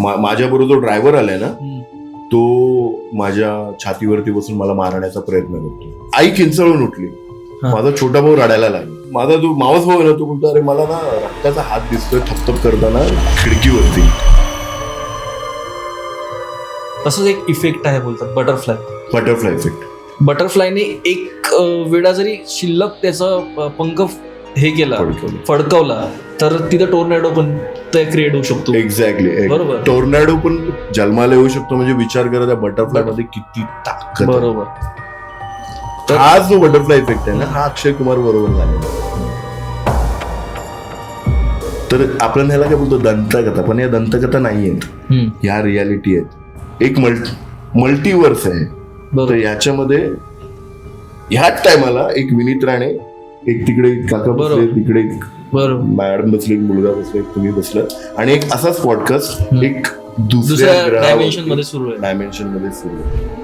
माझ्याबरोबर जो ड्रायव्हर आलाय ना तो माझ्या छातीवरती बसून मला मारण्याचा प्रयत्न करतो. आई किंचळून उठली. माझा छोटा भाऊ रडायला लागला. माझा जो मावस भाऊ ना तो बोलतो अरे मला ना रक्ताचा हात दिसतोय थपथप करताना खिडकीवरती. तसंच एक इफेक्ट आहे बोलतात बटरफ्लाय इफेक्ट. बटरफ्लायने एक वेळा जरी शिल्लक त्याचा पंख हे केला फडकवला तर तिथं टोर्नेडो पण क्रिएट होऊ शकतो. एक्झॅक्टली बरोबर. टोर्नेडो पण जन्माला येऊ शकतो. म्हणजे विचार करा त्या बटरफ्लाय मध्ये किती ताकद. बरोबर. हा जो बटरफ्लाय इफेक्ट आहे ना हा अक्षय कुमार बरोबर झालेला. तर आपण ह्याला काय बोलतो दंतकथा, पण या दंतकथा नाही आहेत, ह्या रियालिटी आहेत. एक मल्टीवर्स आहे. तर याच्यामध्ये ह्याच टायमाला एक विनीत राणे, एक तिकडे काका बसले, तिकडे एक मॅडम बसले, एक मुलगा बसले, एक तुम्ही बसला आणि एक असाच पॉडकास्ट एक दुसऱ्या डायमेन्शन मध्ये सुरू आहे.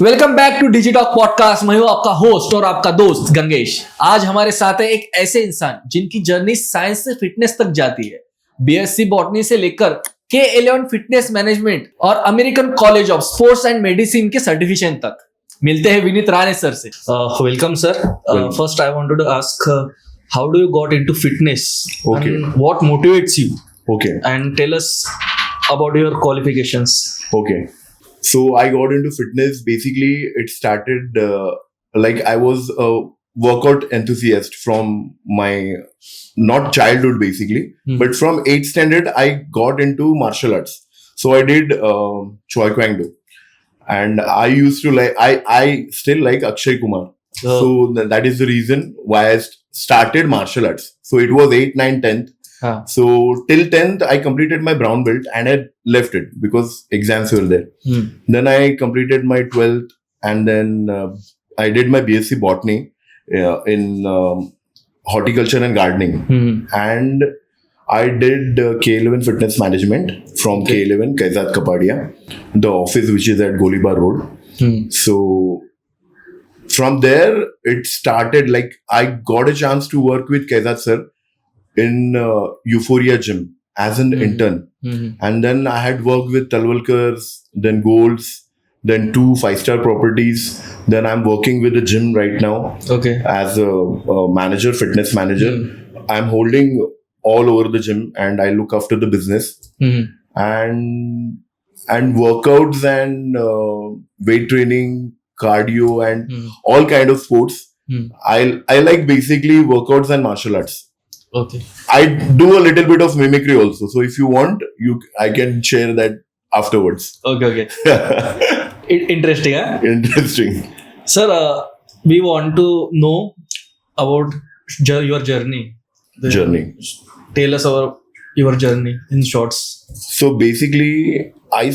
Welcome back to Digitalk podcast. मैं हूं आपका होस्ट और आपका दोस्त गंगेश. आज हमारे साथ है एक ऐसे इंसान जिनकी जर्नी साइंस से फिटनेस तक जाती है. बीएससी बॉटनी से लेकर K11 फिटनेस मैनेजमेंट और American college of sports and medicine के सर्टिफिकेशन तक. मिलते हैं विनीत राणे सर से. Welcome sir. First I wanted to ask how do you got into fitness and what motivates you? Okay. And tell us about your qualifications. Okay. So I got into fitness. Basically, it started like I was a workout enthusiast from my not childhood basically, but from 8th standard I got into martial arts. So I did Choi Kwang Do, and I used to like I still like Akshay Kumar. So that is the reason why I started martial arts. So it was 8th, 9th, 10th. So till 10th I completed my brown belt and I left it because exams were there. Then I completed my 12th and then I did my BSc botany in horticulture and gardening. And I did K11 fitness management from K11 Kaizad Kapadia, the office which is at Golibar Road. So from there it started, like I got a chance to work with Kaizad sir in Euphoria gym as an intern. And then I had worked with Talwalkars, then Golds, then 2 5-star properties. Then I'm working with a gym right now as a manager, fitness manager. I'm holding all over the gym and I look after the business. And workouts and weight training, cardio and all kind of sports. I like basically workouts and martial arts. I do a little bit of mimicry also. So if you want, I can share that afterwards. Okay. Interesting, huh? Interesting. Sir, we want to know about your journey. Tell us your journey in shorts. So basically, I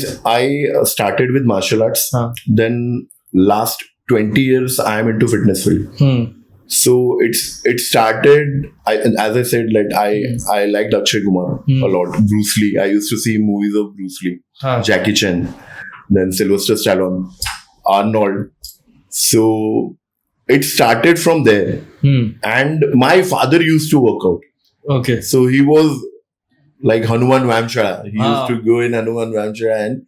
started with martial arts. Then last 20 years, I am into fitness field. So it started, as I said, like I liked Akshay Kumar a lot. Bruce Lee. I used to see movies of Bruce Lee, Jackie Chan, then Sylvester Stallone, Arnold. So it started from there. And my father used to work out. So he was like Hanuman Vamshara. He used to go in Hanuman Vamshara and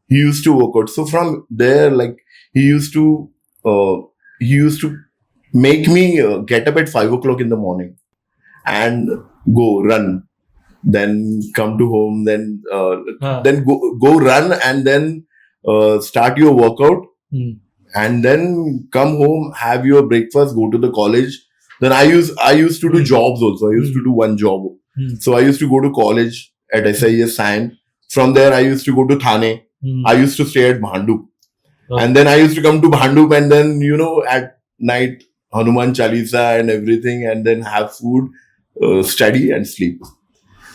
he used to work out. So from there, like he used to make me get up at 5 o'clock in the morning and go run, then come to home, then go run and then start your workout, and then come home, have your breakfast, go to the college. Then I used to do jobs also. I used to do one job. So I used to go to college at SIS Science. From there I used to go to Thane. I used to stay at Bhandup. And then I used to come to Bhandup and then at night Hanuman Chalisa and everything, and then have food, study and sleep.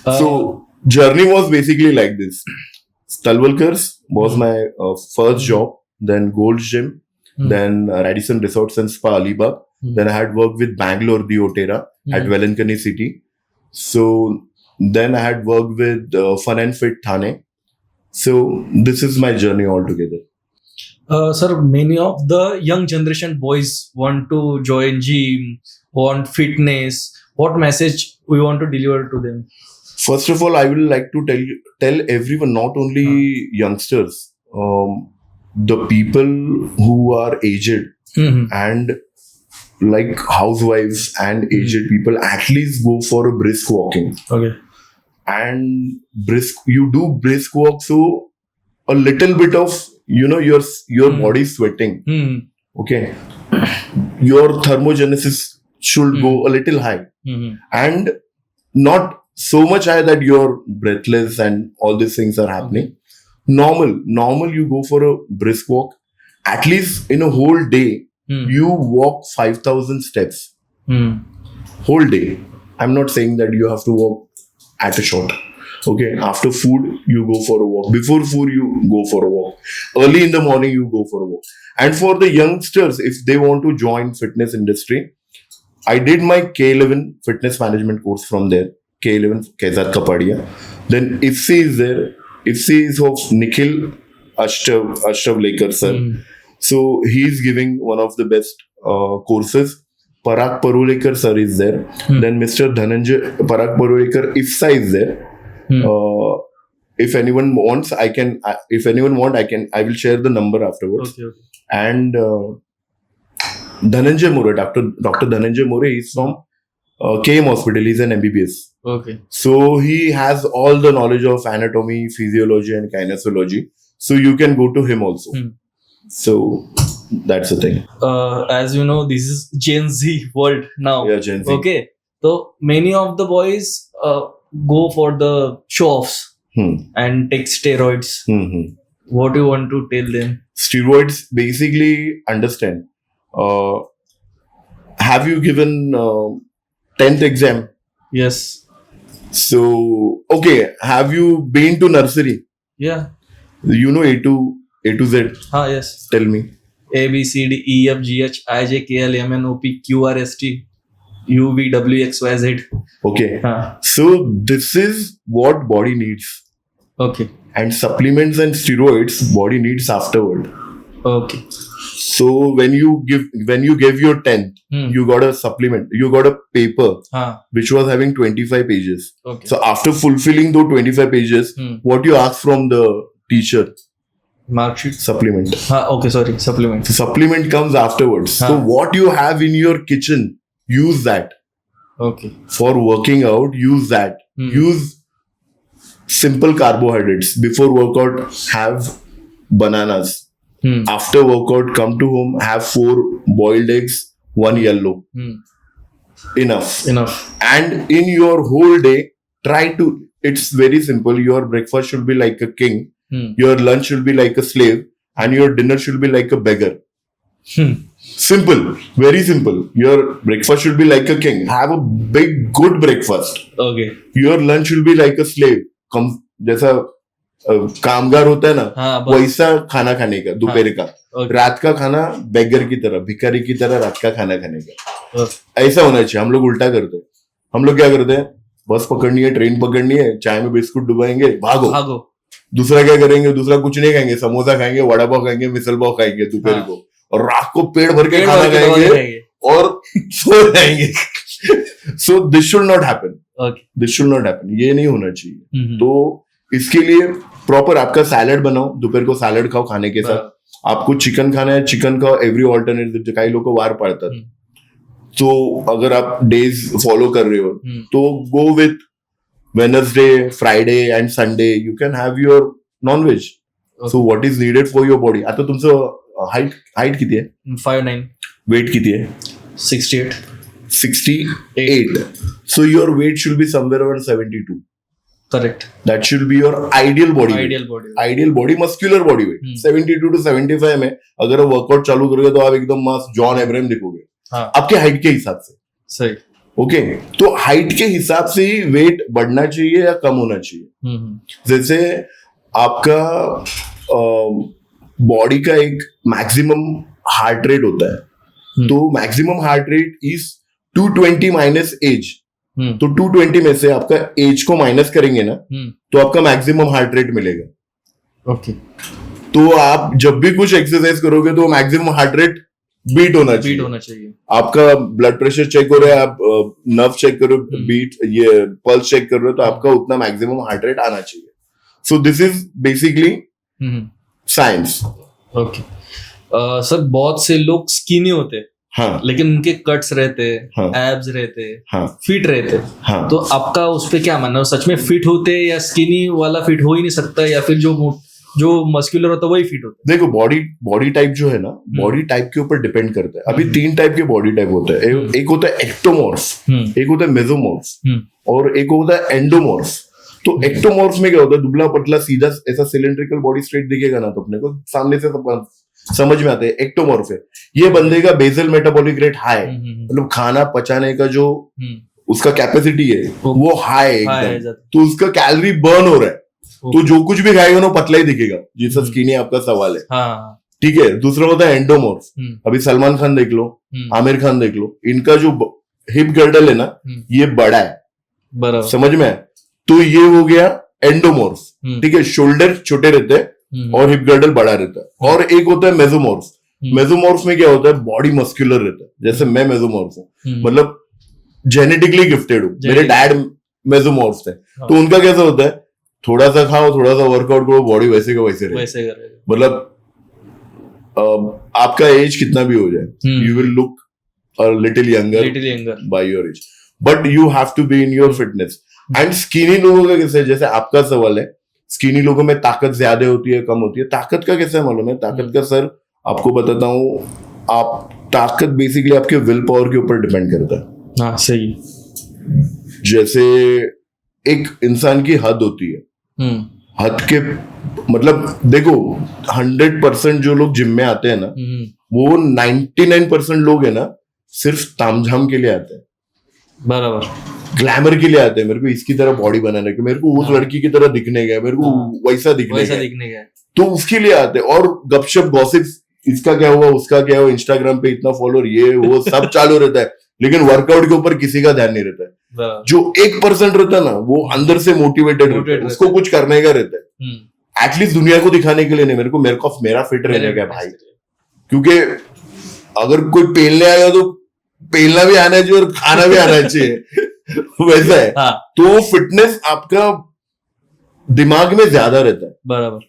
So journey was basically like this. Talwalkars was my first job, then Gold's Gym, then Radisson Resorts and Spa Alibag. Then I had worked with Bangalore The Otera at Velankani City. So then I had worked with Fun and Fit Thane. So this is my journey altogether. Sir, many of the young generation boys want to join gym, want fitness. What message we want to deliver to them? First of all, I will like to tell everyone, not only youngsters, the people who are aged and like housewives and aged people, at least go for a brisk walking. Okay. And you do brisk walk, so a little bit of your body sweating. Okay, your thermogenesis should go a little high, and not so much high that you're breathless and all these things are happening. Normal you go for a brisk walk. At least in a whole day, you walk 5,000 steps. Whole day. I'm not saying that you have to walk at a shot. Okay, after food, you go for a walk. Before food, you go for a walk. Early in the morning, you go for a walk. And for the youngsters, if they want to join fitness industry, I did my K11 fitness management course from there. K11, Kezat Kapadia. Then IFSC is there. IFSC is of Nikhil Ashtav Lekar sir. So he's giving one of the best courses. Parag Parulekar sir is there. Then Mr. Dhananjay Parag Parulekar IFSA is there. If anyone wants, I will share the number afterwards. Okay. And Dhananjay More, Dr. Dhananjay More, he's from KM Hospital. He's an MBBS. Okay. So he has all the knowledge of anatomy, physiology, and kinesiology. So you can go to him also. So that's the thing. As you know, this is Gen Z world now. Yeah, Gen Z. Okay. So many of the boys go for the show-offs and take steroids. What do you want to tell them? Steroids, basically, understand. Have you given 10th exam? Yes. So, okay. Have you been to nursery? Yeah. You know A to Z? Yes. Tell me. A, B, C, D, E, F, G, H, I, J, K, L, M, N, O, P, Q, R, S, T, U, V, W, X, Y, Z. Okay. So this is what body needs. Okay. And supplements and steroids body needs afterward. Okay. So when you gave your 10th, you got a supplement. You got a paper which was having 25 pages. Okay. So after fulfilling those 25 pages, what you ask from the teacher? Mark sheet. Supplement. Okay, sorry. Supplement. So supplement comes afterwards. So what you have in your kitchen, use that. Okay. For working out, use that. Use simple carbohydrates. Before workout, have bananas. After workout, come to home, have 4 boiled eggs, 1 yellow. Enough. And in your whole day, it's very simple. Your breakfast should be like a king. Your lunch should be like a slave. And your dinner should be like a beggar. Simple. Very simple. Your breakfast should be like a king. Have a big, good breakfast. Okay. Your lunch should be like a slave. जैसा कामगार होता है ना, वैसा खाना खाने का दोपहर का. रात का खाना बेगर की तरह, भिखारी की तरह रात का खाना खाने का. ऐसा होना चाहिए. हम लोग उल्टा करते हैं. हम लोग क्या करते हैं? बस पकड़नी है, ट्रेन पकड़नी है, चाय में बिस्कुट डुबाएंगे, भागो. दूसरा क्या करेंगे? दूसरा कुछ नहीं खाएंगे. समोसा खाएंगे, वड़ा पाव खाएंगे, मिसल पाव खाएंगे दोपहर को, और रात को पेट भर के खाना खाएंगे और सो जाएंगे. So this should not happen. Okay. This should not happen. ये नहीं होना चाहिए. तो इसके लिए प्रॉपर आपका सैलड बनाओ. दोपहर को सैलड खाओ खाने के साथ. आपको चिकन खाना है, चिकन खाओ. Every alternate. कई लोग को वार पड़ता है, तो अगर आप डेज फॉलो कर रहे हो तो go with Wednesday, Friday and Sunday you can have your non veg. So what is needed for your body. आता तुमचं हाईट किती आहे? 5'9". वेट किती आहे? 68. 68. So your weight should be somewhere around 72. Correct. That should be your ideal body weight. Ideal body, muscular body weight. 72 to 75 में अगर आप workout चालू करोगे तो आप एकदम मस्त जॉन अब्राहम दिखोगे. आपके हाइट के हिसाब से. सही. ओके. तो हाइट के हिसाब से ही वेट बढ़ना चाहिए या कम होना चाहिए. जैसे आपका बॉडी का एक मैक्सिमम हार्ट रेट होता है. तो maximum heart rate is 220 minus age. तो 220 में से आपका एज को माइनस करेंगे ना, तो आपका मैक्सिमम हार्ट रेट मिलेगा. ओके. तो आप जब भी कुछ एक्सरसाइज करोगे तो मैक्सिमम हार्ट रेट बीट होना चाहिए। आपका ब्लड प्रेशर चेक हो रहा है, आप नर्व चेक करो, बीट ये पल्स चेक कर रहे हो, तो आपका उतना मैक्सिमम हार्ट रेट आना चाहिए। So this is basically science. Okay sir, बहुत से लोग स्किनी होते हैं, हाँ, लेकिन उनके कट्स रहते हैं, हाँ, एब्स रहते हैं, हाँ, फिट रहते हैं, हाँ। तो आपका उस पे क्या मानना है? सच में फिट होते हैं या स्किनी वाला फिट हो ही नहीं सकता, या फिर जो मस्कुलर होता है वही फिट होता देखो, बॉडी टाइप जो है ना, बॉडी टाइप के ऊपर डिपेंड करता है। अभी 3 टाइप के बॉडी टाइप होते हैं। एक होता है एक्टोमॉर्फ, एक होता है मेसोमॉर्फ, और एक होता है एंडोमॉर्फ। तो एक्टोमॉर्फ में क्या होता है? दुबला पतला सीधा ऐसा सिलेंड्रिकल बॉडी स्ट्रेट दिखेगा ना, तो अपने को सामने से समझ में आता है एक्टोमॉर्फ है। ये बंदे का बेसल मेटाबॉलिक रेट हाई, मतलब खाना पचाने का जो उसका कैपेसिटी है वो हाई एकदम, तो उसका कैलोरी बर्न हो रहा है, तो जो कुछ भी खाएगा ना पतला ही दिखेगा, जिसका स्किनी आपका सवाल है। ठीक है। दूसरा होता है एंडोमॉर्फ। अभी सलमान खान देख लो, आमिर खान देख लो, इनका जो हिप गर्डल है ना, ये बड़ा है, समझ में है? तो ये हो गया एंडोमॉर्फ। ठीक है, शोल्डर छोटे रहते हैं और हिप गर्डल बड़ा रहता है। और एक होता है मेसोमॉर्फ। मेसोमॉर्फ में क्या होता है? बॉडी मस्कुलर रहता है, जैसे मैं मेसोमॉर्फ हूँ, मतलब जेनेटिकली गिफ्टेड हूँ, मेरे डैड मेसोमॉर्फ थे। तो उनका कैसा होता है? थोड़ा सा खाओ, थोड़ा सा वर्कआउट करो, बॉडी वैसे का वैसे रहे। मतलब आपका एज कितना भी हो जाए, you will look a little younger by your age, but you have to be in your fitness. And skinny लोगों का कैसे, जैसे आपका सवाल है, स्किनी लोगों में ताकत ज्यादा होती है कम होती है? ताकत का कैसे मालूम है? ताकत का सर आपको बताता हूँ, आप ताकत बेसिकली आपके विल पावर के ऊपर डिपेंड करता है। हाँ, सही। जैसे एक इंसान की हद होती है, हद के मतलब देखो 100% जो लोग जिम में आते हैं ना, वो 99% लोग है ना सिर्फ तामझाम के लिए आते हैं, बराबर, ग्लैमर के लिए आते हैं। मेरे को इसकी तरह बॉडी बनाने के, मेरे को उस लड़की की तरह दिखने का, मेरे को वैसा दिखने का, तो उसके लिए आते हैं। और गपशप गॉसिप्स, इसका क्या हुआ, उसका क्या हुआ, इंस्टाग्राम पे इतना फॉलोअर, ये वो सब चालू रहता है, लेकिन वर्कआउट के ऊपर किसी का ध्यान नहीं रहता है। जो 1% रहता है ना, वो अंदर से मोटिवेटेड रहता है, उसको कुछ करने का रहता है, एटलीस्ट दुनिया को दिखाने के लिए नहीं, मेरा फिट रहने का भाई। क्योंकि अगर कोई पेलने आएगा तो पेलना भी आना चाहिए और खाना भी आना चाहिए वैसा है। हाँ। तो फिटनेस आपका दिमाग में ज्यादा रहता है, बराबर।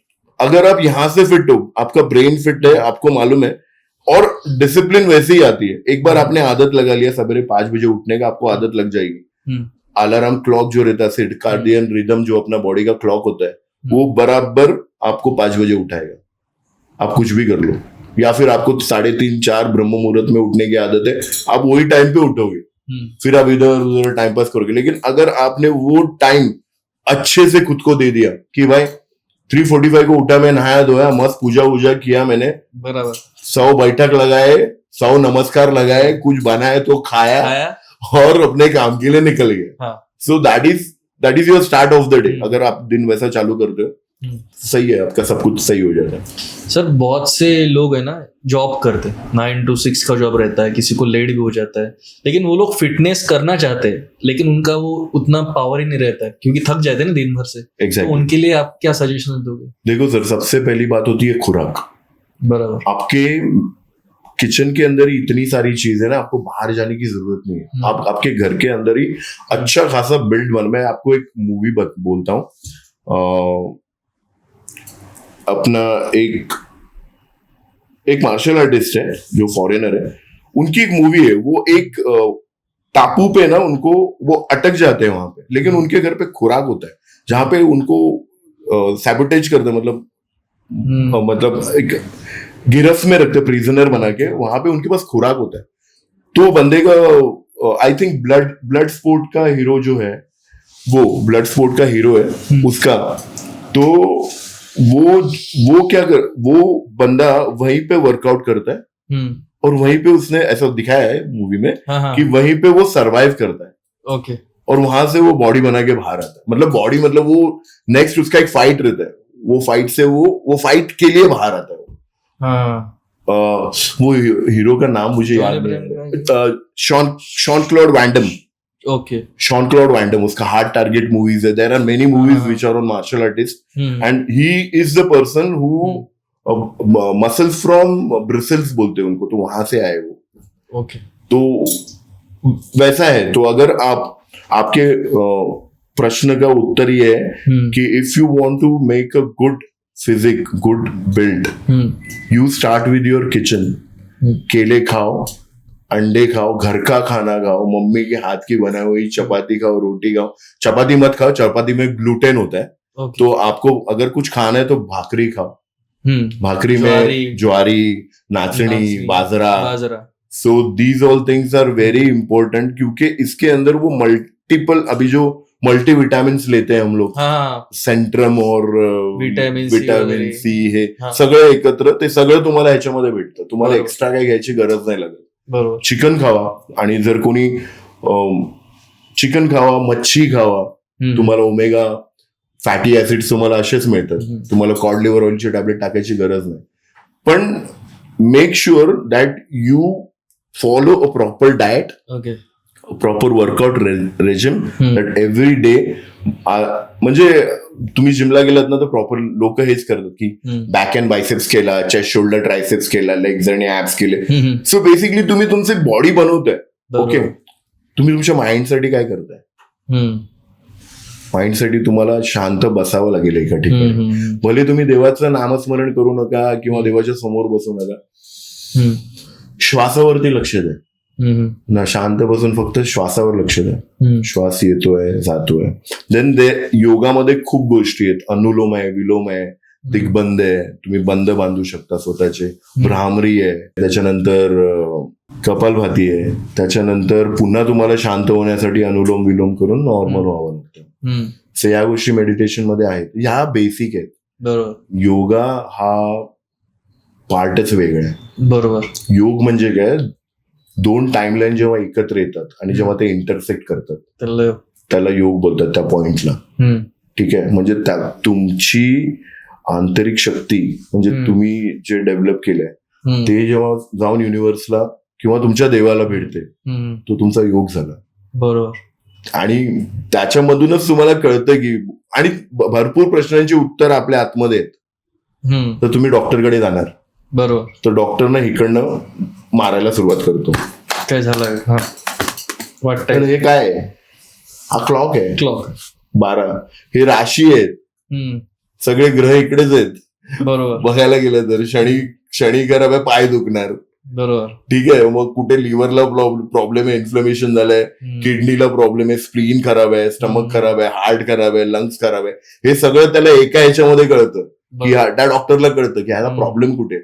अगर आप यहां से फिट हो, आपका ब्रेन फिट है, आपको मालूम है, और डिसिप्लिन वैसे ही आती है। एक बार आपने आदत लगा लिया सवेरे 5 बजे उठने का, आपको आदत लग जाएगी। अलार्म क्लॉक जो रहता है, सर्कैडियन रिदम जो अपना बॉडी का क्लॉक होता है, वो बराबर आपको 5 बजे उठाएगा। आप कुछ भी कर लो, या फिर आपको 3:30 4 ब्रह्म मुहूर्त में उठने की आदत है, आप वही टाइम पे उठोगे, फिर आप इधर उधर टाइम पास करोगे। लेकिन अगर आपने वो टाइम अच्छे से खुद को दे दिया कि भाई 3:45 को उठा, मैं नहाया धोया, मस्त पूजा वूजा किया मैंने, बराबर, 100 बैठक लगाए, 100 नमस्कार लगाए, कुछ बनाए तो खाया और अपने काम के लिए निकल गए। So that is your start of the day. अगर आप दिन वैसा चालू करते हो, सही है, आपका सब कुछ सही हो जाता है। सर, बहुत से लोग है ना जॉब करते हैं, 9 to 6 का जॉब रहता है, किसी को लेट भी हो जाता है, लेकिन वो लोग फिटनेस करना चाहते हैं, लेकिन उनका वो उतना पावर ही नहीं रहता है, क्योंकि थक जाते हैं ना दिन भर से। exactly. तो उनके लिए आप क्या सजेशन दोगे? देखो सर, सबसे पहली बात होती है खुराक, बराबर। आपके किचन के अंदर ही इतनी सारी चीज है ना, आपको बाहर जाने की जरूरत नहीं है। आप आपके घर के अंदर ही अच्छा खासा बिल्ड बन। मैं आपको एक मूवी बोलता हूँ, अपना एक मार्शल आर्टिस्ट है जो फॉरेनर है, उनकी एक मूवी है, वो एक टापू पे ना, उनको वो अटक जाते हैं वहां पे, लेकिन उनके घर पे खुराक होता है जहां पे उनको सैबोटेज करते हैं, मतलब एक गिरफ्त में रखते, प्रिजनर बना के, वहां पे उनके पास खुराक होता है। तो बंदे का आई थिंक ब्लड स्पोर्ट का हीरो जो है, वो ब्लड स्पोर्ट का हीरो है उसका, तो वो क्या कर, वो बंदा वहीं पे वर्कआउट करता है, और वहीं पे उसने ऐसा दिखाया है मूवी में कि वहीं पे वो सरवाइव करता है। ओके। और वहां से वो बॉडी बना के बाहर आता है, मतलब बॉडी, मतलब वो नेक्स्ट उसका एक फाइट रहता है, वो फाइट से वो फाइट के लिए बाहर आता है। वो हीरो का नाम मुझे याद नहीं, शॉन क्लॉड वैन डम। Okay. Sean Claude Van Damme, उसका हार्ड टारगेट मूवीज है। There are many movies which are on martial artists, and he is the person who muscles from bristles बोलते हैं उनको, तो वहां से आए वो. ओके. तो वैसा है. तो अगर आपके प्रश्न का उत्तर ये है कि if you want to make a good physique, good build, you start with your kitchen. केले खाओ, अंडे खाओ, घर का खाना खाओ, मम्मी के हाथ की बनाई हुई चपाती खाओ, रोटी खाओ. चपाती मत खाओ, चपाती में ग्लूटेन होता है. तो आपको अगर कुछ खाना है तो भाकरी खाओ. भाकरी में ज्वारी, नाचनी, बाजरा. So these all things are very important, क्योंकि इसके अंदर वो मल्टीपल, अभी जो मल्टीविटामिन लेते हैं हम लोग, सेंट्रम और विटामिन सी, हे सगळं एकत्र, ते सगळं तुम्हाला ह्याच्यामध्ये भेटतं. तुम्हाला एक्स्ट्रा काही घ्यायची गरज नाही लागत. बरोबर. चिकन खावा, आणि जर कोणी चिकन खावा, मच्छी खावा, तुम्हाला ओमेगा फॅटी ऍसिड्स तुम्हाला असेच मिळतात. तुम्हाला कॉड लिव्हर ऑइलची टॅबलेट टाकायची गरज नाही. पण make sure that you follow a proper diet, proper workout regime, that every day. म्हणजे तुम्ही जिमला गेलात ना तर प्रॉपर लोक हेच करतात की बॅक अँड बायसेप्स केला, चेस्ट शोल्डर ट्रायसेप्स केला, लेग्स आणि ऍप्स केले. सो बेसिकली तुम्ही तुमची बॉडी बनवताय. ओके. तुम्ही तुमच्या माइंडसाठी काय करताय? माइंडसाठी तुम्हाला शांत बसावं लागेल एका ठिकाणी. भले तुम्ही देवाचं नामस्मरण करू नका किंवा देवाच्या समोर बसू नका, श्वासावरती लक्ष द्या ना. शांत बसून फक्त श्वासावर लक्ष द्या. श्वास येतोय, जातोय. देन योगामध्ये खूप गोष्टी आहेत. अनुलोम आहे, विलोम आहे, दिग्बंध आहे, तुम्ही बंद बांधू शकता स्वतःचे, भ्रामरी आहे, त्याच्यानंतर कपालभाती आहे, त्याच्यानंतर पुन्हा तुम्हाला शांत होण्यासाठी अनुलोम विलोम करून नॉर्मल व्हावं लागतं. सो या गोष्टी मेडिटेशन मध्ये आहेत. ह्या बेसिक आहेत. बरोबर. योगा हा पार्टच वेगळा आहे. बरोबर. योग म्हणजे काय, दोन टाइमलाईन जेव्हा एकत्र येतात आणि जेव्हा ते इंटरसेक्ट करतात त्याला योग बोलतात, त्या पॉइंटला. ठीक आहे. म्हणजे तुमची आंतरिक शक्ती, म्हणजे तुम्ही जे डेव्हलप केलंय ते जेव्हा जाऊन युनिव्हर्सला किंवा तुमच्या देवाला भेटते, तो तुमचा योग झाला. बरोबर. आणि त्याच्यामधूनच तुम्हाला कळतं की, आणि भरपूर प्रश्नांची उत्तर आपल्या आतमध्ये आहेत. तर तुम्ही डॉक्टरकडे जाणार. बरोबर. तर डॉक्टरना इकडनं मारायला सुरुवात करतो. काय झालं वाटतं? हे काय आहे? हा क्लॉक आहे. 12. हे राशी आहेत. सगळे ग्रह इकडेच आहेत. बरोबर. बघायला गेलं तर शनी खराब आहे, पाय दुखणार. बरोबर. ठीक आहे. मग कुठे लिव्हरला प्रॉब्लेम आहे, इन्फ्लमेशन झालंय, किडनीला प्रॉब्लेम आहे, स्प्लीन खराब आहे, स्टमक खराब आहे, हार्ट खराब आहे, लंग्स खराब आहे. हे सगळं त्याला एका ह्याच्यामध्ये कळतं की त्या डॉक्टरला कळतं की ह्याला प्रॉब्लेम कुठे.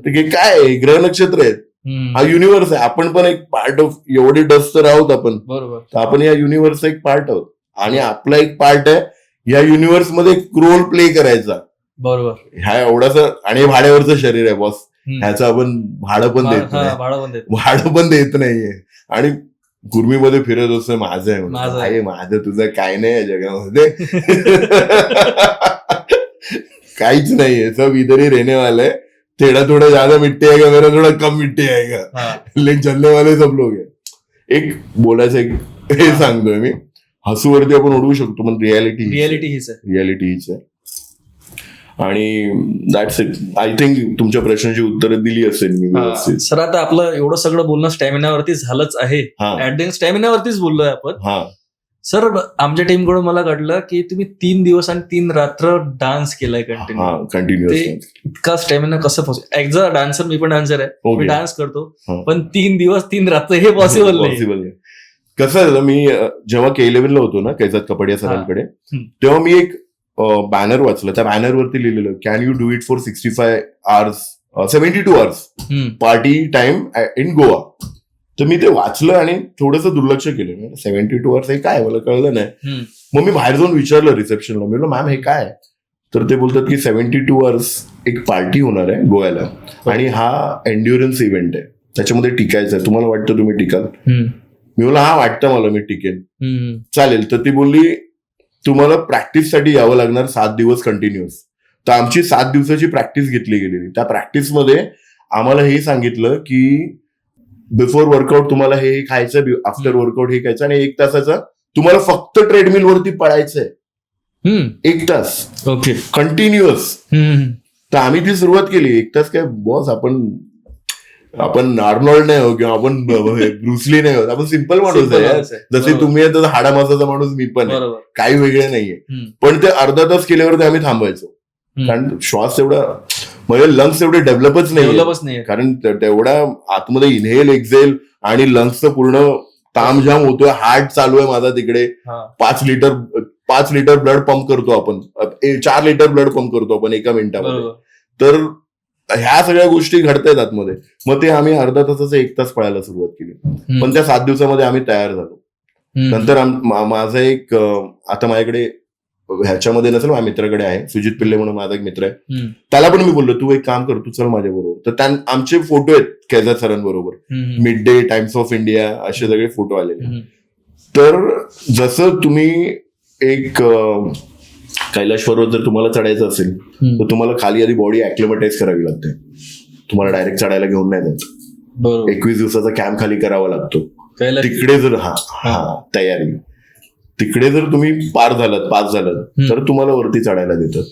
हे काय आहे? ग्रह नक्षत्र आहेत. हा युनिव्हर्स आहे. आपण पण एक पार्ट ऑफ, एवढी डस्ट तर आहोत आपण. बरोबर. तर आपण या युनिव्हर्सचा एक पार्ट आहोत, आणि आपला एक पार्ट आहे या युनिव्हर्स मध्ये एक रोल प्ले करायचा. बरोबर. ह्या एवढासा, आणि भाड्यावरचं शरीर आहे बॉस, ह्याचं आपण भाडं पण देत नाहीये. आणि गुरमीमध्ये फिरत असतं, माझं आहे, माझं तुझं काय नाही या जगामध्ये. काहीच नाहीये. सब इधर ही रहने वाला है. थोड़ा ज्यादा मिट्टी आएगा, मेरा थोड़ा कम मिट्टी आएगा, लेकिन चलने वाले सब लोग है. एक बोलायचं एक हे सांगतोय मी, हसूवरती आपण उडवू शकतो, पण रियालिटी हीच आहे. आणि दॅट्स इट. आय थिंक तुमच्या प्रश्नाची उत्तरं दिली असेल मी. सर, आता आपलं एवढं सगळं बोलणं स्टॅमिनावरती झालंच आहे. ऍट द स्टॅमिनावरतीच बोललोय आपण. सर, आमच्या टीम कडून मला कळलं की तुम्ही 3 दिवस आणि 3 रात्र डान्स केलाय कंटिन्यू. इतका स्टॅमिना कसं पॉसिबल? ऍज अ डान्सर, मी पण डान्सर आहे, मी डान्स करतो, पण 3 दिवस 3 रात्र हे पॉसिबल नाही. कसं झालं, मी जेव्हा K11 ला होतो ना, कैजात कपाडिया सरांकडे, तेव्हा मी एक बॅनर वाचलं. त्या बॅनरवरती लिहिलेलं, can you do it for 65 hours, 72 hours party time in Goa. तर मी ते वाचलं आणि थोडंसं दुर्लक्ष केलं. 72 hours हे काय, मला कळलं नाही. मग मी बाहेर जाऊन विचारलं रिसेप्शनला, मी म्हटलं मॅम हे काय? तर ते बोलतात की 72 hours एक पार्टी होणार आहे गोव्याला, आणि हा एन्ड्युरन्स इव्हेंट आहे, त्याच्यामध्ये टिकायचं आहे. तुम्हाला वाटतं तुम्ही टिकाल? मी बोलला हा वाटतं मला, मी टिकेन. चालेल. तर ती बोलली तुम्हाला प्रॅक्टिससाठी यावं लागणार 7 दिवस कंटिन्युअस. तर आमची 7 दिवसाची प्रॅक्टिस घेतली गेलेली. त्या प्रॅक्टिसमध्ये आम्हाला हे सांगितलं की बिफोर वर्कआउट तुम्हाला हे खायचं, आफ्टर वर्कआउट हे खायचं, आणि 1 तासाचा तुम्हाला फक्त ट्रेडमिल वरती पळायचंय. 1 तास. ओके. कंटिन्युअस. तर आम्ही ती सुरुवात केली. एक तास काय बॉस, आपण आर्नॉल्ड नाही हो किंवा आपण ब्रुसली नाही होत, आपण सिम्पल माणूस आहे. जसे तुम्ही आहे तसं हाडामासाचा माणूस मी पण आहे, काही वेगळे नाहीये. पण ते अर्धा तास केल्यावर आम्ही थांबायचो, कारण श्वास एवढा म्हणजे लंग्स एवढे डेव्हलपच नाही, कारण तेवढा आतमध्ये इनहेल एक्झेल आणि लंग्सचं पूर्ण तामझाम होतोय. हार्ट चालू आहे माझा तिकडे, 5 लिटर ब्लड पंप करतो आपण, 4 लिटर ब्लड पंप करतो आपण एका मिनिटामध्ये. तर ह्या सगळ्या गोष्टी घडतायत आतमध्ये. मग ते आम्ही अर्धा तासाचं 1 तास पळायला सुरुवात केली. पण त्या 7 दिवसामध्ये आम्ही तयार झालो. नंतर माझा एक, आता माझ्याकडे ह्याच्यामध्ये नसेल, माझ्या मित्राकडे आहे, सुजित पिल्ले म्हणून माझा एक मित्र आहे, त्याला पण मी बोललो तू एक काम कर, तू चल माझ्या बरोबर. तर आमचे फोटो आहेत कैलास सरांबरोबर, mid day, Times of India असे सगळे फोटो आलेले. तर जसं तुम्ही एक कैलाश पर्वत जर तुम्हाला चढायचं असेल तर तुम्हाला खाली आधी बॉडी ऍक्लिमेटाइज करावी लागते. तुम्हाला डायरेक्ट चढायला घेऊन नाही जायचं. 21 दिवसाचा कॅम्प खाली करावा लागतो. तिकडे जर तयारी, तिकडे जर तुम्ही पास झालात तर तुम्हाला वरती चढायला देतात,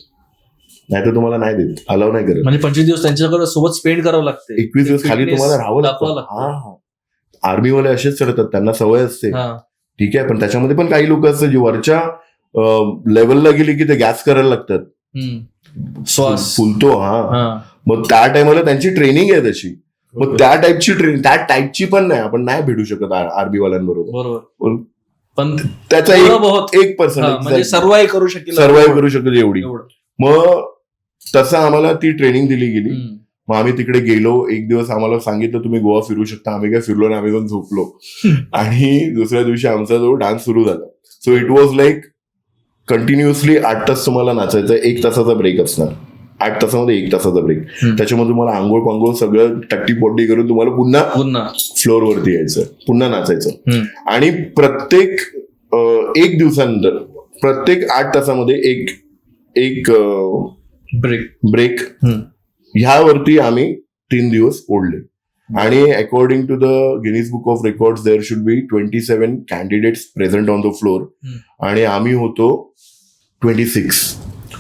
नाही तर तुम्हाला नाही देत, अलाव नाही करत. म्हणजे 25 दिवस त्यांच्याकडे सोबत स्पेंड करावं लागते. 21 दिवस खाली तुम्हाला राहावं लागतं. आर्मीवाले असेच चढतात, त्यांना सवय असते, ठीक आहे. पण त्याच्यामध्ये पण काही लोक असतात जी वरच्या लेवलला गेली की ते गॅस करायला लागतात, श्वास फुलतो. मग त्या टाइमला त्यांची ट्रेनिंग आहे तशी. मग त्या टाईपची पण नाही, आपण नाही भेटू शकत आर्मी वाल्यांबरोबर. पण त्याचा 1% सर्वाइव्ह करू शकतो एवढी. मग तसं आम्हाला ती ट्रेनिंग दिली गेली. मग आम्ही तिकडे गेलो. एक दिवस आम्हाला सांगितलं तुम्ही गोवा फिरू शकता. आम्ही काय फिरलो नाही, आम्ही पण झोपलो. आणि दुसऱ्या दिवशी आमचा जो डान्स सुरू झाला. So it was like continuously 8 तास तुम्हाला नाचायचं. 1 तासाचा ब्रेक असणार. 8 तासामध्ये 1 तासाचा ब्रेक. त्याच्यामध्ये तुम्हाला आंघोळ पांघोळ सगळं टट्टी पोट्टी करून तुम्हाला पुन्हा फ्लोअरवरती यायचं, पुन्हा नाचायचं. आणि प्रत्येक 1 दिवसानंतर प्रत्येक 8 तासामध्ये एक ब्रेक ह्यावरती आम्ही 3 दिवस ओढले. आणि according to the Guinness book of records there should be 27 candidates present on the floor, आणि आम्ही होतो 26.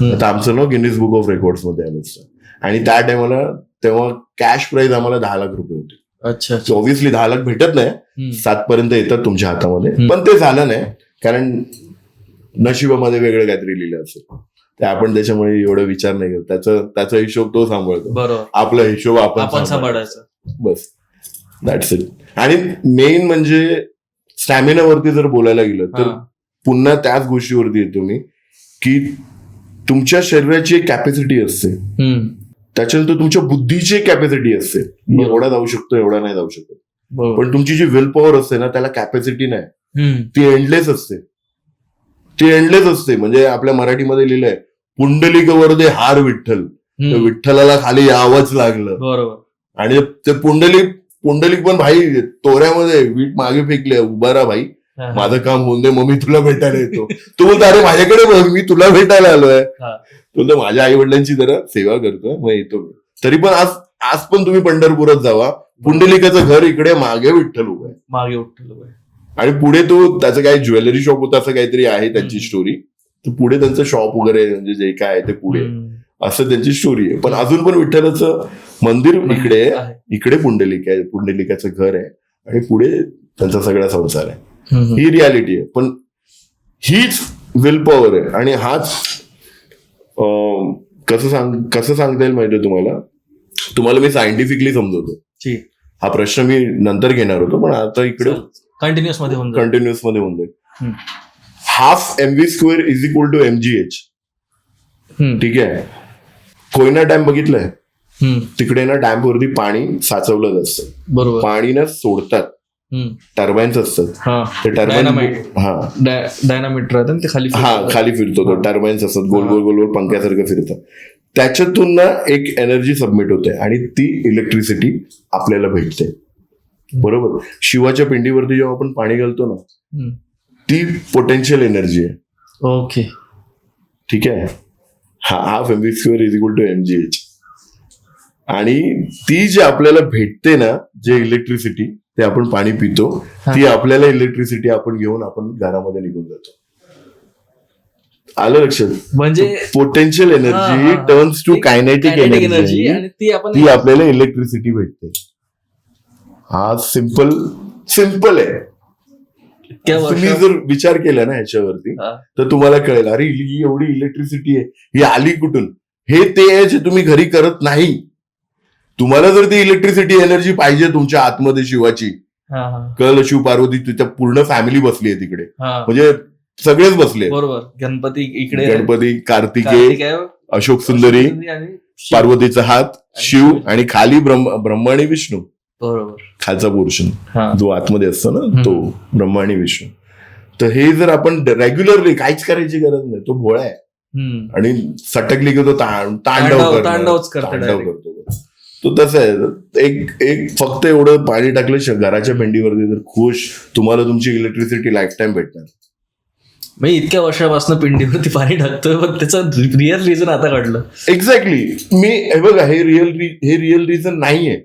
आता आमचं नाव गिनीज बुक ऑफ रेकॉर्ड्स मध्ये आलं असतं. आणि त्या टाइमला तेव्हा कॅश प्राइज आम्हाला 10 लाख रुपये होते. अच्छा. ऑब्व्हियसली 10 लाख भेटत नाही, 7 पर्यंत येतात तुमच्या हातामध्ये, पण ते झालं नाही कारण नशिबामध्ये वेगळं काहीतरी लिहिलं असेल. ते आपण त्याच्यामुळे एवढा विचार नाही करत. त्याचा हिशोब तो सांभाळतो, आपला हिशोब आपण सांभाळायचा. बस, दॅट्स इट. आणि मेन म्हणजे स्टॅमिनावरती जर बोलायला गेलं तर पुन्हा त्याच गोष्टीवरती येतो मी, की तुमच्या शरीराची एक कॅपॅसिटी असते, त्याच्यानंतर तुमच्या बुद्धीची एक कॅपॅसिटी असते. एवढा जाऊ शकतो, एवढा नाही जाऊ शकत. पण तुमची जी विल पॉवर असते ना, त्याला कॅपॅसिटी नाही, ती एंडलेस असते. म्हणजे आपल्या मराठीमध्ये लिहिलंय, पुंडलिक वरदे हार विठ्ठल, विठ्ठलाला खाली यावंच लागलं. बरोबर. आणि ते पुंडलिक पण भाई तोऱ्यामध्ये वीट मागे फेकले, उभा राहा भाई, माझं काम होऊन दे, मग मी तुला भेटायला येतो. तू बोलतो अरे माझ्याकडे बघ, मी तुला भेटायला आलोय. तो माझ्या आई वडिलांची जरा सेवा करतोय, मग येतो. तरी पण आज पण तुम्ही पंढरपुरात जावा, पुंडलिकाचं घर इकडे, मागे विठ्ठल उभा आहे. आणि पुढे तो त्याचं काही ज्वेलरी शॉप होतं असं काहीतरी आहे त्यांची स्टोरी. तर पुढे त्यांचं शॉप वगैरे म्हणजे जे काय आहे ते पुढे असं त्यांची स्टोरी आहे. पण अजून पण विठ्ठलाचं मंदिर इकडे पुंडलिक आहे, पुंडलिकाचं घर आहे, आणि पुढे त्यांचा सगळा संसार आहे. ही रियालिटी आहे. पण हीच विल पॉवर आहे. आणि हाच कसं सांगता येईल माहिती तुम्हाला मी सायंटिफिकली समजवतो. हा प्रश्न मी नंतर घेणार होतो, पण आता इकडे कंटिन्युअस मध्ये होऊन जाईल. Half mv² is equal to mgh. ठीक आहे. कोयना डॅम बघितलंय, तिकडे ना डॅम वरती पाणी साचवलं असतं. बरोबर. पाणी ना सोडतात, टर्बाईन्स असतात. ते टर्बाईन डायनामिट राहतं ते खाली फिरतो. तो टर्बाईन्स असतात, गोल गोल गोल गोल पंख्यासारखं फिरतात. त्याच्यातून ना एक एनर्जी सबमिट होते आणि ती इलेक्ट्रिसिटी आपल्याला भेटते. बरोबर. शिवाच्या पिंडीवरती जेव्हा आपण पाणी घालतो ना, ती पोटेन्शियल एनर्जी आहे. ओके. ठीक आहे. Half mv² is equal to mgh. आणि ती जी आपल्याला भेटते ना, जे इलेक्ट्रिसिटी, ते आपण पाणी पितो, ती आपल्याला इलेक्ट्रिसिटी आपण घेऊन आपण घरामध्ये निघून जातो. आलं लक्षात. म्हणजे potential energy turns to kinetic energy आणि ती आपण ती आपल्याला इलेक्ट्रिसिटी भेटते. हा सिम्पल आहे. तुम्ही जर विचार केला ना ह्याच्यावरती तर तुम्हाला कळेल, अरे ही एवढी इलेक्ट्रिसिटी आहे, ही आली कुठून. हे ते आहे जे तुम्ही घरी करत नाही. तुम्हाला जर ती इलेक्ट्रिसिटी एनर्जी पाहिजे तुमच्या आतमध्ये शिवाची, कळलं, शिव पार्वती तिच्या पूर्ण फॅमिली बसली आहे तिकडे, म्हणजे सगळेच बसले. बरोबर. गणपती इकडे, गणपती, कार्तिकेय, अशोक सुंदरी, पार्वतीचा हात, शिव, आणि खाली ब्रह्मा आणि विष्णू. बरोबर. खालचा पोर्शन जो आतमध्ये असतो ना तो ब्रह्मा आणि विष्णू. तर हे जर आपण रेग्युलरली, काहीच करायची गरज नाही, तो भोळा आहे आणि सटकली की तो तांडव करतो. तो तसं आहे. एक फक्त एवढं पाणी टाकलं घराच्या पिंडीवरती तर खुश, तुम्हाला तुमची इलेक्ट्रिसिटी लाईफ टाइम भेटणार. मी इतक्या वर्षापासून पिंडीवरती पाणी टाकतोय, पण त्याचं रिअल रिझन आता कळलं. एक्झॅक्टली. मी हे बघा, हे रिअल रिझन नाहीये,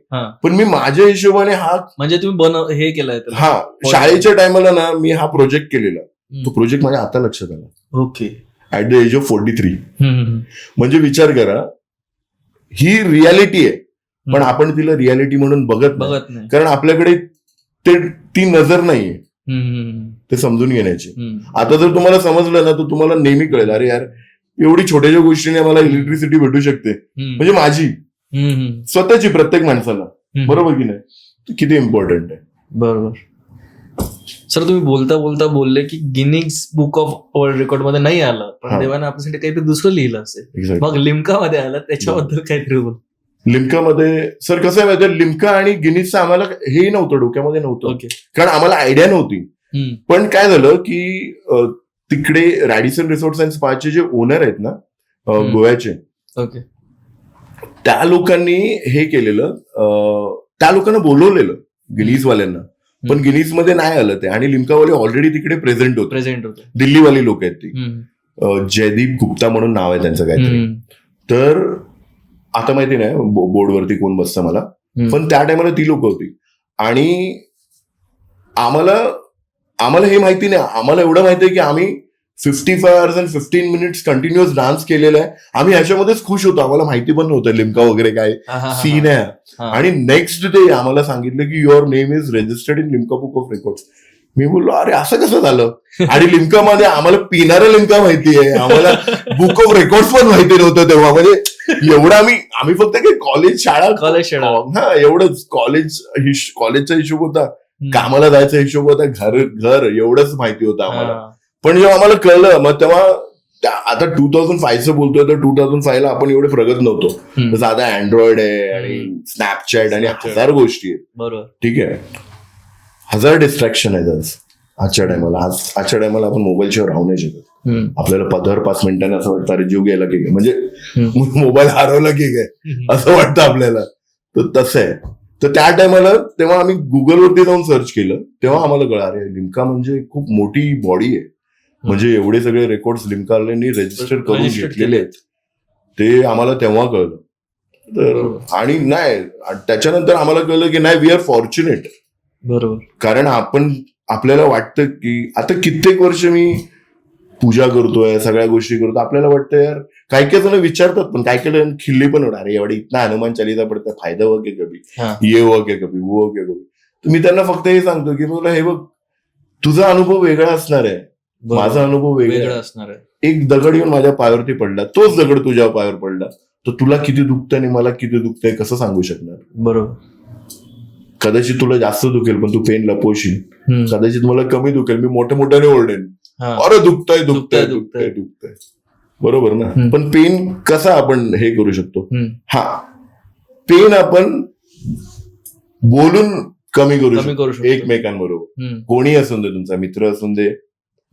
पण मी माझ्या हिशोबाने हा, म्हणजे तुम्ही हे केलंय. हा, शाळेच्या टायमाला ना मी हा प्रोजेक्ट केलेला. तो प्रोजेक्ट माझ्या आता लक्षात आला. Okay. At the age of 43. म्हणजे विचार करा, ही रियालिटी आहे, पण आपण तिला रियालिटी म्हणून बघत नाही, कारण आपल्याकडे ती नजर नाहीये ते समजून घेण्याची. आता जर तुम्हाला समजलं ना तर तुम्हाला नेहमी कळेल, अरे यार एवढी छोट्याशा गोष्टीने मला इलेक्ट्रिसिटी भेटू शकते, म्हणजे माझी स्वतःची, प्रत्येक माणसाला. बरोबर की नाही? किती इम्पॉर्टंट आहे. बरोबर. सर, तुम्ही बोलता बोलता बोलले की Guinness book of world record मध्ये नाही आलं, पण देवाने आपल्यासाठी काहीतरी दुसरं लिहिलं असेल. मग लिम्का मध्ये आलं, त्याच्याबद्दल काहीतरी बोल. लिम्कामध्ये सर कसं आहे माहिती, लिम्का आणि गिनीजचं आम्हाला हे नव्हतं, डोक्यामध्ये नव्हतं, कारण आम्हाला आयडिया नव्हती. पण काय झालं की तिकडे रॅडिसन रिसॉर्ट्स अँड स्पाचे जे ओनर आहेत ना गोव्याचे, त्या लोकांनी हे केलेलं, त्या लोकांना बोलवलेलं गिनीजवाल्यांना, पण गिनीजमध्ये नाही आलं ते. आणि लिम्कावाले ऑलरेडी तिकडे प्रेझेंट होते. दिल्लीवाली लोक आहेत ती. जयदीप गुप्ता म्हणून नाव आहे त्यांचं काहीतरी. तर आता माहिती नाही बोर्डवरती कोण बसतं मला, पण त्या टायमाला ती लोक होती. आणि आम्हाला हे माहिती नाही, आम्हाला एवढं माहिती आहे की आम्ही 55 hours and 15 minutes continuous dance केलेला आहे. आम्ही ह्याच्यामध्येच खुश होतो, आम्हाला माहिती पण नव्हतं लिम्का वगैरे काय सीन आहे. आणि नेक्स्ट डे आम्हाला सांगितलं की your name is registered in Limca Book of Records. मी बोललो, अरे असं कसं झालं? आणि लिम्कामध्ये आम्हाला पिणारा लिम्का माहिती आहे, आम्हाला बुक ऑफ रेकॉर्ड्स पण माहिती नव्हतं तेव्हा. म्हणजे एवढं आम्ही फक्त काही कॉलेज शाळा हा एवढंच, कॉलेजचा हिशोब होता, कामाला जायचा हिशोब होता, घर एवढंच माहिती होतं आम्हाला. पण जेव्हा आम्हाला कळलं, मग तेव्हा आता 2005 बोलतोय, तर 2005 ला आपण एवढे प्रगत नव्हतो. जसं आता अँड्रॉइड आहे आणि स्नॅपचॅट आणि 1000 गोष्टी आहेत. बरोबर, ठीक आहे, 1000 डिस्ट्रॅक्शन आहेत आजच्या टायमाला. आपण मोबाईलशिवाय राहू नाही शकत. आपल्याला 5 मिनिटांनी असं वाटतं, अरे जीव गेला की काय, म्हणजे मोबाईल हरवला की काय असं वाटतं आपल्याला. तर तसं आहे. तर त्या टायमाला तेव्हा आम्ही गुगलवरती जाऊन सर्च केलं, तेव्हा आम्हाला कळलं, अरे लिम्का म्हणजे खूप मोठी बॉडी आहे, म्हणजे एवढे सगळे रेकॉर्ड्स लिम्कावाल्यांनी रजिस्टर करून घेतलेले आहेत, ते आम्हाला तेव्हा कळलं. तर आणि नाही, त्याच्यानंतर आम्हाला कळलं की नाही, वी आर फॉर्च्युनेट. बरोबर. कारण आपल्याला वाटतं की आता कित्येक वर्ष मी पूजा करतोय, सगळ्या गोष्टी करतो, आपल्याला वाटतं यार, काही काही जण विचारतात, पण काही काही जण खिल्ली पण होणार, अरे एवढे इतना हनुमान चालीसा पडतं, फायदा हुआ क्या कभी, ये हुआ क्या कभी, वो हुआ क्या कभी. तर मी त्यांना फक्त हे सांगतो की मला हे बघ, तुझा अनुभव वेगळा असणार आहे, माझा अनुभव वेगळा असणार आहे. एक दगड येऊन माझ्या पायावरती पडला, तोच दगड तुझ्या पायावर पडला, तर तुला किती दुखतंय आणि मला किती दुखतंय कसं सांगू शकणार. बरोबर. कदाचित तुला जास्त दुखेल पण तू पेन लपवशील, कदाचित मला कमी दुखेल, मी मोठ्याने ओरडेन, अरे दुखतंय. बरोबर ना. पण पेन कसा आपण हे करू शकतो? हा, पेन आपण बोलून कमी करू शकतो एकमेकांबरोबर. कोणी असून दे, तुमचा मित्र असून दे,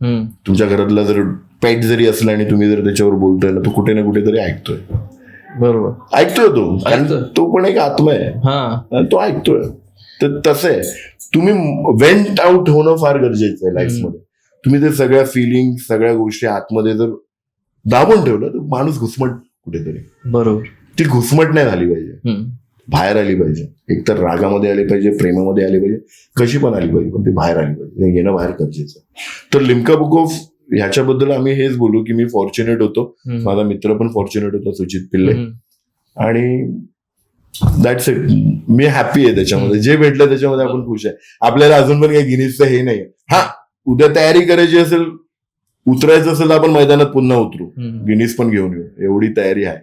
तुमच्या घरातला जर पेट जरी असला आणि तुम्ही जर त्याच्यावर बोलतोय ना, तो कुठे ना कुठेतरी ऐकतोय. बरोबर, ऐकतोय तो, कारण तो पण एक आत्मा आहे, तो ऐकतोय. तर तसं आहे, तुम्ही वेंट आउट होणं फार गरजेचं आहे लाईफमध्ये. तुम्ही ते सगळ्या फिलिंग, सगळ्या गोष्टी आतमध्ये जर दाबून ठेवलं तर माणूस घुसमट कुठेतरी. बरोबर. ती घुसमट नाही झाली पाहिजे, बाहेर आली पाहिजे. एकतर रागामध्ये आली पाहिजे, प्रेमामध्ये आली पाहिजे, कशी पण आली पाहिजे, पण ती बाहेर आली पाहिजे. येणं बाहेर गरजेचं. तर लिम्का बुक ऑफ ह्याच्याबद्दल आम्ही हेच बोलू की मी फॉर्च्युनेट होतो, माझा मित्र पण फॉर्च्युनेट होता, सुचित पिल्ले, आणि दॅट्स इट. मी हॅपी आहे त्याच्यामध्ये, जे भेटलं त्याच्यामध्ये आपण खुश आहे. आपल्याला अजून पण काही गिनीजचं हे नाही. हा, उद्या तयारी करायची असेल, उतरायचं असेल तर आपण मैदानात पुन्हा उतरू, गिनीज पण घेऊन येऊ, एवढी तयारी आहे.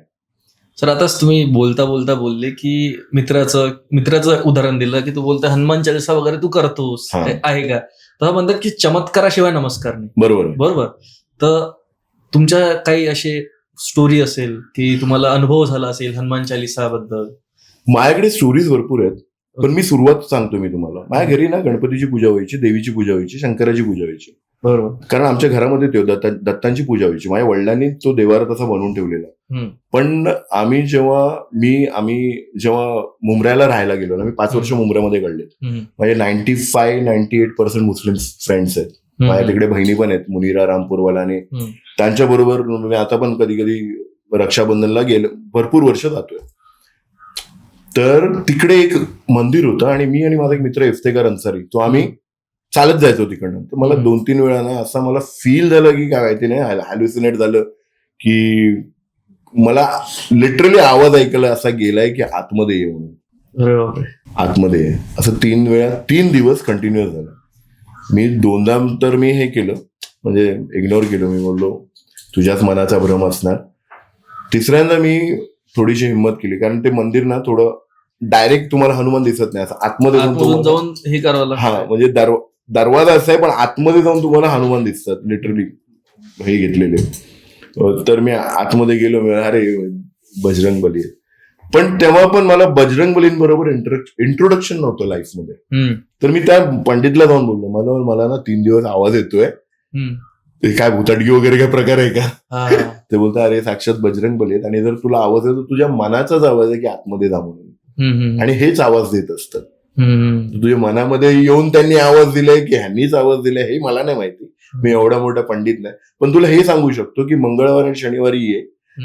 सर आताच तुम्ही बोलता बोलले की मित्राचं उदाहरण दिलं की तू बोलता हनुमान चालीसा वगैरे तू करतोस, आहे का? तर म्हणतात की चमत्काराशिवाय नमस्कार नाही. बरोबर. तर तुमच्या काही असे स्टोरी असेल की तुम्हाला अनुभव झाला असेल हनुमान चालीसा बद्दल? माझ्याकडे स्टोरीज भरपूर आहेत, पण मी सुरुवात सांगतो मी तुम्हाला. माझ्या घरी ना गणपतीची पूजा व्हायची, देवीची पूजा व्हायची, शंकराची पूजा व्हायची. बरोबर. कारण आमच्या घरामध्ये दत्तांची पूजा व्हायची. माझ्या वडिलांनी तो देवारा तसा बनवून ठेवलेला. पण आम्ही जेव्हा मुंब्र्याला राहायला गेलो ना, मी 5 वर्ष मुंब्र्यामध्ये काढले. माझे 95-98% मुस्लिम फ्रेंड्स आहेत. माझ्या तिकडे बहिणी पण आहेत, मुनिरा रामपूरवाला, आणि त्यांच्याबरोबर मी आता पण कधी कधी रक्षाबंधनला गेलो, भरपूर वर्ष जातोय. तर तिकडे एक मंदिर होतं, आणि मी आणि माझा एक मित्र इफ्तेकार अन्सारी, तो आम्ही चालत जायचो तिकडनं. तर मला 2-3 वेळा ना असं मला फील झालं की काय माहिती नाही, हॅल्युसिनेट झालं की मला लिटरली आवाज ऐकायला असा गेलाय की आतमध्ये ये म्हणून, आतमध्ये ये, असं 3 दिवस कंटिन्युअस झालं. मी 2दा तर मी हे केलं, म्हणजे इग्नोर केलं. मी बोललो तुझ्याच मनाचा भ्रम असणार. 3ऱ्यांदा मी थोडीशी हिंमत केली, कारण ते मंदिर ना थोडं डायरेक्ट तुम्हाला हनुमान दिसत नाही, असं आतमध्ये जाऊन हे करावं लागतं. हा, म्हणजे दरवाजा असा आहे, पण आतमध्ये जाऊन तुम्हाला हनुमान दिसतात, लिटरली हे घेतलेले. तर मी आतमध्ये गेलो, अरे बजरंग बली आहे. पण तेव्हा पण मला बजरंग बलींबरोबर इंट्रोडक्शन नव्हतं लाईफमध्ये. तर मी त्या पंडितला जाऊन बोललो, मला ना 3 दिवस आवाज येतोय, ते काय भूताटकी वगैरे काय प्रकार आहे का? ते बोलतात अरे साक्षात बजरंग बली आहेत, आणि जर तुला आवाज येतो तुझ्या मनाचाच आवाज आहे की आतमध्ये जा म्हणून, आणि हेच आवाज देत असतात. तुझ्या मनामध्ये येऊन त्यांनी आवाज दिलाय की ह्यांनीच आवाज दिलाय हे मला नाही माहिती, मी एवढा मोठा पंडित नाही. पण तुला हे सांगू शकतो की मंगळवार आणि शनिवारी ये,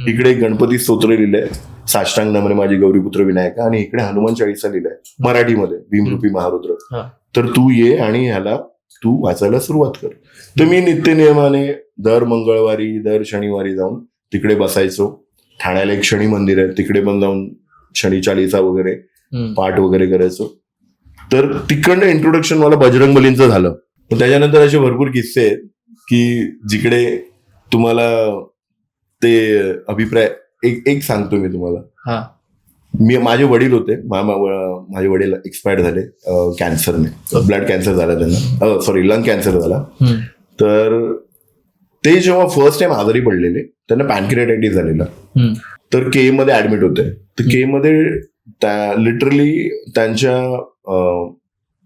इकडे गणपती स्तोत्र लिहिलंय साष्टांग नमने माझी गौरीपुत्र विनायका, आणि इकडे हनुमान चाळीसा लिहिलंय मराठीमध्ये, भीमरूपी महारुद्र. तर तू ये आणि ह्याला तू वाचायला सुरुवात कर. तर मी नित्यनियमाने दर मंगळवारी दर शनिवारी जाऊन तिकडे बसायचो. ठाण्याला एक शनी मंदिर आहे, तिकडे पण जाऊन शनी चालीसा वगैरे पाठ वगैरे करायचो. तर तिकडनं इंट्रोडक्शन मला बजरंग बलींचं झालं. पण त्याच्यानंतर असे भरपूर किस्से आहेत की जिकडे तुम्हाला ते अभिप्राय एक सांगतो मी तुम्हाला. माझे वडील होते, माझे वडील एक्सपायर्ड झाले कॅन्सरने, ब्लड कॅन्सर झाला त्यांना, सॉरी लंग कॅन्सर झाला. तर ते जेव्हा फर्स्ट टाइम आजारी पडलेले, त्यांना पॅनक्रियाटायटिस झालेला. तर के मध्ये ऍडमिट होते. तर के मध्ये लिटरली त्यांच्या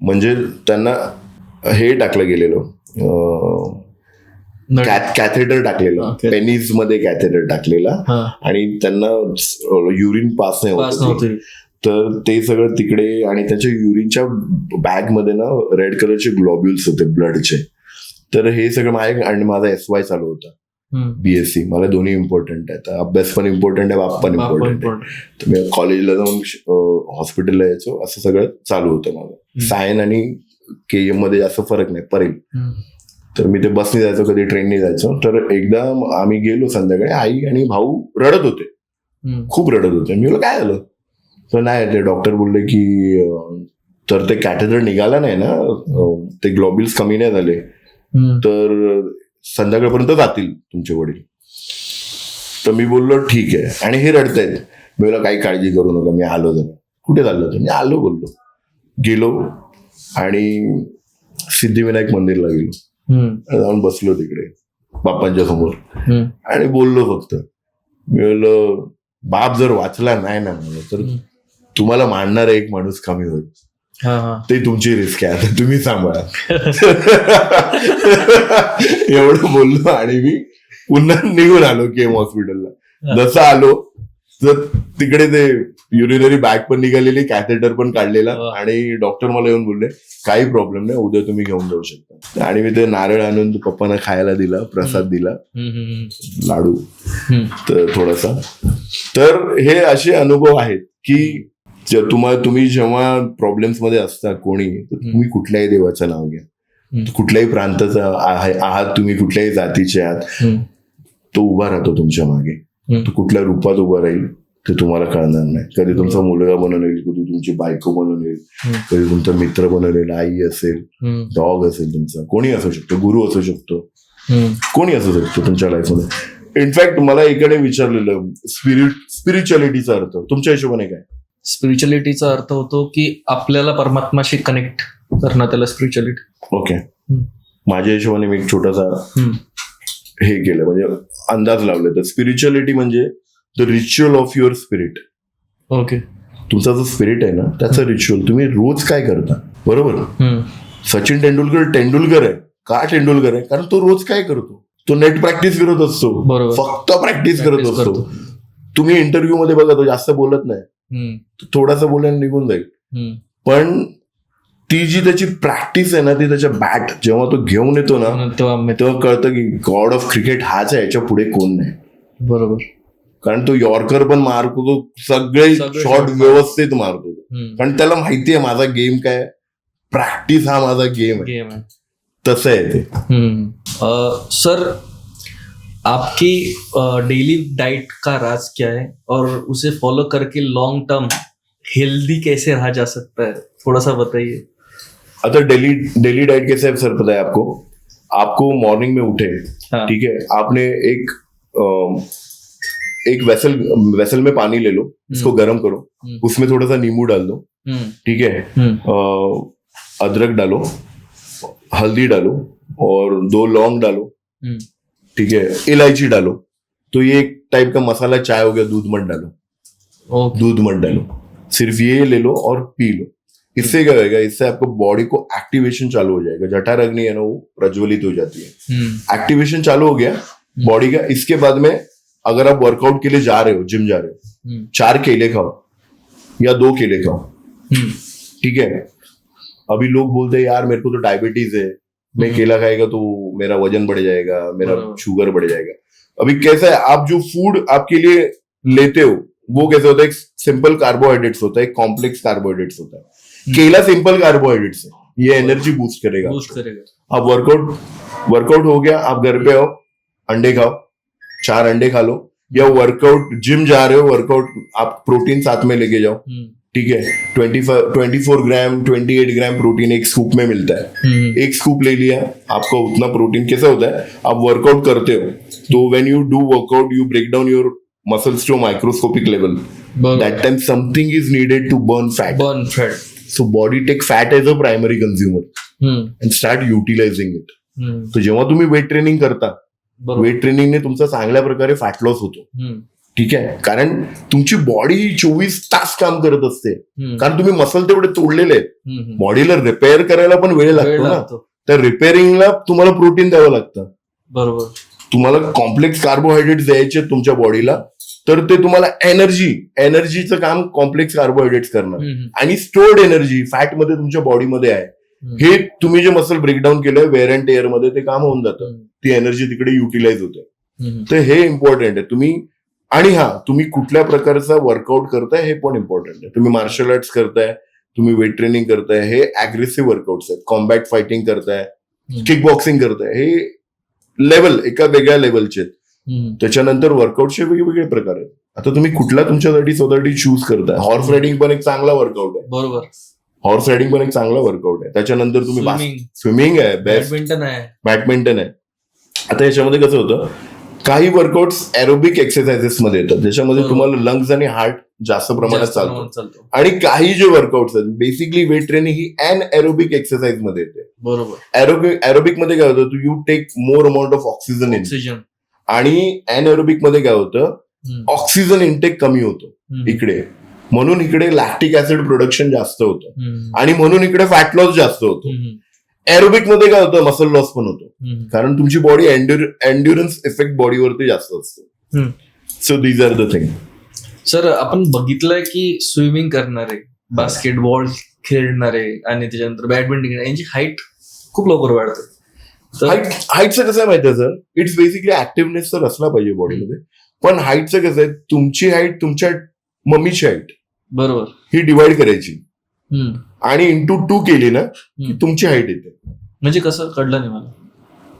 म्हणजे त्यांना हे टाकलं गेलेलं, कॅथेटर टाकलेलं, पेनीज मध्ये कॅथेटर टाकलेला, आणि त्यांना युरिन पास नाही होत. तर ते सगळं तिकडे, आणि त्यांच्या युरिनच्या बॅग मध्ये ना रेड कलरचे ग्लोब्युल्स होते ब्लडचे. तर हे सगळं आणि माझा SY चालू होता, BSc. मला दोन्ही इम्पॉर्टंट आहेत, अभ्यास पण इम्पॉर्टंट आहे, बाप पण इम्पॉर्टंट आहे. तर मी कॉलेजला जाऊन हॉस्पिटलला यायचो, असं सगळं चालू होतं माझं. सायन आणि KM मध्ये जास्त फरक नाही, परेल. तर मी ते बसने जायचो, कधी ट्रेनने जायचो. तर एकदा आम्ही गेलो संध्याकाळी, आई आणि भाऊ रडत होते, खूप रडत होते. मी बोललो काय झालं? तर नाही, ते डॉक्टर बोलले की तर ते कॅथेटर निघाला नाही ना, ते ग्लोब्युल्स कमी नाही झाले, तर संध्याकाळपर्यंत जातील तुमचे वडील. तर मी बोललो ठीक आहे, आणि हे रडतायत. मी बोललो काही काळजी करू नका, मी आलो. जरा कुठे चाललो? मी आलो बोललो. गेलो आणि सिद्धिविनायक मंदिरला गेलो, जाऊन बसलो तिकडे बाप्पांच्या समोर आणि बोललो फक्त. मी बोललो बाप जर वाचला नाही ना मला, तर तुम्हाला मानणारा एक माणूस कमी होईल, ते तुमची रिस्क आहे, आता तुम्ही सांभाळा. एवढं बोललो आणि मी पुन्हा निघून आलो KM हॉस्पिटलला. जसं आलो तर तिकडे ते युरिनरी बॅग पण निघालेली, कॅथेटर पण काढलेला, आणि डॉक्टर मला येऊन बोलले काही प्रॉब्लेम नाही, उद्या तुम्ही घेऊन जाऊ शकता. आणि मी ते नारळ आणून पप्पांना खायला दिला, प्रसाद दिला, लाडू तर थोडासा. तर हे असे अनुभव आहेत की तुम्ही जेव्हा प्रॉब्लेम्स मध्ये असता कोणी, तुम्ही कुठल्याही देवाचं नाव घ्या, कुठल्याही प्रांताचा आहात तुम्ही, कुठल्याही जातीचे आहात, तो उभा राहतो तुमच्या मागे. तो कुठल्या रूपात उभा राहील ते तुम्हाला कळणार नाही. कधी तुमचा मुलगा बनून येईल, कधी तुमची बायको बनून येईल, कधी तुमचा मित्र बनून येईल, आई असेल, डॉग असेल तुमचा, कोणी असू शकतो, गुरु असू शकतो, कोणी असू शकतो तुमच्या लाईफमध्ये. इनफॅक्ट मला एकाने विचारलेलं स्पिरिच्युअलिटीचा अर्थ तुमच्या हिशोबाने काय? स्पिरिच्युअलिटीचा अर्थ होतो की आपल्याला परमात्माशी कनेक्ट करणं, त्याला स्पिरिच्युअलिटी. ओके. माझ्या हिशोबाने मी एक छोटासा हे केलं, म्हणजे अंदाज लावले तर स्पिरिच्युअलिटी म्हणजे the ritual of your spirit. Okay. तुमचा जो स्पिरिट आहे ना त्याचं रिच्युअल तुम्ही रोज काय करता. बरोबर. सचिन तेंडुलकर आहे. का तेंडुलकर आहे? कारण तो रोज काय करतो, तो नेट प्रॅक्टिस करत असतो, फक्त प्रॅक्टिस करत असतो. तुम्ही इंटरव्ह्यू मध्ये बघा, तो जास्त बोलत नाही, थोडासा बोलायला निघून जाईल, पण ती जी त्याची प्रॅक्टिस आहे ना, ती त्याच्या बॅट जेव्हा तो घेऊन येतो ना तेव्हा कळतं की गॉड ऑफ क्रिकेट हाच आहे, याच्या पुढे कोण नाही. बरोबर. कारण तो यॉर्कर पण मारतो, तो सगळे शॉट व्यवस्थित मारतो, कारण त्याला माहिती आहे माझा गेम काय, प्रॅक्टिस हा माझा गेम आहे. तसं आहे ते. सर, आपकी डेली डाइट का राज क्या है और उसे फॉलो करके लॉन्ग टर्म हेल्दी कैसे रहा जा सकता है, थोड़ा सा बताइए. अच्छा, डेली डाइट कैसे है सर, पता है आपको मॉर्निंग में उठे, ठीक है, आपने एक वेसल में पानी ले लो, उसको गर्म करो, उसमें थोड़ा सा नींबू डाल दो, ठीक है, अदरक डालो, हल्दी डालो और 2 लौंग डालो, ठीक है, इलायची डालो. तो ये एक टाइप का मसाला चाय हो गया. दूध मत डालो, सिर्फ ये ले लो और पी लो. इससे क्या होगा, इससे आपको बॉडी को एक्टिवेशन चालू हो जाएगा. जठर अग्नि है ना वो प्रज्वलित हो जाती है. एक्टिवेशन चालू हो गया बॉडी का. इसके बाद में अगर आप वर्कआउट के लिए जा रहे हो, जिम जा रहे हो, 4 केले खाओ या 2 केले खाओ, ठीक है. अभी लोग बोलते हैं यार मेरे को तो डायबिटीज है, मैं केला खाएगा तो मेरा वजन बढ़ जाएगा, मेरा शुगर बढ़ जाएगा. अभी कैसा है, आप जो फूड आपके लिए लेते हो वो कैसे होता है, एक सिंपल कार्बोहाइड्रेट्स होता है, एक कॉम्प्लेक्स कार्बोहाइड्रेट्स होता है. केला सिंपल कार्बोहाइड्रेट्स है, ये एनर्जी बूस्ट करेगा. अब वर्कआउट हो गया, आप घर पे आओ, अंडे खाओ, 4 अंडे खा लो, या वर्कआउट जिम जा रहे हो, वर्कआउट आप प्रोटीन साथ में लेके जाओ, ठीक है. 24 ग्राम 28 ग्राम प्रोटीन एक स्कूप में मिलता है. एक स्कूप ले लिया, आपका उतना प्रोटीन. कैसा होता है, आप वर्कआउट करते हो तो when you do workout you break down your muscles to microscopic level. That time something is needed to burn fat. So body take fat as a primary consumer and start utilising it. तर जेव्हा तुम्ही weight training करता, weight ट्रेनिंगने तुमचा चांगल्या प्रकारे fat loss होतो, ठीक आहे. कारण तुमची बॉडी 24 तास काम करत असते, कारण तुम्ही मसल तेवढे तोडलेले आहेत. बॉडीला रिपेअर करायला पण वेळ लागतो ना, तर रिपेअरिंगला तुम्हाला प्रोटीन द्यावं लागतं. बरोबर. तुम्हाला कॉम्प्लेक्स कार्बोहायड्रेट्स द्यायचे तुमच्या बॉडीला, तर ते तुम्हाला एनर्जीचं काम कॉम्प्लेक्स कार्बोहायड्रेट्स करणार. आणि स्टोर्ड एनर्जी फॅट मध्ये तुमच्या बॉडीमध्ये आहे, हे तुम्ही जे मसल ब्रेकडाऊन केलंय वेअर अँड टेअर मध्ये, ते काम होऊन जातं, ती एनर्जी तिकडे युटिलाइज होते. तर हे इम्पॉर्टंट आहे. आणि तुम्ही कुठल्या प्रकारचा वर्कआउट करताय हे पण इम्पॉर्टंट आहे. तुम्ही मार्शल आर्ट्स करताय, तुम्ही वेट ट्रेनिंग करताय, हे अग्रेसिव्ह वर्कआउट्स आहेत. कॉम्बॅट फायटिंग करताय, किक बॉक्सिंग करताय, हे लेवल एका वेगळ्या लेवलचे आहेत. त्याच्यानंतर वर्कआउटचे वेगवेगळे प्रकार आहेत. आता तुम्ही कुठला तुमच्यासाठी स्वतःसाठी चूज करताय. हॉर्स रायडिंग पण एक चांगला वर्कआउट आहे. बरोबर. हॉर्स रायडिंग पण एक चांगला वर्कआउट आहे. त्याच्यानंतर तुम्ही स्विमिंग आहे, बॅडमिंटन आहे. आता याच्यामध्ये कसं होतं, काही वर्कआउट्स एरोबिक एक्सरसाइजेस मध्ये येतात, ज्याच्यामध्ये तुम्हाला लंग्स आणि हार्ट जास्त प्रमाणात चालतो. आणि काही जे वर्कआउट्स आहेत, बेसिकली वेट ट्रेनिंग ही एरोबिक एक्सरसाइज मध्ये येते. बरोबर. एरोबिक मध्ये काय होतं, you take more amount of oxygen in. आणि एरोबिक मध्ये काय होतं, ऑक्सिजन इनटेक कमी होतो इकडे, म्हणून इकडे लॅक्टिक ऍसिड प्रोडक्शन जास्त होतं, आणि म्हणून इकडे फॅट लॉस जास्त होतो. एरोबिक मध्ये काय होतं, मसल लॉस पण होतो, कारण तुमची बॉडी एन्ड्युरन्स इफेक्ट बॉडीवरती जास्त असतो. So these are the thing. Sir, आपण बघितलंय की स्विमिंग करणारे, बास्केटबॉल खेळणारे आणि त्याच्यानंतर बॅडमिंटन, यांची हाईट खूप लवकर वाढते. हाईटचं कसं आहे माहिती आहे सर, इट्स बेसिकली ऍक्टिव्हनेस तर असला पाहिजे बॉडीमध्ये, पण हाईटचं कसं आहे, तुमची हाईट तुमच्या मम्मीची हाईट बरोबर ही डिवाइड करायची आणि इंटू 2 केली ना की तुमची हाईट येते. म्हणजे कसं कळलं नाही मला.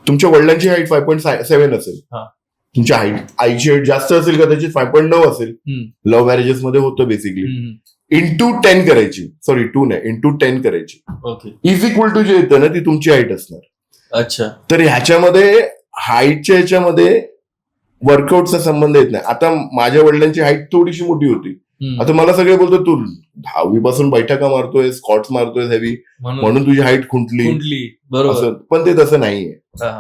तुमच्या वडिलांची हाईट 5.7 असेल, हा. तुमच्या आईची हाईट जास्त असेल का त्याची 5.9 असेल. लव्ह मॅरेजेस मध्ये होतं बेसिकली. इंटू 10 करायची, सॉरी 2 नाही, इंटू 10 करायची. ओके. इज इक्वल टू जे येतं ना ती तुमची हाईट असणार. अच्छा. तर ह्याच्यामध्ये हाईटच्या ह्याच्यामध्ये वर्कआउटचा संबंध येत नाही. आता माझ्या वडिलांची हाईट थोडीशी मोठी होती. आता मला सगळे बोलतात तू 10वी पासून बैठका मारतोय, स्कॉट्स मारतोय हेवी, म्हणून तुझी हाईट खुंटली. बरोबर. पण ते तसं नाहीये.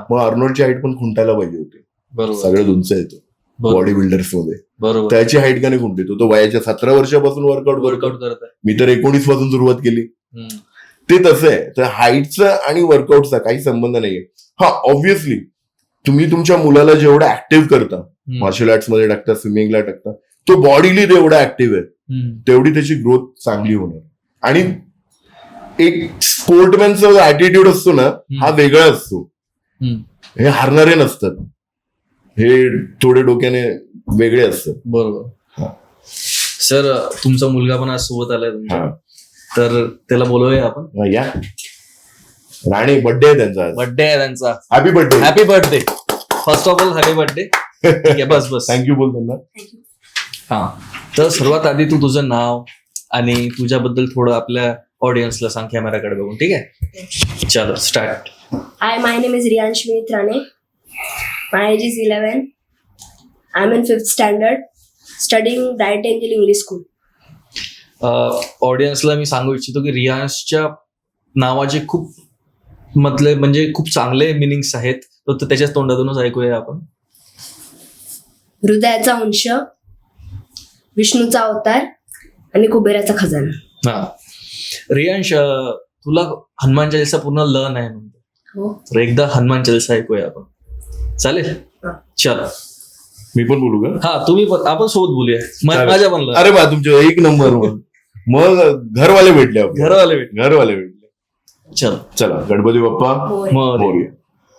मग अर्नोल्डची हाईट पण खुंटायला पाहिजे होती. बरोबर. सगळं उंच येतो बॉडी बिल्डर्स मध्ये. बरोबर. त्याची हाईट का नाही खुंटली? तो वयाच्या 17 वर्षापासून वर्कआउट करत आहे. मी तर 19 पासून सुरुवात केली. ते तसं आहे. तर हाईटचा आणि वर्कआउटचा काही संबंध नाहीये. हा, ऑब्व्हियसली तुम्ही तुमच्या मुलाला जेवढं ऍक्टिव्ह करता, मार्शल आर्ट्स मध्ये टाकता, स्विमिंगला टाकता, तो बॉडीली तेवढा ऍक्टिव्ह आहे, तेवढी त्याची ग्रोथ चांगली होणार. आणि एक स्पोर्टमॅनचा ऍटिट्यूड असतो ना, हा वेगळा असतो. हे हारणारे नसतात, हे थोडे डोक्याने वेगळे असतात. बरोबर. सर, तुमचा मुलगा पण आज सोबत आलाय तुमच्या, तर त्याला बोलवूया आपण. या राणे, बर्थडे आहे त्यांचा. बर्थडे आहे त्यांचा. Happy birthday. Happy birthday. First of all happy birthday. Bus thank you बोल त्यांना. हा, तर सर्वात आधी तू तुझं नाव आणि तुझ्याबद्दल थोडं आपल्या ऑडियन्सला सांग कॅमेराकडे बघून. ठीक आहे, चलो start. Hi, my name is Riyansh Vinit Rane. My age is 11. I'm in 5th standard, studying Bright Angel English School. ऑडियन्सला मी सांगू इच्छितो की रियांशच्या नावाचे खूप म्हणजे खूप चांगले मिनिंग्स आहेत, तर त्याच्याच तोंडातूनच ऐकूया आपण. हृदयाचा अंश, विष्णूचा अवतार आणि कुबेराचा खजाना. हा, रियांश, तुला हनुमान चालीसा पूर्ण ल नाही म्हणतो, हो. तर एकदा हनुमान चालीसा ऐकूया आपण. चालेल? चला. मी पण बोलू का? हा, तुम्ही पण, आपण सोबत बोलूया. माझ्या पण. अरे बा, तुमच्या एक नंबर. मग घरवाले भेटले, घरवाले भेटले. चला. गणपती बाप्पा मोरया.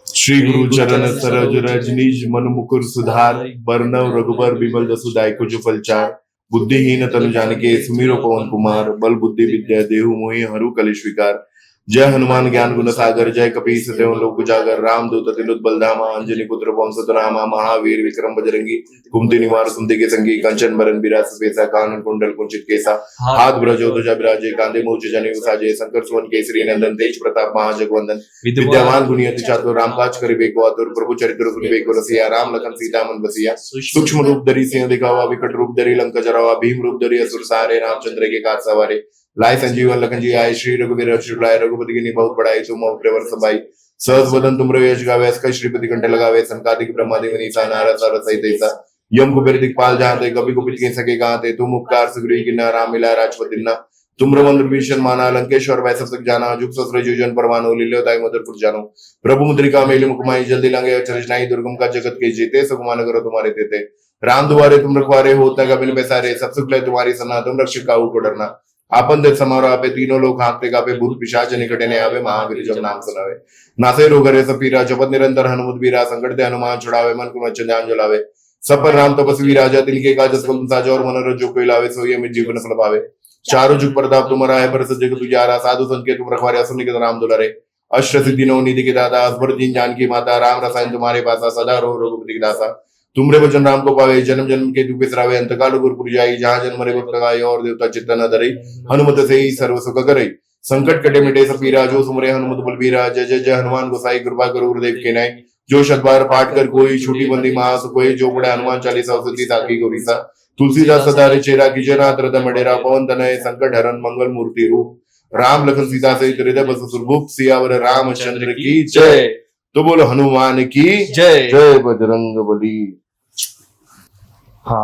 श्री गुरु चरण सरोज रज निज मन मुकुर सुधार, बरनव रघुबर बिमल जसु दायको जो फलचार, बुद्धिहीन तनु जानिके सुमिरो पवन कुमार, बल बुद्धि विद्या देहु मोहि हरू कलेश विकार. जय हनुमान ज्ञान गुण सागर, जय कपीस देव लोक उजागर, राम दूत तिलुत बलधामा, अंजनी पुत्र पवन सुत रामा, महावीर विक्रम बजरंगी, कुमति निवार सुमति के संगी, कंचन बरन बिराज सुबेसा, कानन कुंडल कुंचित केसा, हाथ ब्रजो ध्वजा विराजे, कांधे मूर्छ जनेऊ साजे, शंकर सुवन केसरी नंदन, तेज प्रताप महाजगवंदन, विद्यावान गुणी अति चातुर, रामकाज करिबे को आतुर, प्रभु चरित्र सुनिबे को रसिया, राम लखन सीता मन बसिया. सूक्ष्म रूप धरी सिंह दिखावा, विकट रूप धरी लंका जरावा, भीम रूप धरी असुर सारे, रामचंद्र के काज सवारे. लाय संजीवन लखन जी आए, श्री रघुवीर हर्षुलाय, रघुपति की बहुत बड़ाई, तुम अवरे सबाई. सहज वदन तुम यश गावे, असकय श्रीपति कंठ लगावे, संकादिक ब्रह्मादि मुनीसा, नारद सारद सहित ऐसा. यम कुबेर दिक्पाल जहाते, कभी कुपित के सके गाते, तुम उपकार सुग्रीव कीन्हा, राम मिलाय राजपति ना. तुम मंत्र भीषण माना, लंकेश्वर वै सब तक जाना, जुग सहस्र योजन परवानो, लील्योताय मधुरपुर जानो. प्रभु मुद्रिका मेलि मुखमाई, जल्दी लांगे अचरज दुर्गम का जगत के जीते, सुगमान करो तुम्हारे देते. राम दुआरे तुम रखवारे, होता का बिन पैसारे, सब सुख ले तुम्हारी सन्ना, तुम रक्षक काहू को डरना. आपण ते समारोह पे तीनों लोग हाँकते कापे, भूत पिशाच निकटे ने आवे, महावीर जब नाम सुनावे. नासे रोग हरे सपीरा, जपत निरंतर हनुमत बीरा, संकट ते हनुमान छुड़ावे, मन को वचन ध्यान जलावे. सब पर राम तपस्वी राजा, तिनके काज सकल साजा, और मनोरथ जो कोई लावे, सोई में जीवन फल पावे. चारों जुग प्रताप तुम्हारा है, पर जग तुझारा, साधु संत के तुम रखवारे, असुर निकट राम दुलारे. अष्ट सिद्धि नौ निधि के दाता, असबर दीन जानकी माता, राम रसायन तुम्हारे पासा, सदा रो रघुपति के दासा. तुमरे वचन राम को पावे, जन्म जन्म के दुख बिसरावे, अंतकाल गुरपुर जाई, जहाँ जन्म रे भक्त गाय, और देवता चित्त न धरे. हनुमत से ही सर्व सुख करे, संकट कटे मिटे सब पीरा, जो सुमरे हनुमत बलबीरा. जय जय जय हनुमान गोसाई, कृपा करो गुरुदेव के नाय. जो शतबार पाठ कर कोई, छूटी बंदी महास कोई, जो पढ़े हनुमान चालीसा, सती साकी गौरीसा. तुलसीदास सदा रे चेरा, कीजनाथ हृदय मडेरा, पवन तनय संकट हरन मंगल मूर्ति रूप. राम लखन सीता सहित हृदय बस सुरभूप, सियावर रामचंद्र की जय. तो बोलो हनुमान की जय. जय बजरंग बली. हा,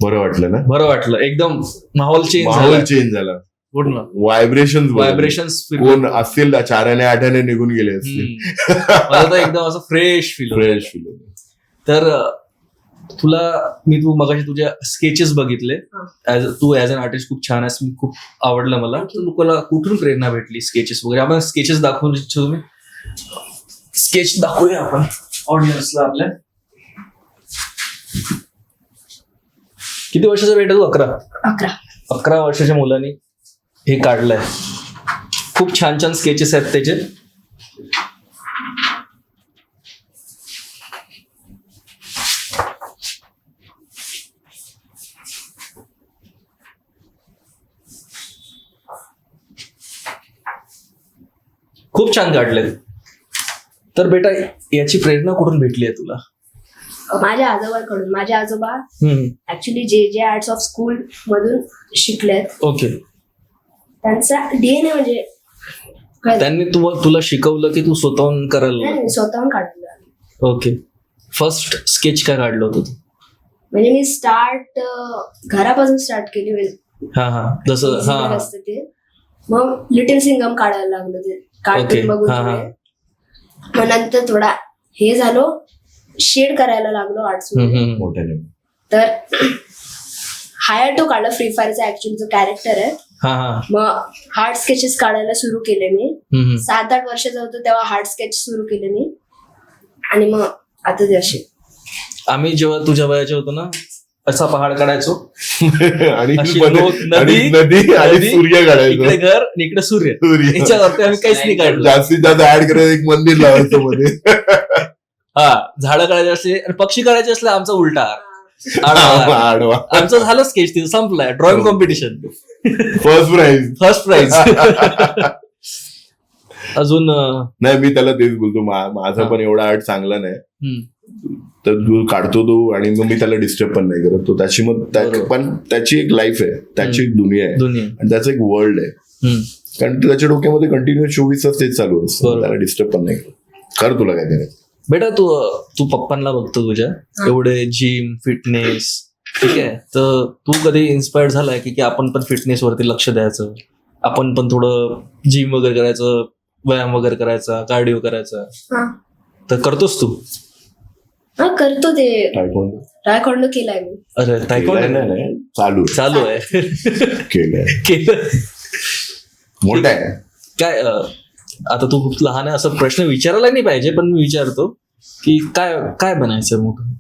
बरं वाटलं ना? बरं वाटलं, एकदम माहोल चेंज झाला पूर्ण. व्हायब्रेशन्स कोण असतील 4 आणि 8 निघून गेले असतील. मला तर एकदम असं फ्रेश फील होतं. तर तू मगाशी तुझ्या स्केचेस बघितले, तू ऍज अन आर्टिस्ट खूप छान आहेस, खूप आवडलं मला. तुला कुठून प्रेरणा भेटली स्केचेस वगैरे? आपण स्केचेस दाखवू इच्छितो, तुम्ही स्केच दाखवूया आपण ऑडियन्सला आपल्या. किती वर्षाचा बेटा तू? 11 वर्षाच्या मुलांनी हे काढलंय. खूप छान छान स्केचेस आहेत त्याचे. खूप छान काढले. तर बेटा याची प्रेरणा कुठून भेटली आहे तुला? माझ्या आजोबांकडून. माझे आजोबा ऍक्च्युली जे आर्ट्स ऑफ स्कूल मधून शिकलेत. ओके. त्यांचा DNA म्हणजे त्यांनी तुला शिकवलं की तू स्वतःहून करायला? नाही, स्वतःहून काढलं. ओके. फर्स्ट स्केच काय काढलं होतं तू? म्हणजे मी स्टार्ट घरापासून स्टार्ट केली. जसं असतं ते. मग लिटिल सिंगम काढायला लागलं ते कार्टून बघून. मग नंतर थोडा हे झालो, शेड करायला लागलो आर्ट्स मध्ये. तर हायाटो काढला, फ्री फायरचा ऍक्च्युअली जो कॅरेक्टर आहे. मग हार्ड स्केचेस काढायला सुरू केले मी. 7-8 वर्षाचा होतो तेव्हा हार्ड स्केच सुरू केले मी. आणि मग आता ते असे. आम्ही जेव्हा तुझ्या वयाचे होतो ना, असा पहाड काढायचो आणि नदी आणि सूर्य काढायचो. इकडे घर आणि इकडे सूर्य. याच्यावरती आम्ही काहीच नाही काढलं. जास्तीत जास्त ऍड करायचं, एक मंदिर लावायचं मध्ये. झाडं काढायचे असले आणि पक्षी काढायचे असले आमचा उलटा आडवा. आमचं झालं स्केच, तिथं संपलाय. Drawing competition first prize. अजून नाही, मी त्याला तेच बोलतो, माझा पण एवढा आर्ट चांगला नाही. तर तू काढतो तो, आणि मग मी त्याला डिस्टर्ब पण नाही करत. तो त्याची पण त्याची एक लाईफ आहे, त्याची एक दुनिया आहे, आणि त्याचं एक वर्ल्ड आहे. कारण त्याच्या डोक्यामध्ये कंटिन्यू 24 तास तेच चालू असतं. त्याला डिस्टर्ब पण नाही करत. कर तुला काय करायचं. बेटा तू पप्पांना बघतो तुझ्या एवढे जिम फिटनेस, ठीक आहे, तर तू कधी इन्स्पायर्ड झालाय की आपण पण फिटनेस वरती लक्ष द्यायचं, आपण पण थोडं जिम वगैरे करायचं, व्यायाम वगैरे करायचा, कार्डिओ करायचा, तर करतोस तू? करतो. ते टायकोंडो केलाय मी. अरे टायकोंडो नाही, चालू आहे. केलं मोठं आहे काय? आता तू खूप लहान आहे असं प्रश्न विचारायला नाही पाहिजे, पण मी विचारतो की काय बनायचं मोठं?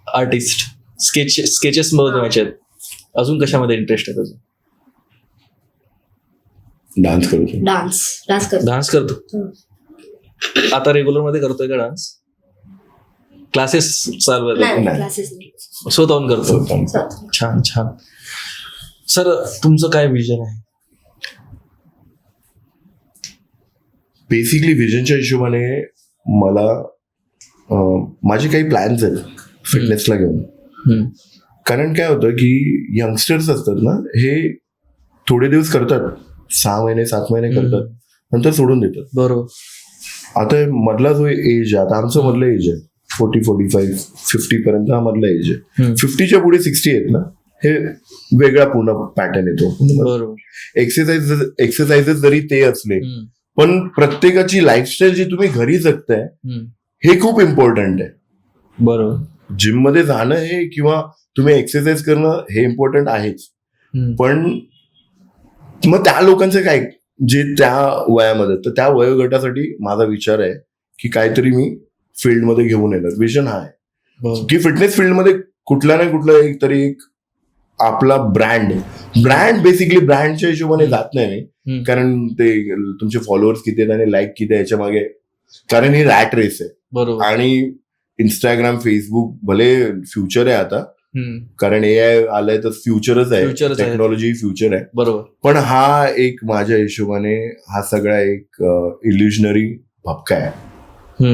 आर्टिस्ट. स्केचेस बनवायचे आहेत. अजून कशामध्ये इंटरेस्ट आहे तुझं? डान्स करतो. आता रेग्युलर मध्ये करतोय का डान्स? क्लासेस चालू आहेत? स्वतःहून करतो. छान. सर तुमचं काय विजन आहे? बेसिकली विजनच्या हिशोबाने मला माझे काही प्लॅन्स आहेत फिटनेसला घेऊन. कारण काय होतं की यंगस्टर्स असतात ना, हे थोडे दिवस करतात, 6 महिने 7 महिने करतात, नंतर सोडून देतात. बरोबर. आता मधला जो एज आहे, आता आमचं मधलं एज आहे 40, 45, 50 पर्यंत हा मधला एज आहे. 50च्या पुढे 60 आहेत ना, हे वेगळा पूर्ण पॅटर्न येतो. बरोबर. एक्सरसाइजेस जरी ते असले, पण प्रत्येकाची लाईफस्टाईल जी तुम्ही घरी जगताय हे खूप इम्पॉर्टंट आहे. बरोबर. जिम मध्ये जाणं हे किंवा तुम्ही एक्सरसाइज करणं हे इम्पॉर्टंट आहेच, पण मग त्या लोकांचं काय जे त्या वयामध्ये, तर त्या वयोगटासाठी माझा विचार आहे की काहीतरी मी फील्डमध्ये घेऊन येणार. विजन हा आहे की फिटनेस फील्डमध्ये कुठला ना कुठला एक तरी एक आपला ब्रँड बेसिकली ब्रँडच्या हिशोबाने जात नाही मी, कारण ते तुमचे फॉलोअर्स किती आहेत आणि लाईक किती आहे याच्या मागे, कारण ही रॅट रेस आहे. बरोबर. आणि इंस्टाग्राम फेसबुक भले फ्युचर आहे आता, कारण AI आलंय तर फ्युचरच आहे, टेक्नॉलॉजी फ्युचर आहे. बरोबर. पण हा एक माझ्या हिशोबाने हा सगळा एक इल्युजनरी भपका आहे,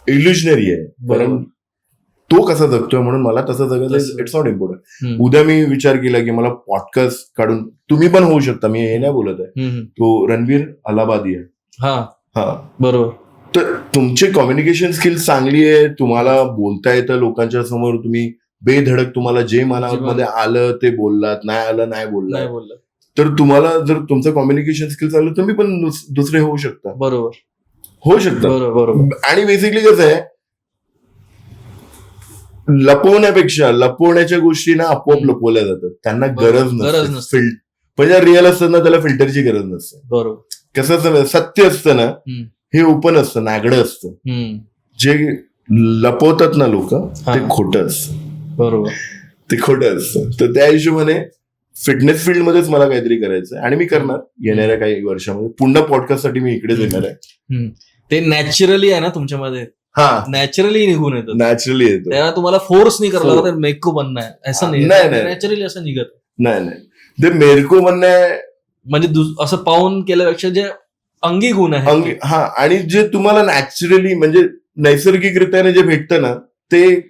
इल्युजनरी आहे. कारण तो कसा जगतोय म्हणून मला तसं जगायचं, इट्स नॉट इम्पॉर्टंट. उद्या मी विचार केला की मला पॉडकास्ट काढून, तुम्ही पण होऊ शकता, मी हे नाही बोलत आहे, तो रणवीर अलाहाबादी आहे. बरोबर. तर तुमचे कम्युनिकेशन स्किल्स चांगली आहे, तुम्हाला बोलता येतं लोकांच्या समोर, तुम्ही बेधडक तुम्हाला जे मनामध्ये आलं ते बोललात, नाही आलं नाही बोललात, तर तुम्हाला जर तुमचं कम्युनिकेशन स्किल्स आलं तुम्ही पण दुसरे होऊ शकता. बरोबर. होऊ शकता. बरोबर. आणि बेसिकली कसं आहे, लपवण्यापेक्षा लपवण्याच्या गोष्टी ना आपोआप लपवल्या जातात, त्यांना गरज नसते. म्हणजे रिअल असतं ना, त्याला फिल्टरची गरज नसते. बरोबर. कसं असतं, सत्य असतं ना हे ओपन असतं, नागडं असतं. जे लपवतात ना लोक ते खोटं असतं. बरोबर. ते खोटं असतं. तर त्या हिशोबाने फिटनेस फील्ड मध्येच मला काहीतरी करायचं आणि मी करणार येणाऱ्या काही वर्षामध्ये. पुन्हा पॉडकास्टसाठी मी इकडेच येणार आहे. ते नॅचरली आहे ना तुमच्यामध्ये, नॅचरली निघून येतं. नॅचरली येतो, त्याला तुम्हाला फोर्स नाही करावं लागत मेको बनणं आहे असं नाही. नॅचरली असं निघत नाही. ते मेरको बनणं म्हणजे असं पाहून केल्यापेक्षा जे अंगी गुण आहे. हा, आणि जे तुम्हाला नॅचरली म्हणजे नैसर्गिकरित्याने जे भेटतं ना, ते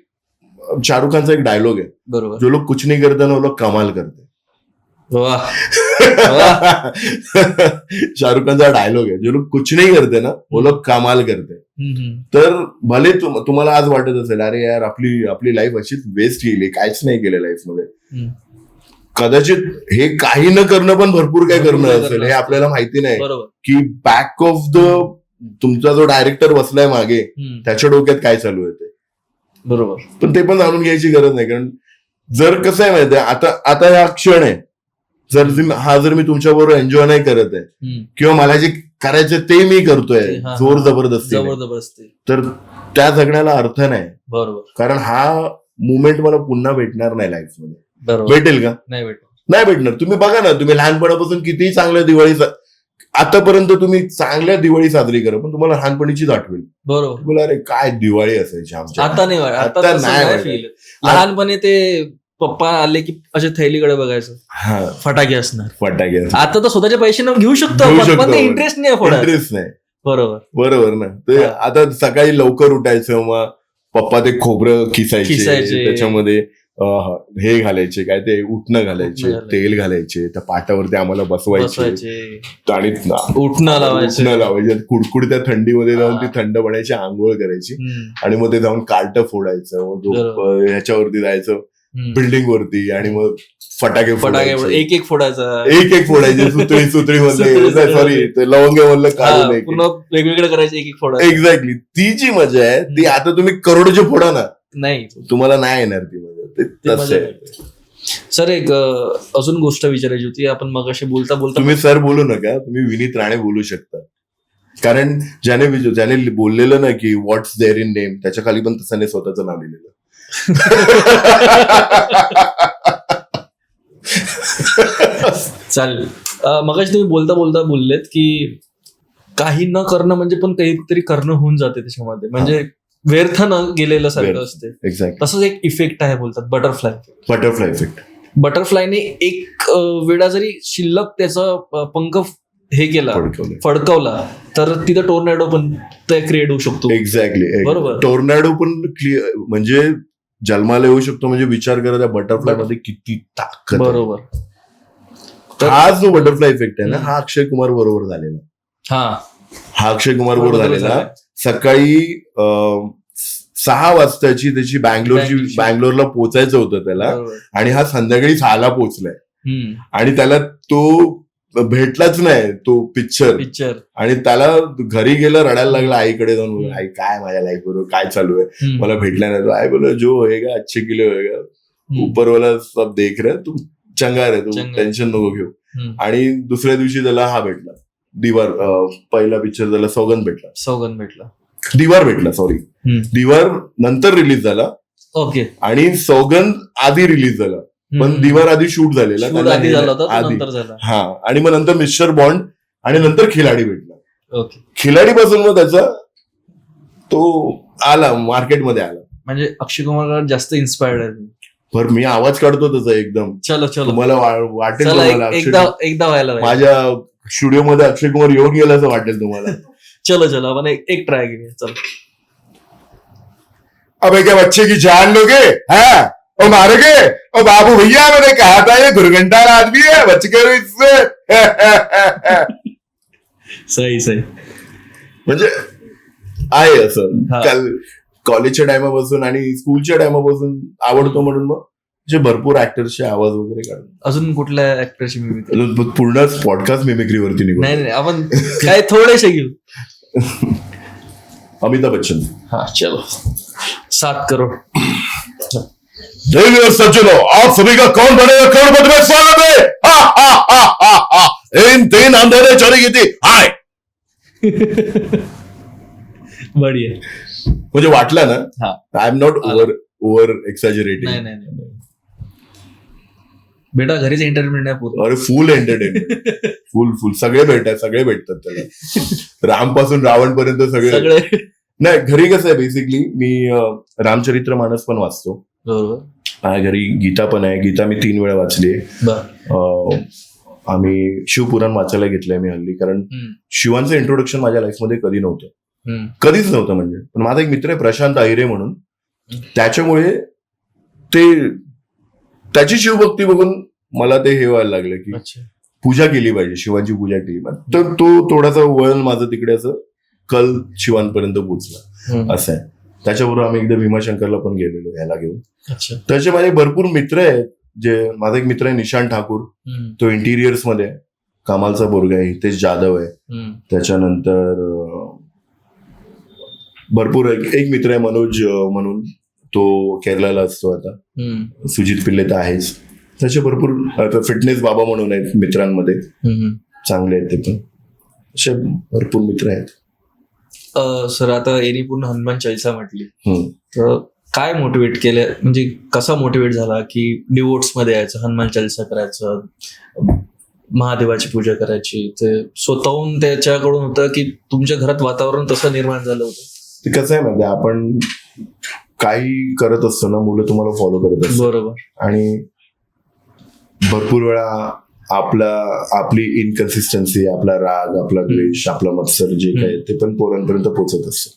शाहरुख खानचा एक डायलॉग आहे, बरोबर. जो लोक कुछ नहीं करते ना वो लोग कमाल करते. वा. शाहरुख खानचा डायलॉग आहे, जो लोक कुछ नहीं करते ना वो लोग कमाल करते. तर भले तुम्हाला आज वाटत असेल अरे यार आपली लाईफ अशीच वेस्ट गेली, काहीच नाही केलं लाईफमध्ये, कदाचित हे काही न करणं पण भरपूर काय करणं असेल, हे आपल्याला माहिती नाही की बॅक ऑफ द तुमचा जो डायरेक्टर बसलाय मागे त्याच्या डोक्यात काय चालू आहे ते. बरोबर. पण ते पण जाणून घ्यायची गरज नाही, कारण जर कसं आहे माहिती आहे, आता हा क्षण आहे, जर मी तुमच्या बरोबर एन्जॉय नाही करत आहे किंवा मला जे करायचं ते मी करतोय जोर जबरदस्ती, तर त्या जगण्याला अर्थ नाही. बरोबर. कारण हा मुमेंट मला पुन्हा भेटणार नाही लाईफमध्ये. भेटेल का? नाही भेटणार. तुम्ही बघा ना, तुम्ही लहानपणापासून कितीही चांगल्या दिवाळी आतापर्यंत तुम्ही चांगल्या दिवाळी साजरी करा, पण तुम्हाला लहानपणीचीच आठवेल. बरोबर. बोला अरे काय दिवाळी असायची आमच्या. आता नाही. लहानपणी ते पप्पा आले की अशा थैलीकडे बघायचं, फटाके असणार. आता तर स्वतःचे पैसे घेऊ शकतो, इंटरेस्ट नाही. बरोबर ना. ते आता सकाळी लवकर उठायचं, मग पप्पा ते खोबरं खिसायचे, त्याच्यामध्ये हे घालायचे, काय ते उठणं घालायचे, तेल घालायचे, त्या पाटावरती आम्हाला बसवायचे आणि उठणं लावायचे, कुडकुडत्या थंडीमध्ये जाऊन ती थंड पाण्याची आंघोळ करायची, आणि मग ते जाऊन कार्ट फोडायचं, मग ह्याच्यावरती जायचं बिल्डिंग वरती, आणि मग फटाके एक फोडायचे, सुतळी मधले, सॉरी लवंगे मधलं काढून वेगवेगळं करायचं, एक फोडायचं. एक्झॅक्टली. ती जी मजा आहे ती आता तुम्ही करोडचे फोडा ना, नाही तुम्हाला नाही येणार ती मजा. सर, एक अजून गोष्ट विचारायची होती. आपण मगाशी बोलता तुम्ही सर बोलू नका, तुम्ही विनीत राणे बोलू शकता, कारण ज्याने बोललेलं ना की व्हॉट्स देअर इन नेम, त्याच्या खाली पण तसं स्वतःचं नाव लिहिलेलं. चालेल. मगाशी तुम्ही बोलता बोललेत की काही न करणं म्हणजे पण काहीतरी करणं होऊन जाते त्याच्यामध्ये, म्हणजे व्यर्थ न गेलेलं सारखं असते. एक्झॅक्ट. तसंच एक इफेक्ट आहे, बोलतात बटरफ्लाय इफेक्ट. बटरफ्लायने एक वेळा जरी शिल्लक त्याचा पंख हे केला, फडकवला, तर तिथं टोर्नेडो पण क्रिएट होऊ शकतो. एक्झॅक्टली. बरोबर. टोर्नेडो पण म्हणजे जन्माला येऊ शकतो. म्हणजे विचार करा त्या बटरफ्लाय मध्ये किती ताकद. बरोबर. हा जो बटरफ्लाय इफेक्ट आहे ना, हा अक्षय कुमार बरोबर झालेला. हा अक्षय कुमार बरोबर झालेला. सकाळी 6 वाजताची त्याची बँगलोरला पोचायचं होतं त्याला, आणि हा संध्याकाळी 6ला पोचलाय, आणि त्याला तो भेटलाच नाही तो पिक्चर, आणि त्याला घरी गेला, रडायला लागला आईकडे जाऊन, आई काय माझ्या लाईफ बरोबर काय चालू आहे, मला भेटला नाही. आई बोला जो होएगा अच्छे के लिए होएगा, ऊपर वाला सब देख रहा है, तू चंगा रे, तू टेन्शन नको घेऊ. आणि दुसऱ्या दिवशी त्याला हा भेटला, दिवार. पहिला पिक्चर त्याला सौगंध भेटला. दिवार भेटला, सॉरी, दिवार नंतर रिलीज झाला. ओके. आणि सौगंध आधी रिलीज झाला, पण दिवार आधी शूट झालेला. हा, आणि मग नंतर मिस्टर बॉन्ड, आणि नंतर खिलाडी भेटला. खिलाडी पासून मग त्याचा तो आला मार्केटमध्ये आला. म्हणजे अक्षय कुमार जास्त इन्स्पायर्ड आहे. पर मी आवाज काढतो त्याचा एकदम. चलो तुम्हाला वाटेल, एकदा व्हायला माझ्या स्टुडिओमध्ये अक्षय कुमार येऊन गेला असं वाटेल तुम्हाला. चलो आपण एक ट्राय करूया. चलो. अबे क्या बच्चे की जान लोगे हैं और मारोगे? और बाबू भैया मैंने कहा था ये घुरघंटार आदमी है, बच कर इससे. सही. म्हणजे आहे असं कॉलेजच्या टायमापासून आणि स्कूलच्या टायमापासून आवडतो, म्हणून मग जे भरपूर ऍक्टर्सचे आवाज वगैरे काढतो. अजून कुठल्या ऍक्टरची मिमिक्री? पूर्ण पॉडकास्ट मिमिक्रीवरती निघू. नाही, आपण काय थोडेसे घेऊ. अमिताभ बच्चन. हाँ चलो 7 करोड़. सज्जनों, आप सभी का कौन बनेगा करोड़पति में स्वागत है. इन 3 अंधेरे चोरी की थी. हाय. बढ़िया. मुझे वाटलं ना, आय एम नॉट ओव्हर एक्सॅजरेटिंग. नाही बेटा, घरीच एंटरटेनमेंट नाही पूर्ण. अरे फुल एंटरटेनमेंट. फुल सगळे भेटतात त्याला. राम पासून रावण पर्यंत सगळे. नाही, घरी कसं आहे, बेसिकली मी रामचरित्र मानस पण वाचतो. माझ्या घरी गीता पण आहे. गीता मी 3 वेळा वाचली. आम्ही शिवपुराण वाचायला घेतलंय मी हल्ली, कारण शिवांचं इंट्रोडक्शन माझ्या लाईफमध्ये कधी नव्हतं, कधीच नव्हतं. म्हणजे पण माझा एक मित्र आहे प्रशांत अहिरे म्हणून, त्याच्यामुळे त्याची शिवभक्ती बघून मला ते हे व्हायला लागलं की पूजा केली पाहिजे, शिवांची पूजा केली पाहिजे. तर तो थोडासा वळण माझं तिकडे असं कल शिवांपर्यंत पोहोचला असं आहे. त्याच्याबरोबर आम्ही एकदा भीमाशंकरला पण गेलेलो ह्याला घेऊन. त्याचे माझे भरपूर मित्र आहेत. जे माझा एक मित्र आहे निशांत ठाकूर, तो इंटिरियर्स मध्ये कामालचा पोरगा आहे. हितेश जाधव आहे. त्याच्यानंतर भरपूर एक मित्र आहे मनोज म्हणून, तो केरळला असतो आता. सुजित पिल्ले तर आहेच. त्याचे भरपूर फिटनेस बाबा म्हणून आहेत मित्रांमध्ये, चांगले आहेत ते पण. असे भरपूर मित्र आहेत. सर आता एरी पूर्ण हनुमान चालीसा म्हटली, तर काय मोटिवेट केलं, म्हणजे कसा मोटिवेट झाला की डिवोट्स मध्ये यायचं, हनुमान चालीसा करायचं, महादेवाची पूजा करायची? ते स्वतःहून त्याच्याकडून होतं की तुमच्या घरात वातावरण तसं निर्माण झालं होतं? ते कसं आहे म्हणजे आपण काही करत असतो ना, मुलं तुम्हाला फॉलो करत असतात. बरोबर. आणि भरपूर वेळा आपली इनकन्सिस्टन्सी, आपला राग, आपला द्वेष, आपला मत्सर जे काय ते पण पोरांपर्यंत पोहोचत असतं.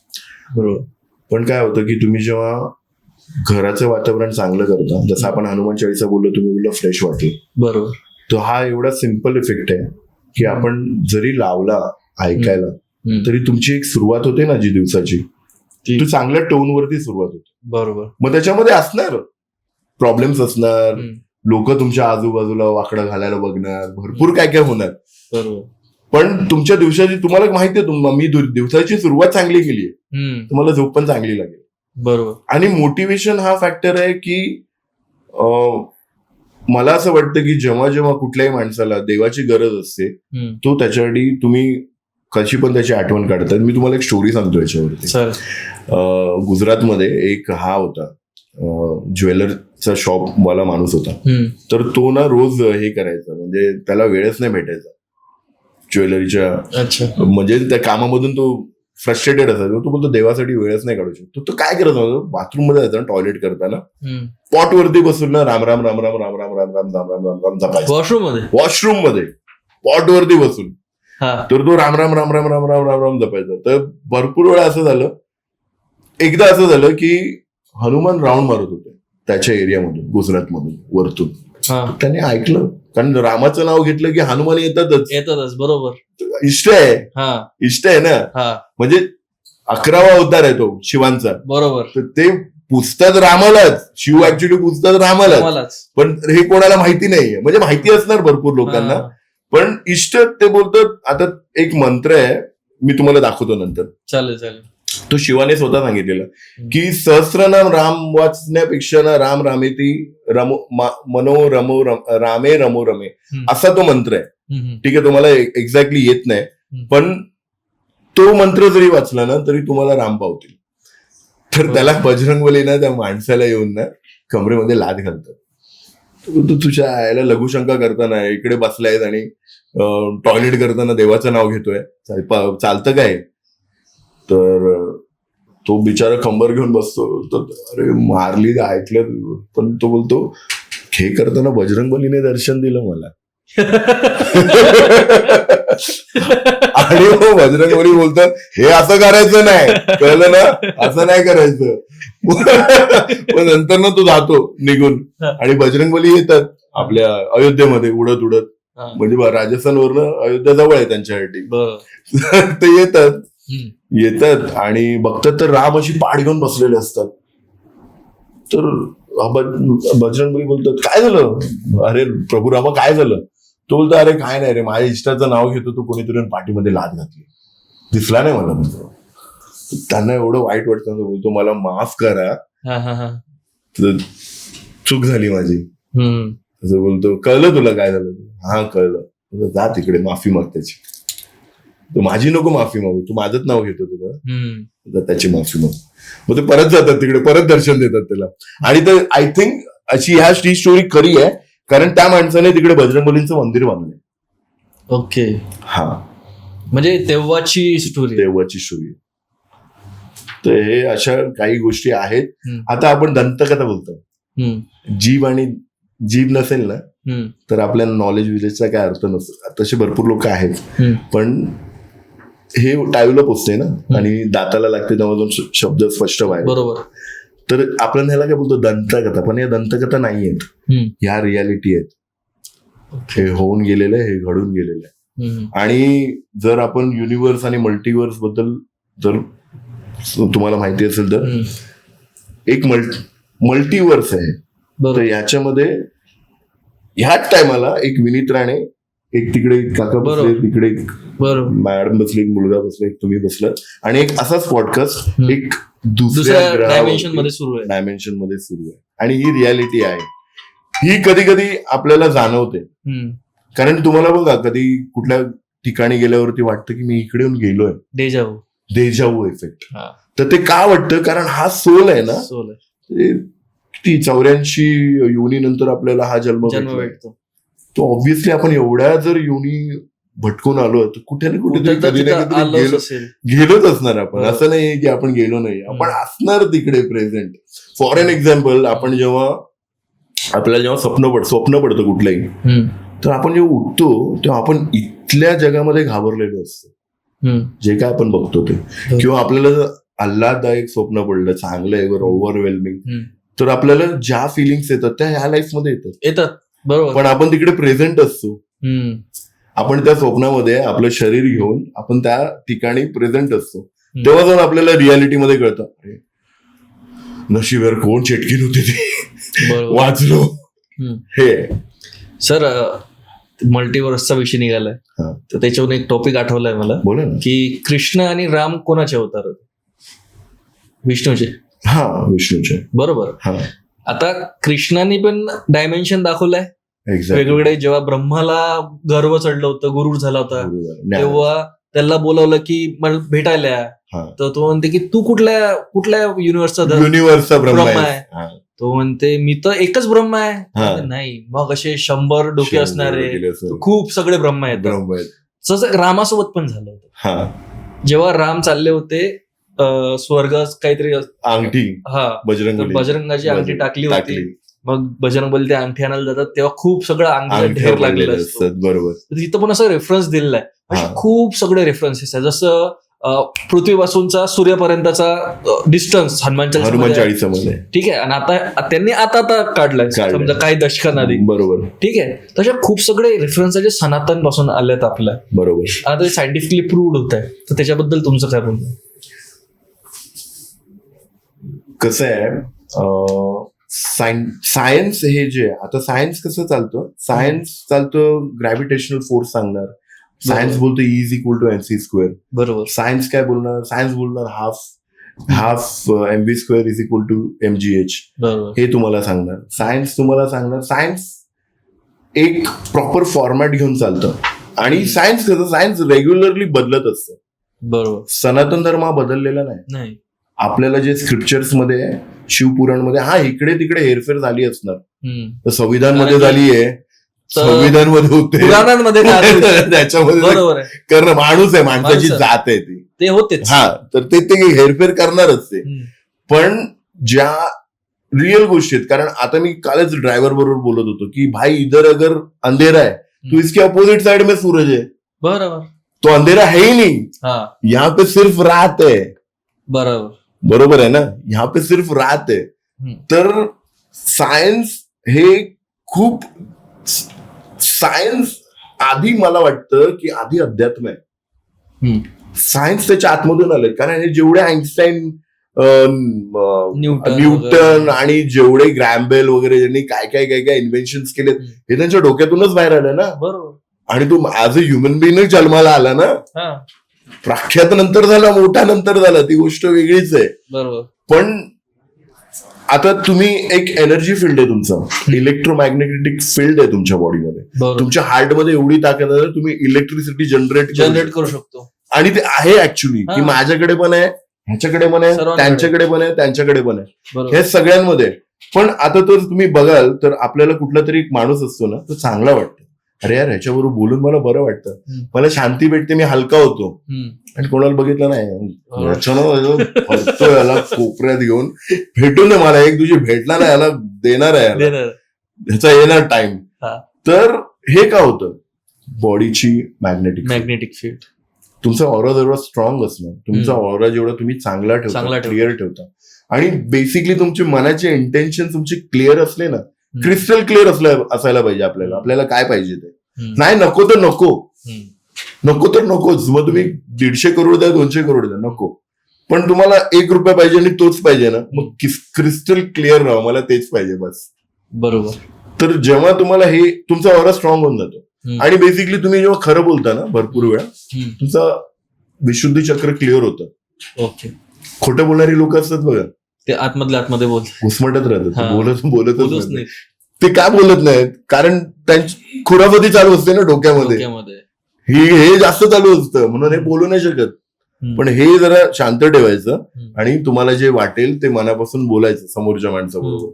बरोबर. पण काय होतं की तुम्ही जेव्हा घराचं वातावरण चांगलं करता, जसं आपण हनुमान चालीसा बोललो, तुम्ही बोललो फ्रेश वाटलं. बरोबर. तो हा एवढा सिम्पल इफेक्ट आहे की आपण जरी लावला ऐकायला तरी तुमची एक सुरुवात होते ना जी दिवसाची, ती चांगल्या टोनवरती सुरुवात होते. बरोबर. मग त्याच्यामध्ये असणार प्रॉब्लेम्स असणार, लोक तुमच्या आजूबाजूला वाकडं घालायला बघणार, भरपूर काय काय होणार. बरोबर. पण तुमच्या दिवसाची तुम्हाला माहिती आहे, मी दिवसाची सुरुवात चांगली केली आहे, तुम्हाला झोप पण चांगली लागेल. बरोबर. आणि मोटिवेशन हा फॅक्टर आहे की मला असं वाटतं की जेव्हा जेव्हा कुठल्याही माणसाला देवाची गरज असते, तो त्याच्यासाठी तुम्ही कशी पण त्याची आठवण काढतात. मी तुम्हाला एक स्टोरी सांगतो याच्यावरती. गुजरातमध्ये एक हा होता ज्वेलरचा शॉप वाला माणूस होता. तर तो ना रोज हे करायचा, म्हणजे त्याला वेळच नाही भेटायचा ज्वेलरीच्या, म्हणजे त्या कामामधून तो फ्रस्ट्रेटेड असायचा. तो बोलतो देवासाठी वेळच नाही काढू शकतो. तो काय करत होता, बाथरूम मध्ये जायचा टॉयलेट करताना पॉट वरती बसून ना राम राम राम राम राम राम राम राम राम राम राम राम जपायचा. वॉशरूम मध्ये पॉट वरती बसून. तर तो राम राम राम राम राम राम राम राम जपायचा. तर भरपूर वेळा असं झालं, एकदा असं झालं की हनुमान राऊंड मारत होते त्याच्या एरियामधून, गुजरातमधून वरतून. त्याने ऐकलं, कारण रामाचं नाव घेतलं की हनुमान येतातच. बरोबर. इष्ट आहे ना, म्हणजे 11वा अवतार आहे तो शिवांचा. बरोबर. तर ते पुजतात रामालाच, शिव ऍक्च्युली पुजतात रामालाच, पण हे कोणाला माहिती नाहीये. म्हणजे माहिती असणार भरपूर लोकांना, पण इष्ट ते बोलतात. आता एक मंत्र आहे, मी तुम्हाला दाखवतो नंतर. चालेल. तो शिवाने स्वतः सांगितलेला की सहस्रनाम राम वाचण्यापेक्षा ना राम रामेती मनो रमो रामे रमो रमे, असा तो मंत्र आहे. ठीक आहे, तुम्हाला एक्झॅक्टली येत नाही, पण तो मंत्र जरी वाचला ना तरी तुम्हाला राम पावतील. तर त्याला बजरंगबली ना त्या माणसाला येऊन ना कमरेमध्ये लाद घालतात. तू तुझ्या आईला लघुशंका करताना इकडे बसलायस आणि टॉयलेट करताना देवाचं नाव घेतोय, चालतं काय? तर तो बिचारा कंबर घेऊन बसतो. तर अरे मारली, ऐकलं. पण तो बोलतो हे करताना बजरंगबलीने दर्शन दिलं मला. आणि बजरंगबली बोलतात हे असं करायचं नाही, कळलं ना, असं नाही करायचं. पण नंतर ना तो जातो निघून आणि बजरंगबली येतात आपल्या अयोध्येमध्ये उडत उडत, म्हणजे राजस्थानवरनं अयोध्या जवळ आहे त्यांच्यासाठी. ते येतात आणि बघतात तर राम अशी पाठ घेऊन बसलेले असतात. तर बजरंगबली बोलतात काय झालं, अरे प्रभू रामा काय झालं? तो बोलतो अरे काय नाही रे, माझ्या इष्टाचं नाव घेतो, तो कोणीतरी पाठीमध्ये लाद घातली, दिसला नाही मला मित्र. त्यांना एवढं वाईट वाटतं. बोलतो मला माफ करा, चूक झाली माझी. असं बोलतो. कळलं तुला काय झालं? हा कळलं. जा तिकडे माफी माग त्याची. तू माझी नको माफी मागू, तू माझंच नाव घेतो तुझं, त्याची माफी माग. मग ते परत जातात तिकडे, परत दर्शन देतात त्याला. आणि तर आय थिंक अशी ह्या स्टोरी खरी आहे, कारण त्या माणसाने तिकडे बजरंगबलींचं मंदिर बांधलंय. ओके. हा, म्हणजे तेव्हाची स्टोरी. तर हे अशा काही गोष्टी आहेत. आता आपण दंतकथा बोलतो, जीव आणि जीभ नसेल ना तर आपल्या नॉलेज विलेजचा काय अर्थ नसतो. तसे भरपूर लोक आहेत पण हे टाळूला पोचते ना आणि दाताला लागते तेव्हा दोन शब्द स्पष्ट बाहेर. बरोबर. तर आपण ह्याला काय बोलतो दंतकथा, पण या दंतकथा नाही आहेत, ह्या रियालिटी आहेत. हे होऊन गेलेलं आहे, हे घडून गेलेलं आहे. आणि जर आपण युनिव्हर्स आणि मल्टिव्हर्स बद्दल जर तुम्हाला माहिती असेल तर एक मल्टिव्हर्स आहे. तर याच्यामध्ये ह्याच टायमाला एक विनीत राणे, एक तिकडे एक काका बसले, तिकडे एक मॅडम बसले, एक मुलगा बसला, एक तुम्ही बसला आणि एक असाच पॉडकास्ट एक दुसऱ्या डायमेन्शन मध्ये सुरू आहे. आणि ही रियालिटी आहे, ही कधी कधी आपल्याला जाणवते. कारण तुम्हाला बघा कधी कुठल्या ठिकाणी गेल्यावरती वाटतं की मी इकडे येऊन गेलोय, डेजावू इफेक्ट. तर ते का वाटतं? कारण हा सोल आहे ना, ती 84 योनीनंतर आपल्याला हा जन्म भेटतो. तो ऑब्व्हियसली आपण एवढ्या जर योनी भटकून आलो तर कुठे ना कुठे कधी ना कधी गेलोच असणार आपण. असं नाही की आपण गेलो नाही, आपण असणार तिकडे प्रेझेंट. फॉर एन एक्झाम्पल, आपण आपल्याला जेव्हा स्वप्न पडतं कुठलंही, तर आपण जेव्हा उठतो तेव्हा आपण इथल्या जगामध्ये घाबरलेलो असतो, जे काय आपण बघतो ते. किंवा आपल्याला आल्हाददायक स्वप्न पडलं, चांगलं आहे, ओव्हरवेल्मिंग, तर आपल्याला ज्या फिलिंग्स येतात त्या ह्या लाईफ मध्ये येतात. बरोबर. पण आपण तिकडे प्रेझेंट असतो. आपण त्या स्वप्नामध्ये आपलं शरीर घेऊन आपण त्या ठिकाणी प्रेझेंट असतो. तेव्हा जाऊन आपल्याला रियालिटीमध्ये कळतं, नशिबवर कोण चेटकीन होते ते वाचलो. हे सर मल्टिव्हर्सचा विषय निघालाय, तर त्याच्यावरून एक टॉपिक आठवलाय मला. बोला ना. की कृष्ण आणि राम कोणाचे अवतार होते? विष्णूचे. विष्णूचे. बरोबर. आता कृष्णाने पण डायमेन्शन दाखवलंय वेगवेगळे. जेव्हा ब्रह्माला गर्व चढलं होतं, गुरुर झाला होता, तेव्हा त्याला बोलावलं की मला भेटायला, तर तो म्हणते की तू कुठल्या युनिव्हर्सचा ब्रह्मा आहे? तो म्हणते मी तर एकच ब्रह्म आहे. नाही, मग असे 100 डोके असणारे खूप सगळे ब्रह्म आहेत. तसं रामासोबत पण झालं होतं. जेव्हा राम चालले होते स्वर्ग, काहीतरी अंगठी, बजरंगाची अंगठी टाकली होती. मग बजरंगबली त्या अंगठी आणायला जातात तेव्हा खूप सगळं अंगठीला ढेर लागलेलं असतं. बरोबर. तिथं पण असं रेफरन्स दिलेला आहे. खूप सगळे रेफरन्सेस आहे. जसं पृथ्वीपासूनचा सूर्यापर्यंतचा डिस्टन्स हनुमान चाळीसामध्ये, ठीक आहे. आणि आता त्यांनी आता काढलाय समजा काही दशकांआधी. बरोबर. ठीक आहे. तशा खूप सगळे रेफरन्स आहे जे सनातन पासून आलेत आपल्या. बरोबर. आता ते सायंटिफिकली प्रूव्ड होत आहे. तर त्याच्याबद्दल तुमचं काय बोलणं? कसं आहे, सायन्स हे जे आता सायन्स कसं चालतं, सायन्स चालतं ग्रॅव्हिटेशनल फोर्स सांगणार. सायन्स बोलतो E = mc². बरोबर. सायन्स काय बोलणार? सायन्स बोलणार हाफ mv² = mgh. हे तुम्हाला सांगणार. सायन्स तुम्हाला सांगणार. सायन्स एक प्रॉपर फॉर्मॅट घेऊन चालतं. आणि सायन्स कसं, सायन्स रेग्युलरली बदलत असतं. बरोबर. सनातन धर्म हा बदललेला नाही. आपल्याला जे स्क्रिप्चर्स मध्ये, शिवपुराणमध्ये इकडे तिकडे हेरफेर झाली असणार. तर संविधानमध्ये झाली आहे, संविधानमध्ये होते, पुराणांमध्ये त्याच्यामध्ये करणं माणूस आहे, माणसाची जात आहे ते होते. तर ते हेरफेर करणारच ते. पण ज्या रिअल गोष्टी आहेत, कारण आता मी कालच ड्रायव्हर बरोबर बोलत होतो की भाई इधर अगर अंधेरा है तो इसके अपोजिट साइड में सूरज है. बरोबर. तो अंधेरा है ही नहीं, यहाँ पे सिर्फ रात है. बरोबर आहे ना, यहाँ पे सिर्फ रात है. तर सायन्स हे खूप, सायन्स आधी मला वाटतं की आधी अध्यात्म आहे. सायन्स त्याच्या आतमधून आले. कारण हे जेवढे आईन्स्टाईन, न्यूटन आणि जेवढे ग्रॅम्बेल वगैरे ज्यांनी काय इन्व्हेन्शन केले, हे त्यांच्या डोक्यातूनच बाहेर आलं ना. बरोबर. आणि तो ऍज अ ह्युमन बिईंगच जन्माला आला ना. प्रख्यात नंतर झाला, मोठा नंतर झाला, ती गोष्ट वेगळीच आहे. बरोबर. पण आता तुम्ही एक एनर्जी फील्ड आहे तुमचं, इलेक्ट्रोमॅग्नेटिक फील्ड आहे तुमच्या बॉडीमध्ये. तुमच्या हार्टमध्ये एवढी ताकद आहे, तुम्ही इलेक्ट्रिसिटी जनरेट करू शकतो. आणि ते आहे ऍक्च्युली की माझ्याकडे पण आहे, ह्याच्याकडे पण आहे, त्यांच्याकडे पण आहे, त्यांच्याकडे पण आहे, हे सगळ्यांमध्ये. पण आता तर तुम्ही बघाल तर आपल्याला कुठला तरी एक माणूस असतो ना, तो चांगला वाटतो. अरे यार, ह्याच्याबरोबर बोलून मला बरं वाटतं, मला शांती भेटते, मी हलका होतो. आणि कोणाला बघितलं नाही, याला कोपऱ्यात घेऊन भेटून मला एक तुझी भेटला ना, याला देणार आहे. ह्याचा येणार टाइम. हा. तर हे का होतं, बॉडीची मॅग्नेटिक फील्ड, तुमचा ऑरा जेवढा स्ट्रॉंग असणार, तुमचा ऑरा जेवढा तुम्ही चांगला ठेवता, क्लिअर ठेवता, आणि बेसिकली तुमचे मनाचे इंटेन्शन तुमचे क्लिअर असले ना, क्रिस्टल क्लिअर असायला पाहिजे. आपल्याला काय पाहिजे ते, नाही नको तर नको, नको तर नकोच. मग तुम्ही 150 करोड द्या, 200 करोड द्या, नको. पण तुम्हाला 1 रुपया पाहिजे आणि तोच पाहिजे ना, मग क्रिस्टल क्लिअर राहा, मला तेच पाहिजे बस. बरोबर. तर जेव्हा तुम्हाला हे तुमचा ऑरा स्ट्रॉंग होऊन जातो, आणि बेसिकली तुम्ही जेव्हा खरं बोलता ना भरपूर वेळा, तुमचा विशुद्धी चक्र क्लिअर होतं. ओके. खोटं बोलणारी लोक असतात बघा, ते आतमध्ये घुसमटत राहतात, बोलतच नाही. ते काय बोलत नाहीत, कारण त्यांची खुराफती चालू असते ना डोक्यामध्ये, हे जास्त चालू असतं, म्हणून हे बोलू नाही शकत. पण हे जरा शांत ठेवायचं आणि तुम्हाला जे वाटेल ते मनापासून बोलायचं समोरच्या माणसाबरोबर,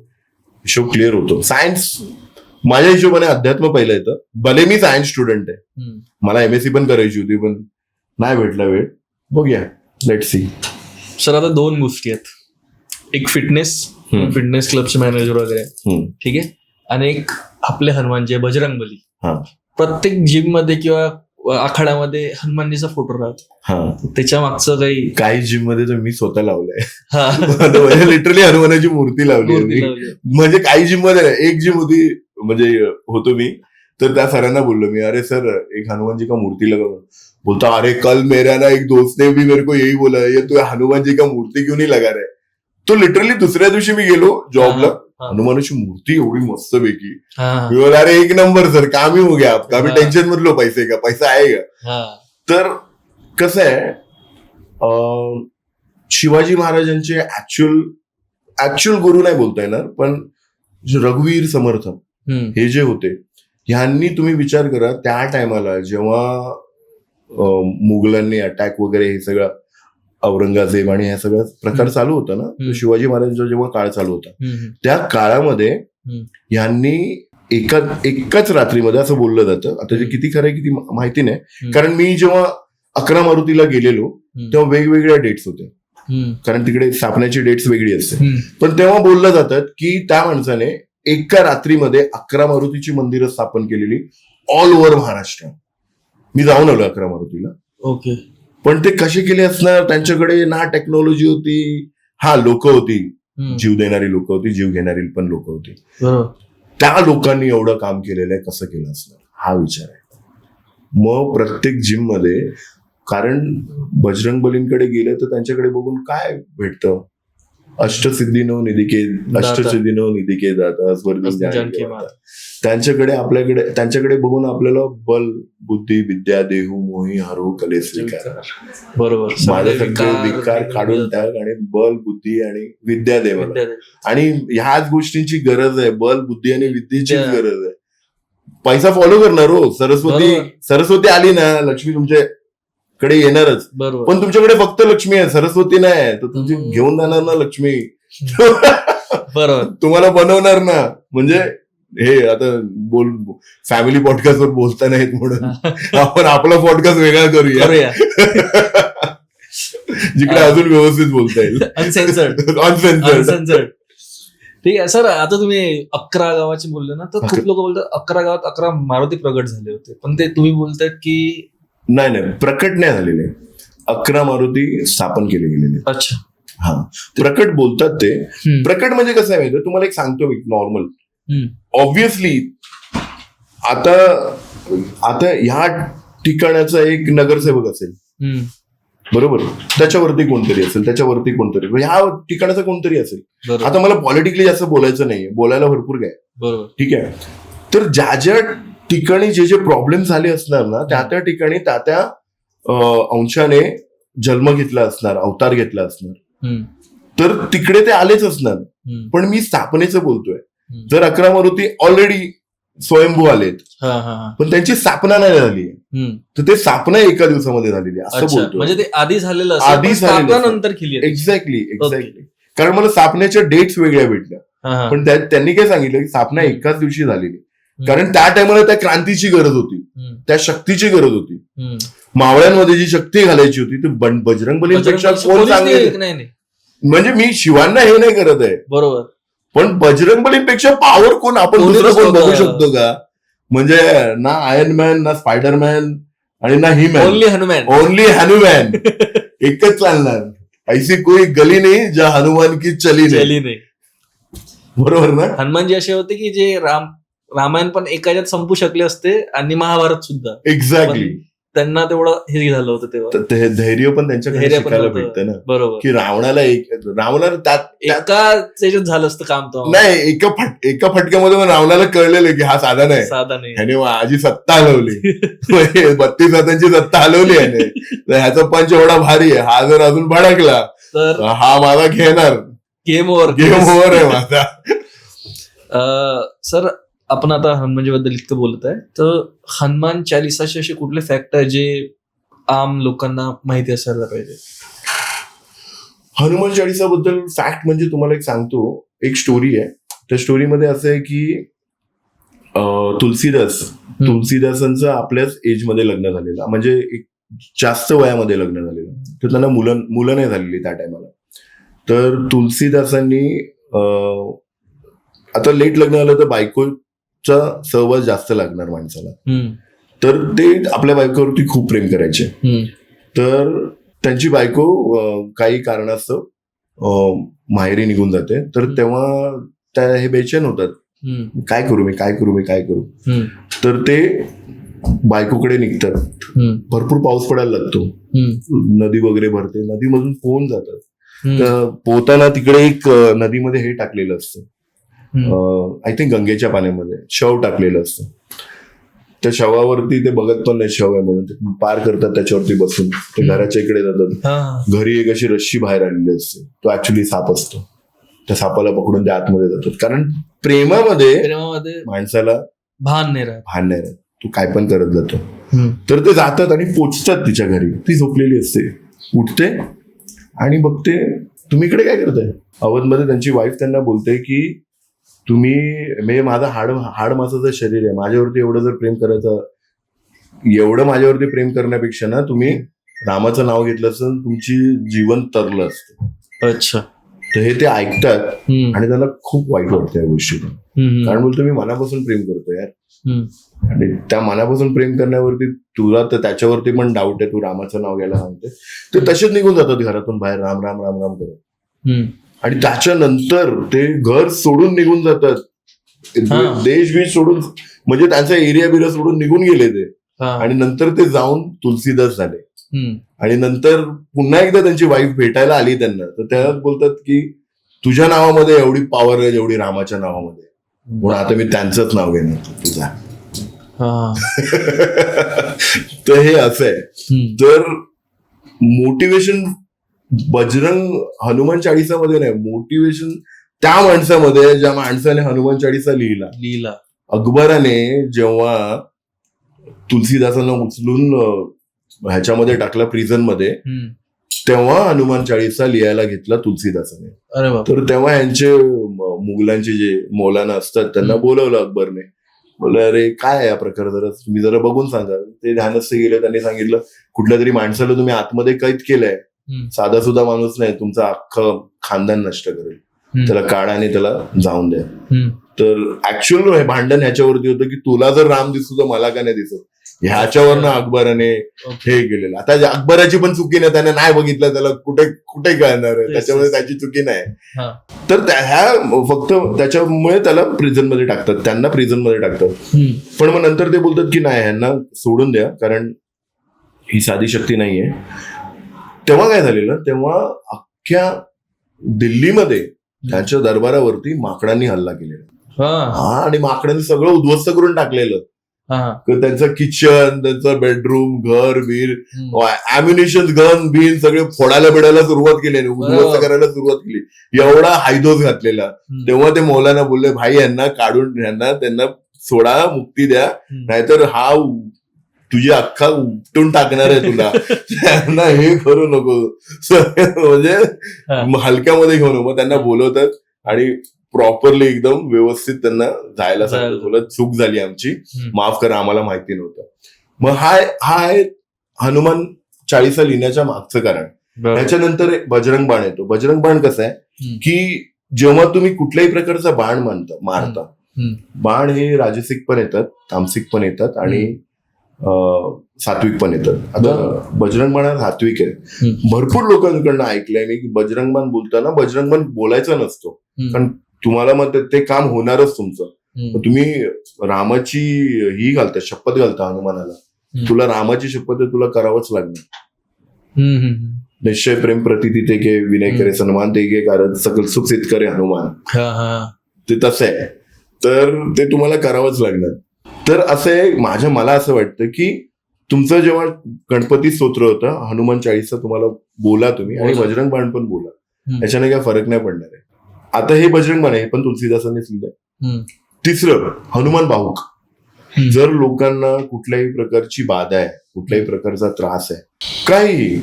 हिशोब क्लिअर होतो. सायन्स माझ्या हिशोबाने अध्यात्म पहिलं येतं. भले मी सायन्स स्टुडंट आहे, मला MSc पण करायची होती, पण नाही भेटला वेळ. बघूया, लेट्स सी. सर आता 2 गोष्टी आहेत, एक फिटनेस क्लबचे मॅनेजर वगैरे, ठीक आहे, आणि एक आपले हनुमानजी बजरंगबली. प्रत्येक जिम मध्ये किंवा आखाड्यामध्ये हनुमानजीचा फोटो राहतो. त्याच्या मागचं काही जिम मध्ये तर मी स्वतः लावलंय, लिटरली हनुमानाची मूर्ती लावली. म्हणजे काही जिम मध्ये एक जिम होती, म्हणजे होतो मी, तर त्या सरांना बोललो मी, अरे सर एक हनुमान जी का मूर्ती लगा. बोलता अरे कल मेरा ना एक दोस्त ने भी मेरे को यही बोला, ये तू हनुमान जी का मूर्ती क्यों नहीं लगा रहा है. तो लिटरली दुसऱ्या दिवशी मी गेलो जॉबला, हनुमानाची मूर्ती एवढी मस्त पैकी, अरे 1 नंबर सर, काम ही हो गया आपका, अभी टेन्शन मत लो पैसे का, पैसा आएगा. तर कसं आहे, शिवाजी महाराजांचे ऍक्च्युअल गुरु नाही बोलता येणार, पण रघुवीर समर्थ हे जे होते, ह्यांनी तुम्ही विचार करा, त्या टायमाला जेव्हा मुघलांनी अटॅक वगैरे हे सगळं, औरंगजेब आणि हे सगळं प्रकार चालू होता ना, शिवाजी महाराजांचा जेव्हा काळ चालू होता, त्या काळामध्ये ह्यांनी एकाच रात्रीमध्ये, असं बोललं जातं, आता जे किती खरं आहे किती माहिती नाही, कारण मी जेव्हा 11 मारुतीला गेलेलो तेव्हा वेगवेगळ्या डेट्स होत्या, कारण तिकडे स्थापनेची डेट्स वेगळी असते. पण तेव्हा बोललं जातात की त्या माणसाने एका रात्रीमध्ये 11 मारुतीची मंदिरं स्थापन केलेली ऑल ओव्हर महाराष्ट्र. मी जाऊन आलो 11 मारुतीला. ओके. पण ते कसे केले असणार, त्यांच्याकडे ना टेक्नॉलॉजी होती, लोक होती, जीव देणारी लोक होती, जीव घेणारी पण लोक होती. त्या लोकांनी एवढं काम केलेलं आहे, कसं केलं असणार हा विचार आहे. मग प्रत्येक जिम मध्ये, कारण बजरंगबलींकडे गेले तर त्यांच्याकडे बघून काय भेटतं, अष्टसिद्धीनो निधिके जाता, त्यांच्याकडे बघून आपल्याला बल बुद्धी विद्या देहू मोही हरो कले स्वीकार. बरोबर. माझे सगळे विकार काढून टाक आणि बल बुद्धी आणि विद्या दे मला. आणि ह्याच गोष्टींची गरज आहे, बल बुद्धी आणि विद्येची गरज आहे. पैसा फॉलो करणार हो, सरस्वती आली ना, लक्ष्मी तुमच्या कडे येणारच. पण तुमच्याकडे फक्त लक्ष्मी आहे, सरस्वती नाही, तर तुमची घेऊन जाणार ना लक्ष्मी. बरोबर. तुम्हाला बनवणार ना. म्हणजे हे आता फॅमिली पॉडकास्ट वर बोलता नाहीत म्हणून आपण आपला पॉडकास्ट वेगळा करूया, जिकडे अजून व्यवस्थित बोलता येईल, अनसेन्सर्ड. ठीक आहे सर. आता तुम्ही 11 गावाची बोलले ना, तर खूप लोक बोलतात 11 गावात 11 मारुती प्रगट झाले होते, पण ते तुम्ही बोलतायत की नाही, प्रकट नाही झालेले, 11 मारुती स्थापन केले गेलेले. अच्छा. प्रकट बोलतात ते. प्रकट म्हणजे कसं आहे माहिती, तुम्हाला एक सांगतो मी नॉर्मल. ऑब्व्हियसली आता ह्या ठिकाणाचा एक नगरसेवक असेल, बरोबर, त्याच्यावरती कोणतरी असेल, ह्या ठिकाणाचा कोणतरी असेल. आता मला पॉलिटिकली जास्त बोलायचं नाहीये, बोलायला भरपूर काय, बरोबर, ठीक आहे. तर ज्या ठिकाणी जे प्रॉब्लेम झाले असणार ना, त्या ठिकाणी त्या अंशाने जन्म घेतला असणार, अवतार घेतला असणार, तर तिकडे ते आलेच असणार. पण मी स्थापनेचं बोलतोय. जर 11 मारुती ऑलरेडी स्वयंभू आलेत, पण त्यांची स्थापना नाही झाली, तर ते स्थापना एका दिवसामध्ये झालेली असं बोलतो. म्हणजे ते आधी झालेलं, नंतर केली. एक्झॅक्टली. कारण मला स्थापनेच्या डेट्स वेगळ्या भेटल्या, पण त्यांनी काय सांगितलं की स्थापना एकाच दिवशी झालेली. कारण त्या टायमाला त्या क्रांतीची गरज होती, त्या शक्तीची गरज होती. मावळ्यांमध्ये जी शक्ती घालायची होती ती बजरंगबलींपेक्षा कोण चांगली. म्हणजे मी शिवांना हे नाही करत आहे, बरोबर, पण बजरंगबलीपेक्षा पॉवर कोण आपण कोणी दुसरं कोण नसतो बघू का? शकतो का? म्हणजे ना आयर्न मॅन, ना स्पायडरमॅन आणि ना He-Man, only Hanuman. Only Hanuman. एकच चालणार. ऐसी कोई गली नाही ज्या हनुमान की चली नाही. नाही. बरोबर ना? हनुमानजी असे होते की जे रामायण पण एका ह्याच्यात संपू शकले असते आणि महाभारत सुद्धा. एक्झॅक्टली. त्यांना तेवढं हे झालं होतं तेव्हा. तर ते धैर्य पण त्यांच्याकडे धैर्य पण शिकायला होतं. भेटतं ना, बरोबर. की रावणाला त्यात एका याच्यात झालं असतं काम तो. नाही, एका फटक्यामध्ये मग रावणाला कळलेलं की हा साधा नाही, साधा नाही. ह्याने माझी सत्ता हलवली. 32 हातांची सत्ता हलवली याने. तर ह्याचा पंच एवढा भारी आहे, हा जर अजून भडकला तर हा माझा घेणार, गेम ओव्हर. गेम ओव्हर आहे माझा. सर, आपण आता हनुमानजी बद्दल इतकं बोलत आहे, तर हनुमान चालिसाचे असे कुठले फॅक्ट आहे जे आम लोकांना माहिती असायला पाहिजे? हनुमान चाळीसाबद्दल फॅक्ट म्हणजे तुम्हाला एक सांगतो, एक स्टोरी आहे. त्या स्टोरीमध्ये असं आहे की तुलसीदासांचं आपल्याच एजमध्ये लग्न झालेलं, म्हणजे एक जास्त वयामध्ये लग्न झालेलं, तर त्यांना मुलं नाही झालेली त्या टायमाला. तर तुलसीदासांनी आता लेट लग्न झालं तर बायकोचा सहवास जास्त लागणार माणसाला, तर ते आपल्या बायकोवरती खूप प्रेम करायचे. तर त्यांची बायको काही कारणास्तव माहेरी निघून जाते. तर तेव्हा त्या हे बेचैन होतात, काय करू. तर ते बायकोकडे निघतात. भरपूर पाऊस पडायला लागतो, नदी वगैरे भरते, नदीमधून पोहून जातात. तर पोहताना तिकडे एक नदीमध्ये हे टाकलेलं असतं, आय थिंक गंगेच्या पाण्यामध्ये शव टाकलेलं असतं. त्या शवावरती ते बघत पण नाही शव आहे म्हणून, ते पार करतात त्याच्यावरती बसून. ते घराच्या इकडे जातात. घरी एक अशी रस्सी बाहेर आलेली असते, तो ऍक्च्युली साप असतो. त्या सापाला पकडून ते आतमध्ये जातात, कारण प्रेमामध्ये माणसाला भान नाही राहत, तू काय पण करत जातो. तर ते जातात आणि पोचतात तिच्या घरी. ती झोपलेली असते. उठते आणि बघते, तुम्ही इकडे काय करताय? अवधमध्ये त्यांची वाईफ त्यांना बोलते की तुम्ही माझं हाड मासाचं शरीर आहे, माझ्यावरती एवढं जर प्रेम करायचं, एवढं माझ्यावरती प्रेम करण्यापेक्षा ना तुम्ही रामाचं नाव घेतलं असतं, तुमची जीवन तरलं असतं. अच्छा. तर हे ते ऐकतात आणि त्यांना खूप वाईट वाटतं या गोष्टीला, कारण बोलतो मी मनापासून प्रेम करतो यार, आणि त्या मनापासून प्रेम करण्यावरती तुला तर त्याच्यावरती पण डाऊट आहे, तू रामाचं नाव घ्यायला सांगते. ते तसेच निघून जातात घरातून बाहेर, राम राम राम राम करत. आणि त्याच्यानंतर ते घर सोडून निघून जातात, देश बीश सोडून, म्हणजे त्यांचा एरिया बिरिया सोडून निघून गेले ते. आणि नंतर ते जाऊन तुलसीदास झाले. आणि नंतर पुन्हा एकदा त्यांची वाईफ भेटायला आली त्यांना, तर त्या बोलतात की तुझ्या नावामध्ये एवढी पॉवर आहे जेवढी रामाच्या नावामध्ये, म्हणून आता मी त्यांचंच नाव घेणार तुझा. तर हे असं आहे. तर मोटिवेशन हनुमान चाळीसामध्ये नाही, मोटिवेशन त्या माणसामध्ये, ज्या माणसाने हनुमान चाळीसा लिहिला. अकबराने जेव्हा तुलसीदासांना उचलून ह्याच्यामध्ये टाकला प्रिझन मध्ये, तेव्हा हनुमान चाळीसा लिहायला घेतला तुलसीदासाने. तर तेव्हा यांचे मुघलांचे जे मौलाना असतात त्यांना बोलवलं अकबरने. बोलले अरे काय आहे हा प्रकार, जरा तुम्ही जरा बघून सांगा. ते ध्यानस्थ गेले, त्यांनी सांगितलं कुठल्या तरी माणसाला तुम्ही आतमध्ये कैद केलंय, साधा सुद्धा माणूस नाही, तुमचं अख्खं खानदान नष्ट करेल, त्याला काढा आणि त्याला जाऊन द्या. तर ऍक्च्युअल भांडण ह्याच्यावरती होतं की तुला जर राम दिसतो तर मला का नाही दिसत, ह्याच्यावरनं अकबराने हे केलेलं. आता अकबराची पण चुकी नाही, त्याने नाही बघितलं, त्याला कुठे कळणार आहे, त्याच्यामध्ये त्याची चुकी नाही. तर ह्या फक्त त्याच्यामुळे त्याला प्रिझन मध्ये टाकतात, त्यांना प्रिझन मध्ये टाकतात. पण मग नंतर ते बोलतात की नाही, ह्यांना सोडून द्या, कारण ही साधी शक्ती नाहीये. तेव्हा काय झालेलं, तेव्हा अख्ख्या दिल्लीमध्ये त्यांच्या दरबारावरती माकडांनी हल्ला केलेला. आणि माकडांनी सगळं उद्ध्वस्त करून टाकलेलं. त्यांचं किचन, त्यांचं बेडरूम, घर बीर, अम्युनिशन, गन बिन सगळे फोडायला बिडायला सुरुवात केली, उद्ध्वस्त करायला सुरुवात केली. एवढा हायदोस घातलेला. तेव्हा ते मौलाना बोलले भाई यांना काढून, त्यांना सोडा, मुक्ती द्या, नाहीतर हा तुझी अख्खा उपटून टाकणार आहे तुला. त्यांना हे करू नको, म्हणजे हलक्यामध्ये घेऊन. मग त्यांना बोलवतात आणि प्रॉपरली एकदम व्यवस्थित त्यांना जायला सांगतात, तुला चूक झाली आमची, माफ करा, आम्हाला माहिती नव्हतं. मग हा आहे हनुमान चाळीसा लिहिण्याच्या मागचं कारण. त्याच्यानंतर बजरंग बाण येतो. बजरंग बाण कसं आहे की जेव्हा तुम्ही कुठल्याही प्रकारचा बाण मारता, बाण हे राजसिक पण येतात, तामसिक पण येतात आणि सात्विक पण येतात. आता बजरंग बाण हा सात्विक आहे. भरपूर लोकांकडनं ऐकलंय मी की बजरंग बाण बोलताना बजरंग बाण बोलायचा नसतो, कारण तुम्हाला मग ते काम होणारच तुमचं. तुम्ही रामाची ही घालता, शपथ घालता हनुमानाला, तुला रामाची शपथ आहे, तुला करावंच लागणार. निश्चय प्रेम प्रति तिथे के विनय करे सन्मान ते गे कारण सकल सुख सिद्ध करे हनुमान, ते तसं आहे. तर ते तुम्हाला करावंच लागणार. तर असं आहे, मला असं वाटतं की तुमचं जेव्हा गणपती स्तोत्र होतं, हनुमान चाळीसा तुम्हाला बोला तुम्ही, आणि बजरंग बाण पण बोला, याच्याने काय फरक नाही पडणार आहे. आता हे बजरंग बाण आहे, हे पण तुलसीदासांनीच लिहिलंय. तिसरं हनुमान बाहुक. जर लोकांना कुठल्याही प्रकारची बाधा आहे, कुठल्याही प्रकारचा त्रास आहे, काही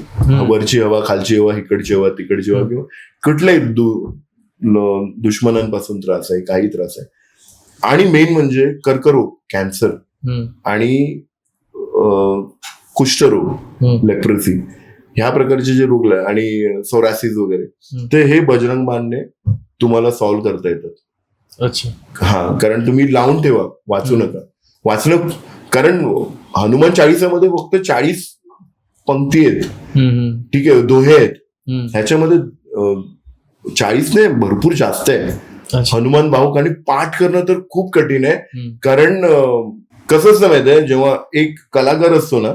वरची हवा, खालची हवा, इकडची हवा, तिकडची हवा, किंवा कुठल्याही दुश्मनांपासून त्रास आहे, काही त्रास आहे, आणि मेन म्हणजे कर्करोग, कॅन्सर आणि कुष्ठरोग, लेप्रेसी, ह्या प्रकारचे जे रोग आहे, आणि सोरासिस वगैरे, ते हे बजरंग बाणने तुम्हाला सॉल्व्ह करता येतात. अच्छा. हा, कारण तुम्ही लावून ठेवा, वाचू नका. वाचणं, कारण हनुमान चाळीसामध्ये फक्त 40 पंक्ती आहेत, ठीक आहे, दोहे आहेत, ह्याच्यामध्ये 40 नाही, भरपूर जास्त आहे. हनुमान बाहुक आणि पाठ करणं तर खूप कठीण आहे, कारण कसं असतं माहिती आहे, जेव्हा एक कलाकार असतो ना,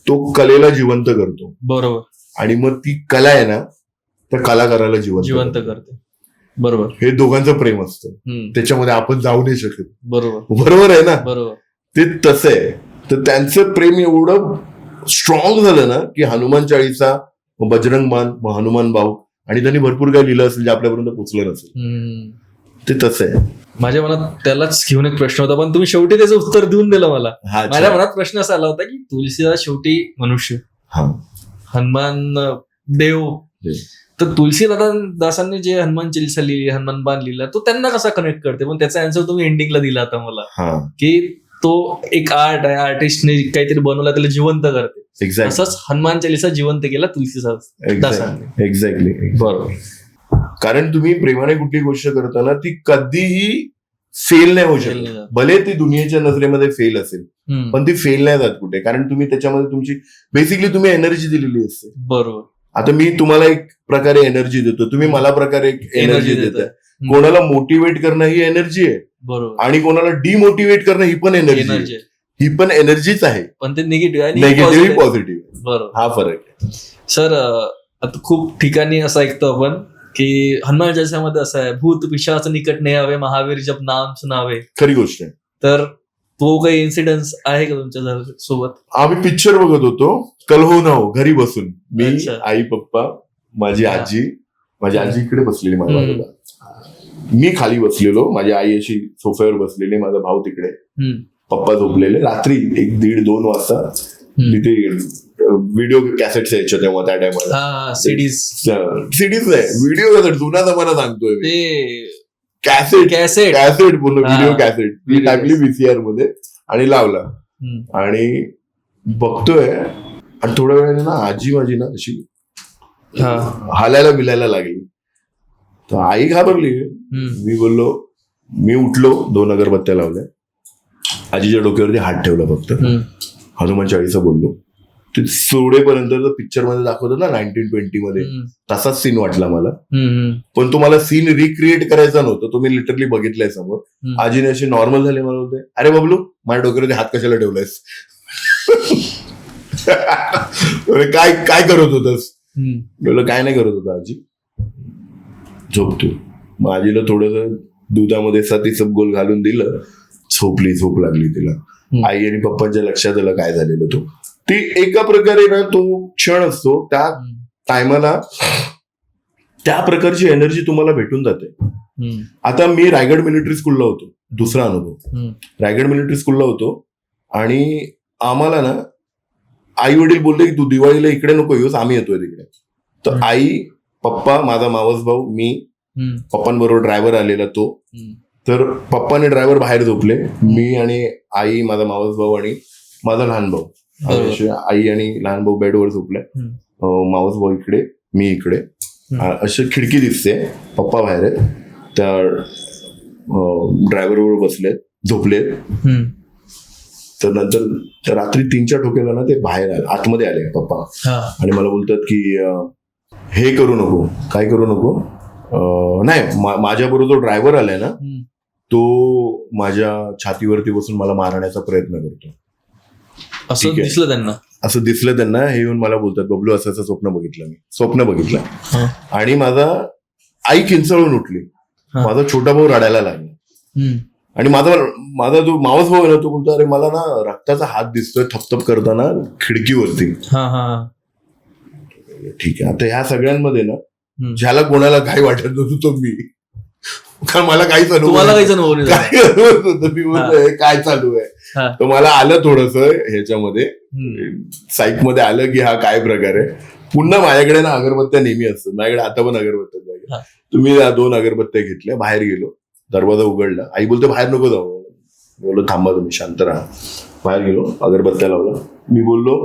तो कलेला जिवंत करतो, बरोबर, आणि मग ती कला आहे ना, त्या कलाकाराला जिवंत करते, बरोबर. हे दोघांचं प्रेम असतं, त्याच्यामध्ये आपण जाऊ नाही शकत, बरोबर आहे ना, बरोबर. ते तसं आहे. तर त्यांचं प्रेम एवढं स्ट्रॉंग झालं ना की हनुमान चाळीसा, बजरंग बाण, हनुमान बाहुक, आणि त्यांनी भरपूर काही लिहिलं असेल जे आपल्यापर्यंत पोहोचलं नसेल. ते तसं आहे. माझ्या मनात त्यालाच घेऊन एक प्रश्न होता, पण तुम्ही शेवटी त्याचं उत्तर देऊन दिलं मला. माझ्या मनात प्रश्न असा आला होता की तुलसीदास शेवटी मनुष्य, हनुमान देव, तर तुलसीदासांनी जे हनुमान चालीसा लिहिली, हनुमान बाण लिहिला, तो त्यांना कसा कनेक्ट करते? पण त्याचा आन्सर तुम्ही एंडिंगला दिला आता मला, की तो एक आर्ट आहे, आर्टिस्टने काहीतरी बनवला, त्याला जिवंत करते. असंच हनुमान चालीसा जिवंत केला तुलसीदासांनी. एक्झॅक्टली, बरोबर. कारण तुम्ही प्रेमाने कुठली गोष्ट करताना ती कधीही फेल नाही होऊ शकत. भले ती दुनियेच्या नजरेमध्ये फेल असेल, पण ती फेल नाही जात कुठे, कारण तुम्ही त्याच्यामध्ये तुमची बेसिकली तुम्ही एनर्जी दिलेली असते, बरोबर. आता मी तुम्हाला एक प्रकारे एनर्जी देतो, तुम्ही मला प्रकारे एनर्जी देताय. कोणाला मोटिवेट करणं ही एनर्जी आहे, बरोबर, आणि कोणाला डिमोटिवेट करणं ही पण एनर्जी, ही पण एनर्जीच आहे, पण ते निगेटिव्ह पॉझिटिव्ह, बरोबर, हा फरक आहे. सर, आता खूप ठिकाणी असं ऐकतो आपण की हनुमान चालीसामध्ये असं आहे, भूत पिशाच निकट नाही हवे, महावीर जप नाम सुनावे. खरी गोष्ट आहे. तर तो काही इन्सिडेन्स आहे का तुमच्या सोबत? आम्ही पिक्चर बघत होतो, कल हो ना हो, घरी बसून, मी, आई, पप्पा, माझी आजी इकडे बसलेली माझ्या बाजूला, मी खाली बसलेलो, माझी आई अशी सोफ्यावर बसलेली, माझा भाऊ तिकडे, पप्पा झोपलेले. रात्री 1-1:30-2 वाजता तिथे व्हिडिओ कॅसेट्स यायच्या तेव्हा, त्या टायमाला सीडीज नाही, व्हिडिओ कॅसेट, जुना जमाना सांगतोय मी, कॅसेट पूर्ण व्हिडिओ कॅसेट ती टाकली VCR मध्ये आणि लावला, आणि बघतोय, आणि थोड्या वेळाने ना आजी माझी ना अशी हालायला बिलायला लागली. तर आई घाबरली. मी बोललो, मी उठलो, 2 अगरबत्त्या लावल्या, आजीच्या डोक्यावरती हात ठेवला, फक्त हनुमान चाळीसा बोललो. ते सोडेपर्यंत पिक्चर मध्ये दाखवतो ना 1920 मध्ये, तसाच सीन वाटला मला. पण तो मला सीन रिक्रिएट करायचा नव्हता, तो मी लिटरली बघितलाय समोर. आजीने अशी नॉर्मल झाले, मला बोलते, अरे बबलू, माझ्या डोक्यावरती हात कशाला ठेवलायस? काय करत होतस? बोललो, काय नाही करत होता आजी, झोपतो. मग आजीला थोडस दुधामध्ये सती सबगोल घालून दिलं, झोप लागली तिला. आई आणि पप्पांच्या लक्षात आलं काय झालेलं. तो ती एका प्रकारे ना तो क्षण असतो, त्या टायमाला त्या प्रकारची एनर्जी तुम्हाला भेटून जाते. आता मी रायगड मिलिटरी स्कूलला होतो, दुसरा अनुभव. रायगड मिलिटरी स्कूलला होतो, आणि आम्हाला ना आई वडील बोलले की तू दिवाळीला इकडे नको येऊस, आम्ही येतोय तिकडे. तर आई, पप्पा, माझा मावस भाऊ, मी, पप्पांबरोबर ड्रायव्हर आलेला तो. तर पप्पाने ड्रायव्हर बाहेर झोपले, मी आणि आई, माझा मावस भाऊ आणि माझा लहान भाऊ, आई आणि लहान भाऊ बेडवर झोपले, मावस भाऊ इकडे, मी इकडे. अशी खिडकी दिसते, पप्पा बाहेर आहेत. त्या ड्रायव्हरवर बसलेत, झोपलेत. तर नंतर त्या रात्री 3च्या ठोक्याला ना ते बाहेर आले, आतमध्ये आले पप्पा, आणि मला बोलतात की हे करू नको, काय करू नको, नाही माझ्या बरोबर जो ड्रायव्हर आलाय ना तो माझ्या छातीवरती बसून मला मारण्याचा प्रयत्न करतो. असं दिसलं त्यांना? असं दिसलं त्यांना. हे येऊन मला बोलतात, बबलू असं स्वप्न बघितलं. आणि माझा आई किंचळून उठली, माझा छोटा भाऊ रडायला लागला, आणि माझा जो मावस भाऊ आहे ना तो बोलतो, अरे मला ना रक्ताचा हात दिसतोय थपथप करताना खिडकीवरती. ठीक आहे. आता ह्या सगळ्यांमध्ये ना ज्याला कोणाला काय वाटत नव्हतं तो मी, कारण मला काहीच अनुभव नव्हतं. मी बोलतोय काय चालू आहे, तर मला आलं थोडस ह्याच्यामध्ये साईक मध्ये आलं की हा काय प्रकार आहे. पुन्हा माझ्याकडे ना अगरबत्त्या नेहमी असतात, माझ्याकडे आता पण अगरबत्त्या. तुम्ही 2 अगरबत्त्या घेतल्या, बाहेर गेलो, दरवाजा उघडला, आई बोलते बाहेर नको जाऊ. बोललो थांबा तुम्ही, शांत राहा. बाहेर गेलो, अगरबत्त्या लावला. मी बोललो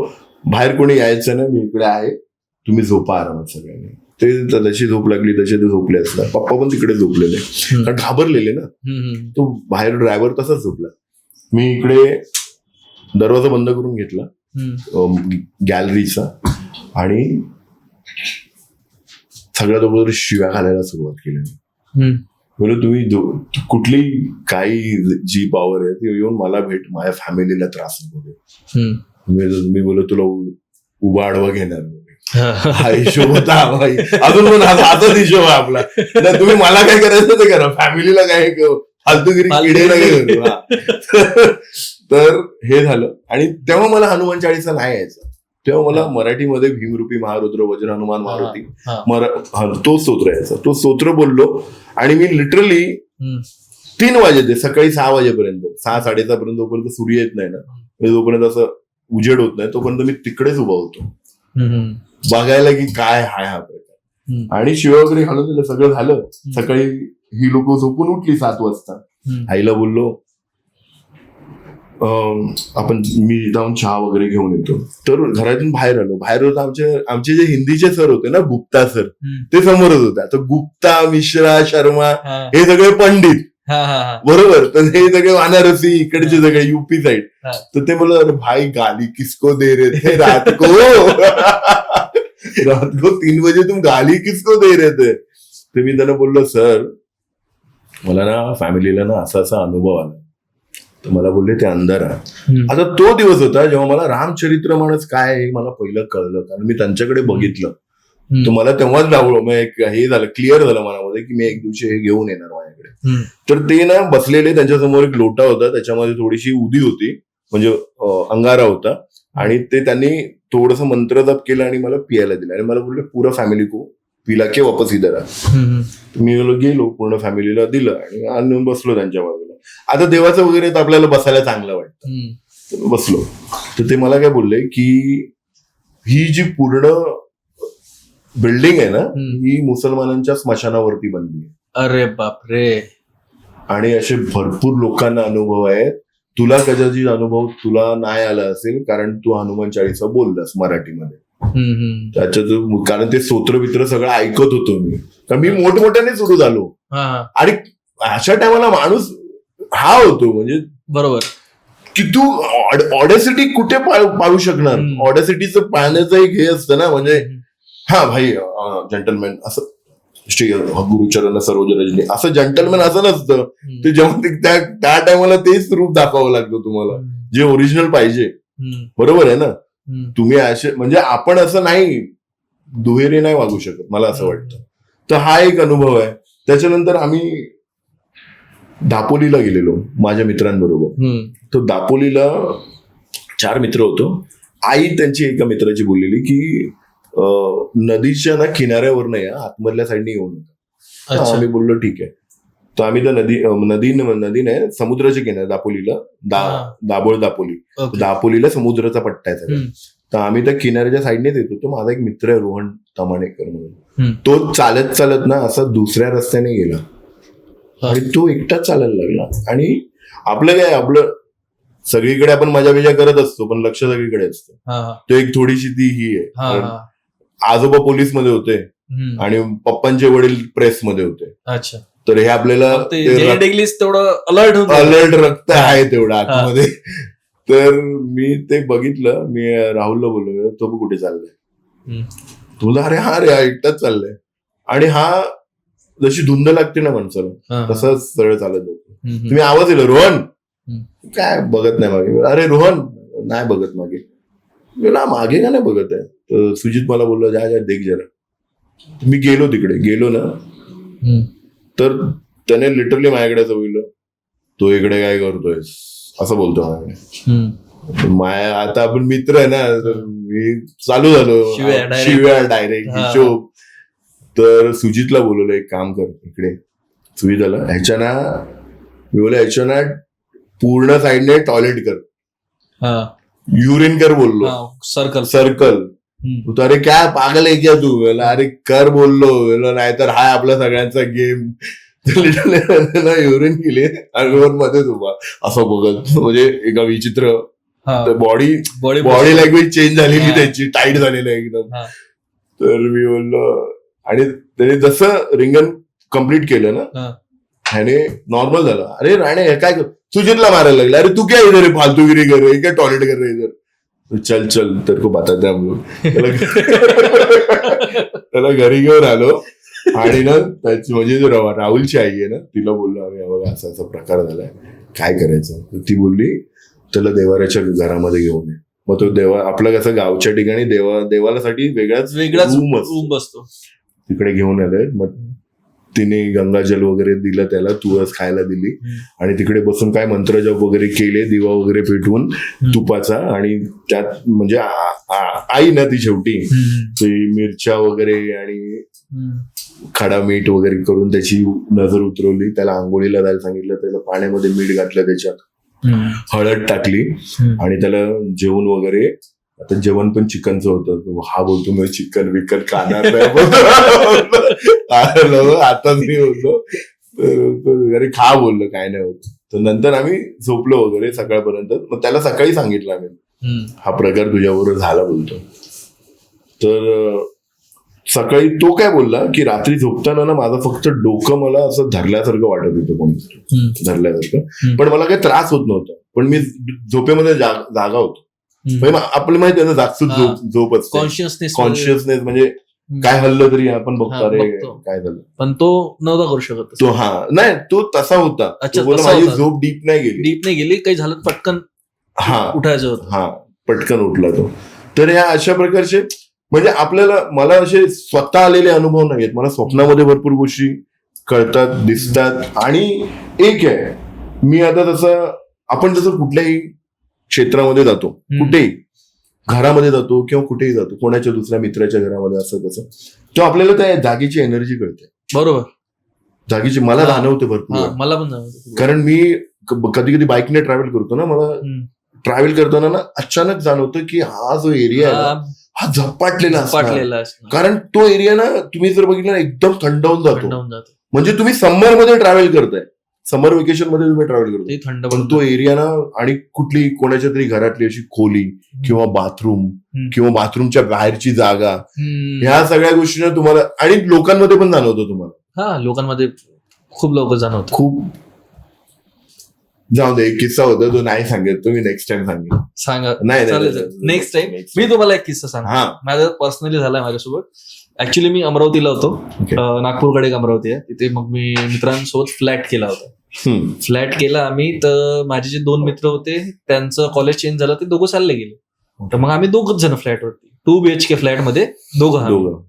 बाहेर कोणी यायचं नाही, मी इकडे आहे, तुम्ही झोपा आरामात सगळ्यांनी. ते जशी झोप लागली तसे ते झोपले असतात. पप्पा पण तिकडे झोपलेले, कारण घाबरलेले ना. तो बाहेर ड्रायव्हर तसाच झोपला. मी इकडे दरवाजा बंद करून घेतला गॅलरीचा, आणि सगळ्यात अगोदर शिव्या घालायला सुरुवात केली. बोल तुम्ही कुठली काही जी पॉवर आहे ती येऊन मला भेट, माझ्या फॅमिलीला त्रास नको. मी बोललो तुला उभा आडवा घेणार. हा हिशोब होता भाई, अजून पण हातात हिशोब आहे आपला. तुम्ही मला काय करायचं ते करा, फॅमिलीला काय फालतूगिरी किडे नका. तर हे झालं. आणि तेव्हा मला हनुमान चाळीसा नाही यायचा. तेव्हा मला मराठीमध्ये भीमरूपी महारुद्र वज्र हनुमान मारुती तो स्तोत्र यायचा. तो स्तोत्र बोललो, आणि मी लिटरली 3 वाजे सकाळी 6 वाजेपर्यंत, 6-6:30 पर्यंत, जोपर्यंत सूर्य येत नाही ना, जोपर्यंत असं उजेड होत नाही तोपर्यंत मी तिकडेच उभा होतो बघायला की काय हाय हा प्रकार. आणि शिवा वगैरे घालून दिलं, सगळं झालं. सकाळी ही लोक झोपून उठली 7 वाजता. आईला बोललो मी जाऊन चहा वगैरे घेऊन येतो. तर घरातून बाहेर आलो. बाहेर होता आमचे जे हिंदीचे सर होते ना, गुप्ता सर, ते समोरच होते. तर गुप्ता, मिश्रा, शर्मा हे सगळे पंडित, बरोबर. तर हे सगळे वानारसी, इकडचे सगळे युपी साईड. तर ते बोलत, अरे भाई गाली किसको दे रहे थे रात को 3 बजे तुम गाली किसको दे रहे थे. तर मी त्यांना बोललो, सर मला ना फॅमिलीला ना असा अनुभव आला. तर मला बोलले ते अंधार आहे. आता तो दिवस होता जेव्हा मला रामचरित्रमानस काय हे मला पहिलं कळलं, कारण मी त्यांच्याकडे बघितलं. तर मला तेव्हाच हे झालं, क्लिअर झालं मनामध्ये की मी एक दिवशी हे घेऊन येणार माझ्याकडे. तर ते ना बसलेले, त्यांच्यासमोर एक लोटा होता, त्याच्यामध्ये थोडीशी उदी होती, म्हणजे अंगारा होता, आणि ते त्यांनी थोडस मंत्र जप केलं आणि मला पियायला दिलं. आणि मला बोलले पुरा फॅमिली को पिला के वापस इधर आ. मी गेलो, पूर्ण फॅमिलीला दिलं आणि आणून बसलो त्यांच्या बाजूला. आता देवाचं वगैरे तर आपल्याला बसायला चांगलं वाटतं. बसलो. तर ते मला काय बोलले की ही जी पूर्ण बिल्डिंग आहे ना, ही मुसलमानांच्या स्मशानावरती बनली आहे. अरे बापरे. आणि असे भरपूर लोकांना अनुभव आहेत. तुला कदाचित अनुभव तुला नाही आला असेल, कारण तू हनुमान चाळीसा बोललास मराठीमध्ये. त्याच्यात कारण ते स्तोत्र सगळं ऐकत होतो मी, कारण मी मोठमोठ्याने सुरू झालो. आणि अशा टायमाला माणूस हा होतो, म्हणजे बरोबर की तू ऑडेसिटी कुठे पाळू शकणार. ऑडेसिटीचं पाळण्याचं एक हे असतं ना, म्हणजे हा भाई जंटलमॅन असं, श्री गुरुचरण सरोज रजनी असं जंटलमॅन असं नसतं. ते जेव्हा त्या टायमाला तेच रूप दाखवावं लागतं तुम्हाला, जे ओरिजिनल पाहिजे. बरोबर आहे ना. तुम्ही असे, म्हणजे आपण असं नाही दुहेरी नाही वागू शकत, मला असं वाटतं. तर हा एक अनुभव आहे. त्याच्यानंतर आम्ही दापोलीला गेलेलो माझ्या मित्रांबरोबर. तो दापोलीला 4 मित्र होतो. आई त्यांची एका मित्राची बोललेली की नदीच्या ना किनाऱ्यावर या, आतमधल्या साईडने येऊ नका. आम्ही बोललो ठीक आहे. तर आम्ही त्या नदी नाही, समुद्राच्या किनाऱ्या, दापोलीला दाभोळ दापोलीला समुद्राचा पट्टा आहे सगळं. तर आम्ही त्या किनाऱ्याच्या साईडनेच येतो. तो माझा एक मित्र आहे रोहन तमाणेकर म्हणून, तो चालत ना असा दुसऱ्या रस्त्याने गेला आणि तो एकटाच चालायला लागला. आणि आपलं काय, आपलं सगळीकडे आपण मजा बिजा करत असतो, पण लक्ष सगळीकडे असतं. तो एक थोडीशी ती ही आहे. आजोबा पोलीस मध्ये होते आणि पप्पांचे वडील प्रेस मध्ये होते. अच्छा. तर हे आपल्याला तेवढं अलर्ट रक्त आहे तेवढं आतमध्ये. तर मी ते बघितलं, मी राहुलला बोललो, तो कुठे चाललाय? तुला अरे हा रे एकटाच चाललाय. आणि हा जशी धुंद लागते ना माणसाला तसंच सरळ चालत होतो. तुम्ही आवाज दिला, रोहन काय बघत नाही मागे? अरे रोहन नाही बघत मागे. मागे का नाही बघत आहे? तर सुजित मला बोललो, जा जा देख जरा. मी गेलो ना, तर त्याने लिटरली माझ्याकडे असं बोललं, तो इकडे काय करतोय असं बोलतो माझ्याकडे. माया आता आपण मित्र आहे ना, तर मी चालू झालो शिव्या डायरेक्ट हिशोब. तर सुजितला बोलवलं, एक काम कर इकडे. सुजित आला, ह्याच्या ना पूर्ण साईडने टॉयलेट कर, युरिन कर बोललो, सर्कल. तू अरे काय पागल आहे क्या तू? अरे कर बोललो, नाहीतर हाय आपल्या सगळ्यांचा गेम. युरिन केले आणि मध्ये उभा असं बघत, म्हणजे एका विचित्र बॉडी लँग्वेज चेंज झालेली त्याची, टाईट झालेलं एकदम. तर मी बोललो, आणि त्याने जसं रिंगण कम्प्लीट केलं ना, ह्याने नॉर्मल झालं. अरे राणे काय कर, सुजितला मारायला लागला. अरे तू काय इधर फालतूगिरी कर रहे, क्या टॉयलेट कर रहे इधर? चल तर को बता द्या म्हणून त्याला घरी घेऊन आलो. आणि ना त्याची म्हणजे जो राहुलची आई आहे ना, तिला बोललो आम्ही, बघा असा असा प्रकार झालाय, काय करायचं? ती बोलली त्याला देवाऱ्याच्या घरामध्ये घेऊन ये. मग तो आपलं कसं गावच्या ठिकाणी देवालासाठी वेगळाच रूम असतो, तिकडे घेऊन आले. मग तिने गंगाजल वगैरे दिलं त्याला, तुळस खायला दिली, आणि तिकडे बसून काय मंत्रजप वगैरे केले, दिवा वगैरे पेटवून तुपाचा. आणि त्यात म्हणजे आई ना ती शेवटी मिरच्या वगैरे आणि खडा मीठ वगैरे करून त्याची नजर उतरवली. त्याला आंघोळीला जायला सांगितलं, त्याला पाण्यामध्ये मीठ घातलं, त्याच्यात हळद टाकली, आणि त्याला जेवण वगैरे. आता जेवण पण चिकनचं होतं. हा बोलतो मी चिकन विकत खाणार नाही. आता मी बोललो अरे खा, बोललो काय नाही होत. तर नंतर आम्ही झोपलो वगैरे सकाळपर्यंत. मग त्याला सकाळी सांगितलं आम्ही, हा प्रकार तुझ्याबरोबर झाला बोलतो. तर सकाळी तो काय बोलला की रात्री झोपताना ना माझं फक्त डोकं मला असं धरल्यासारखं वाटत होतं, कोणी धरल्यासारखं, पण मला काही त्रास होत नव्हता. पण मी झोपेमध्ये जागा होतो. आपलं माहिती आहे ना, जागसूत झोप असते, कॉन्शियसनेस म्हणजे काय हल्लं तरी आपण बघतो अरे काय झालं. पण तो नव्हता करू शकत तो. नाही तो तसा होता. माझी झोप डीप नाही गेली, काही झालं पटकन उठायचं होतं, पटकन उठला तो. तर ह्या अशा प्रकारचे म्हणजे मला असे स्वतः आलेले अनुभव नाही आहेत. मला स्वप्नामध्ये भरपूर गोष्टी कळतात, दिसतात. आणि एक आहे, मी आता तसं आपण जसं कुठल्याही क्षेत्रामध्ये जातो, कुठेही घरामध्ये जातो किंवा कुठेही जातो, कोणाच्या दुसऱ्या मित्राच्या घरामध्ये असं तसं, तो आपल्याला त्या जागेची एनर्जी कळते. बरोबर, जागेची मला जाणवते भरपूर. मला पण जाणवते, कारण मी कधी कधी बाईकने ट्रॅव्हल करतो ना, मला ट्रॅव्हल करताना ना अचानक जाणवतं की हा जो एरिया आहे हा झपाटलेला असणार. कारण तो एरिया ना तुम्ही जर बघितलं ना एकदम थंड होऊन जातो. म्हणजे तुम्ही समर मध्ये ट्रॅव्हल करताय, समर वेकेशन मध्ये तुम्ही ट्रॅव्हल करतो, थंड, पण तो एरिया ना, आणि कुठली कोणाच्या तरी घरातली अशी खोली किंवा बाथरूम किंवा बाथरूमच्या बाहेरची जागा, ह्या सगळ्या गोष्टींना तुम्हाला आणि लोकांमध्ये पण जाणवतो तुम्हाला. लोकांमध्ये खूप लोक जाणवतो. खूप. जाऊ दे, एक किस्सा होता तो नाही सांगत, तुम्ही नेक्स्ट टाइम सांगा. नाही नेक्स्ट टाइम मी तुम्हाला एक किस्सा सांगा. माझा पर्सनली झालाय माझ्यासोबत. ऍक्च्युली मी अमरावतीला होतो, नागपूरकडे एक अमरावती आहे, तिथे मग मी मित्रांसोबत फ्लॅट केला होता. फ्लॅट केला आम्ही. तर माझे जे 2 मित्र होते त्यांचं कॉलेज चेंज झालं, ते दोघं चालले गेले. तर मग आम्ही 2च जण फ्लॅटवरती, 2 BHK फ्लॅट मध्ये दोघं.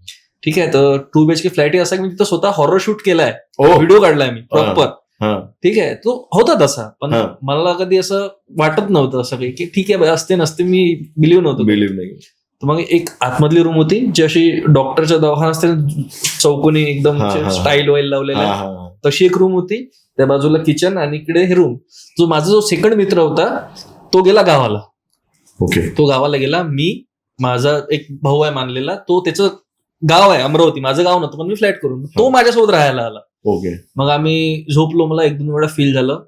ठीक आहे. तर 2 BHK फ्लॅट ही असा की मी तिथं स्वतः हॉरर शूट केलाय, व्हिडिओ काढलाय मी प्रॉपर. ठीक आहे. तो होता तसा, पण मला कधी असं वाटत नव्हतं असं काही की ठीक आहे असते नसते, मी बिलीव्ह नाही. तर मग एक आतमधली रूम होती जी अशी डॉक्टरच्या दवाखाना असते चौकोनी एकदम स्टाईल वाईल लावलेला, तशी एक रूम होती. त्या बाजूला किचन आणि इकडे हे रूम. जो सेकंड मित्र होता तो गेला गावाला. तो गावाला गेला. मी, माझा एक भाऊ आहे मानलेला, तो त्याचं गाव आहे अमरावती, माझं गाव नव्हतं, पण मी फ्लॅट करून तो माझ्यासोबत राहायला आला. मग आम्ही झोपलो. मला 1-2 वेळा फील झालं